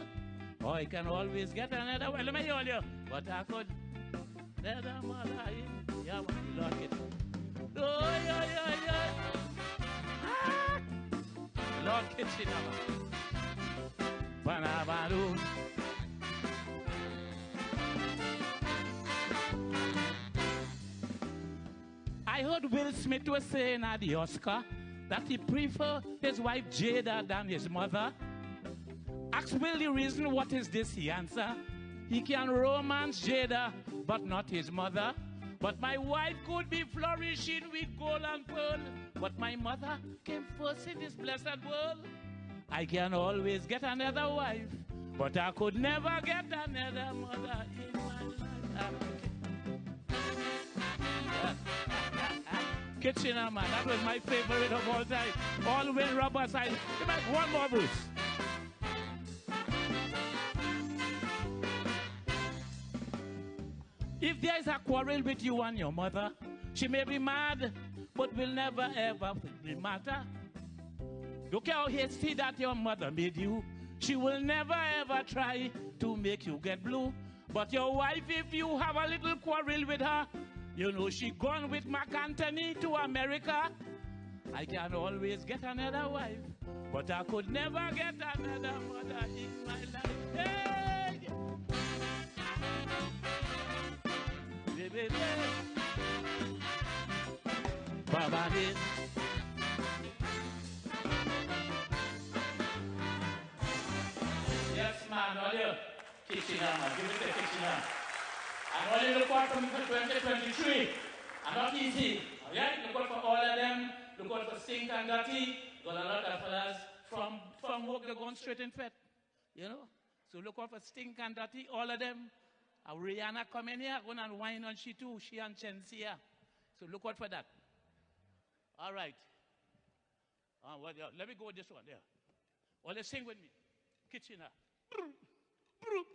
Oh, I can always get another one. Let me hear you. But I could let a mother in. Yeah, you like it. Oh, yeah. Ah! Lord Kitchener. Banabadu. I heard Will Smith was saying at the Oscar that he prefer his wife Jada than his mother. Ask Will the reason, what is this? He answer, he can romance Jada, but not his mother. But my wife could be flourishing with gold and pearl, but my mother came first in this blessed world. I can always get another wife, but I could never get another mother in my life. Kitchener, man, that was my favorite of all time. All Will Roberts. One more, Bruce. If there is a quarrel with you and your mother, she may be mad, but will never ever matter. Look how hasty that your mother made you. She will never ever try to make you get blue. But your wife, if you have a little quarrel with her, you know she gone with Mark Anthony to America. I can always get another wife, but I could never get another mother in my life. Hey! Baby, Baba did. Yes, man, all you Kitchener, man, give it to Kitchener. And all you look out for me for 2023. I'm not easy, all right? Look out for all of them. Look out for Stink and Dirty. Got a lot of fellas from work, they're going straight in fed, you know? So look out for Stink and Dirty, all of them. Rihanna come in here, going and wine on she too, she and Chensia. So look out for that. All right. Let me go with this one there. Well, let's sing with me. Kitchener.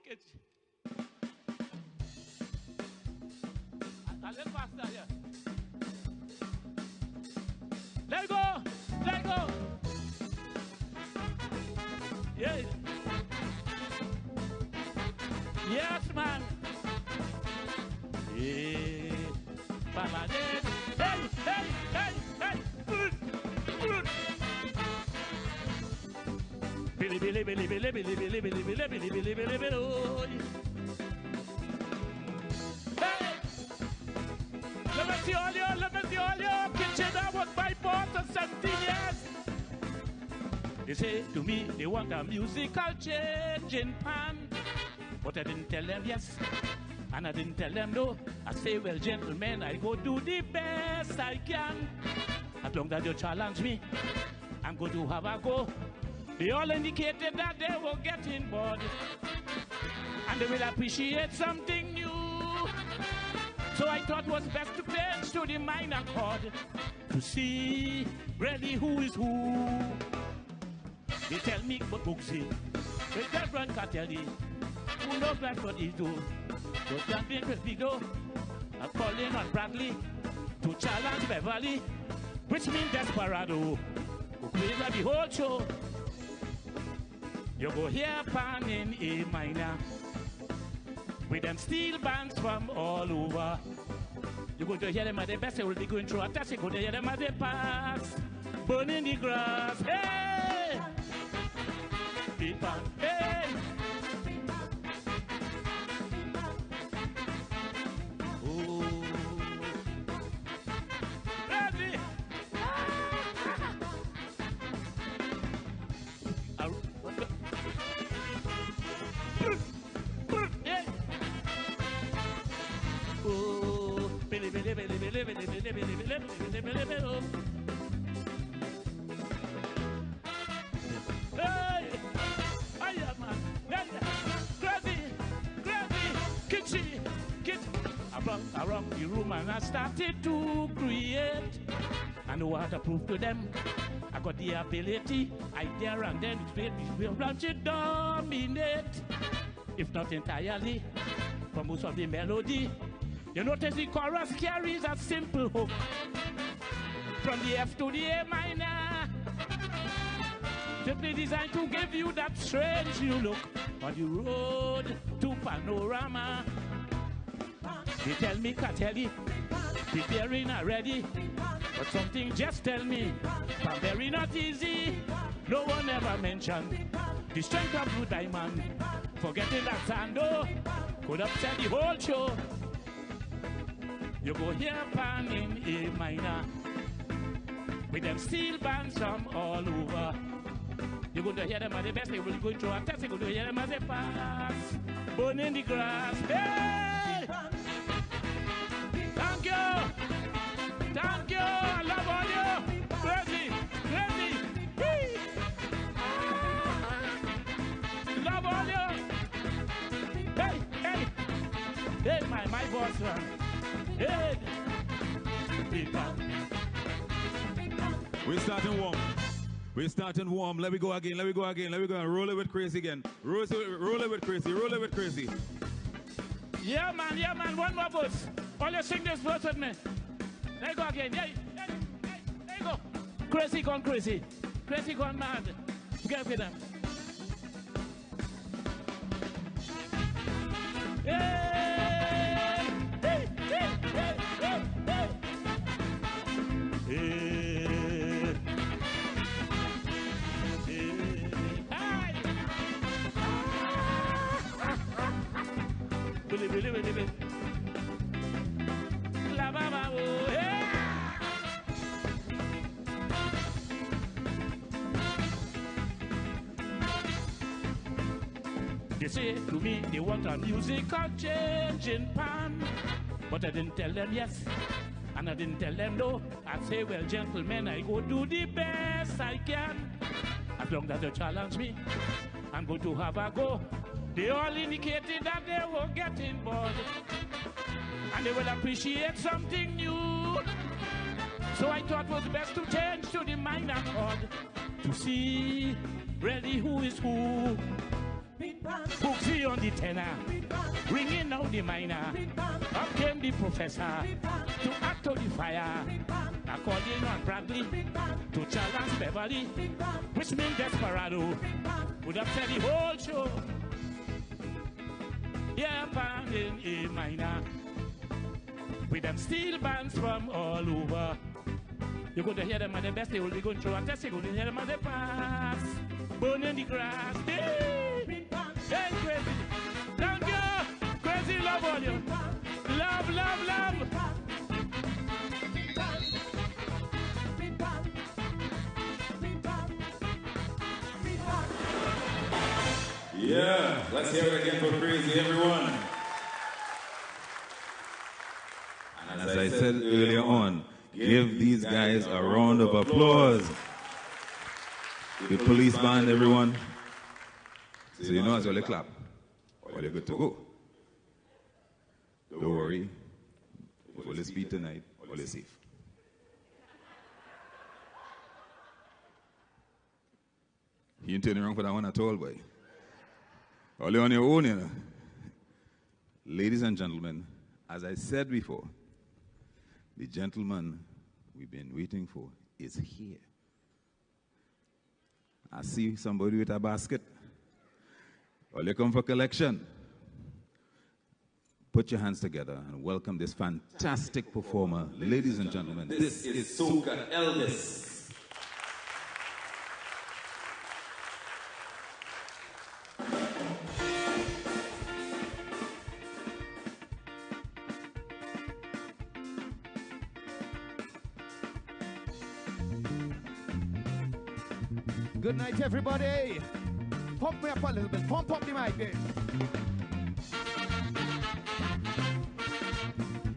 Kitchen. A little faster, yeah. Let go! Let go! Yeah. Yes, man. Yeah. Baba did. Hey, hey, hey, hey. Billy, Billy, Billy, Billy, Billy, Billy, Billy, Billy, Billy, Billy, Billy, Billy. Hey! Let me see all you, let me see all you. Kitchener was my boss for 17 years. They say to me they want a musical change in pan. But I didn't tell them yes, and I didn't tell them no. I say, well, gentlemen, I go do the best I can. As long as you challenge me, I'm going to have a go. They all indicated that they were getting bored, and they will appreciate something new. So I thought it was best to change to the minor chord to see really who is who. They tell me but Booksy, they tell Frank Catelli, who knows that's what he do. So champion with Vigo, I'm calling on Bradley to challenge Beverly, which means Desperado, who plays the whole show. You go hear pan in A minor, with them steel bands from all over. You're going to hear them at the best, they will be going through a test. You're going to hear them as they pass, burning the grass. Hey! Big pan, hey! Oh! Ready! Oh! Billy, Billy, Billy, Billy, Billy, Billy, Billy, Billy, Billy, Billy, Billy. Hey! I am man. Gravy, kitchen. Around the room and I started to create. I know how to prove to them. I got the ability. I dare and then we'll branch it dominate. If not entirely, for most of the melody. You notice the chorus carries a simple hook. From the F to the A minor. Simply designed to give you that strange new look on the road to panorama. They tell me, Catelli, preparing already. But something just tell me, I'm very not easy. No one ever mentioned the strength of Blue Diamond. Forgetting that Sando could upset the whole show. You go here pan in A minor. minor. With them steel bands from all over. You're going to hear them at the best. They're going through a test. You're going to hear them as they pass. Burn in the grass. Hey! Thank you. Thank you. I love all you. Crazy. Crazy. Hey! Love all you. Hey, hey. Hey, my boss, man. Hey. We're starting warm. We're starting warm. Let me go again. Let me go again. Let me go and roll it with crazy again. Roll it with crazy. Roll it with crazy. Yeah, man. Yeah, man. One more verse. All you sing this verse with me. There you go again. Yeah, there you go. Crazy gone crazy. Crazy gone mad. Get with them. Hey! Hey! Hey! Hey! Hey! Hey! Hey! Billy, Billy, Billy, Billy. La baba, oh, hey! They say to me they want a musical change in pan, but I didn't tell them yes, and I didn't tell them no. I say, well, gentlemen, I go do the best I can. As long as they challenge me, I'm going to have a go. They all indicated that they were getting bored, and they will appreciate something new. So I thought it was best to change to the minor chord to see really who is who. Booksy on the tenor, ringing out the minor. Up came the professor to act to the fire. According on Bradley to challenge Beverly, which means Desperado would have said the whole show. Yeah, band in A minor, with them steel bands from all over. You're going to hear them at the best. They will be going through a test. You're going to hear them at the pass. Burning the grass. Hey, hey, crazy. Thank you. Crazy love all you. Love, love, love. Yeah, let's hear it again for crazy, everyone. And as I said earlier on, give these guys a round of applause. The police band, everyone. So you know as well you clap, well you're good to go. Don't worry, if all is beat tonight, all is safe. You ain't turning around for that one at all, boy. Only on your own, you know. Ladies and gentlemen, as I said before, the gentleman we've been waiting for is here. I see somebody with a basket. Well, you come for collection. Put your hands together and welcome this fantastic performer. Ladies and gentlemen, this is Soca Elvis. Good night, everybody. Pump me up a little bit. Pump up the mic there.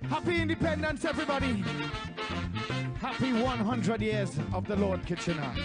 Happy Independence, everybody. Happy 100 years of the Lord Kitchener.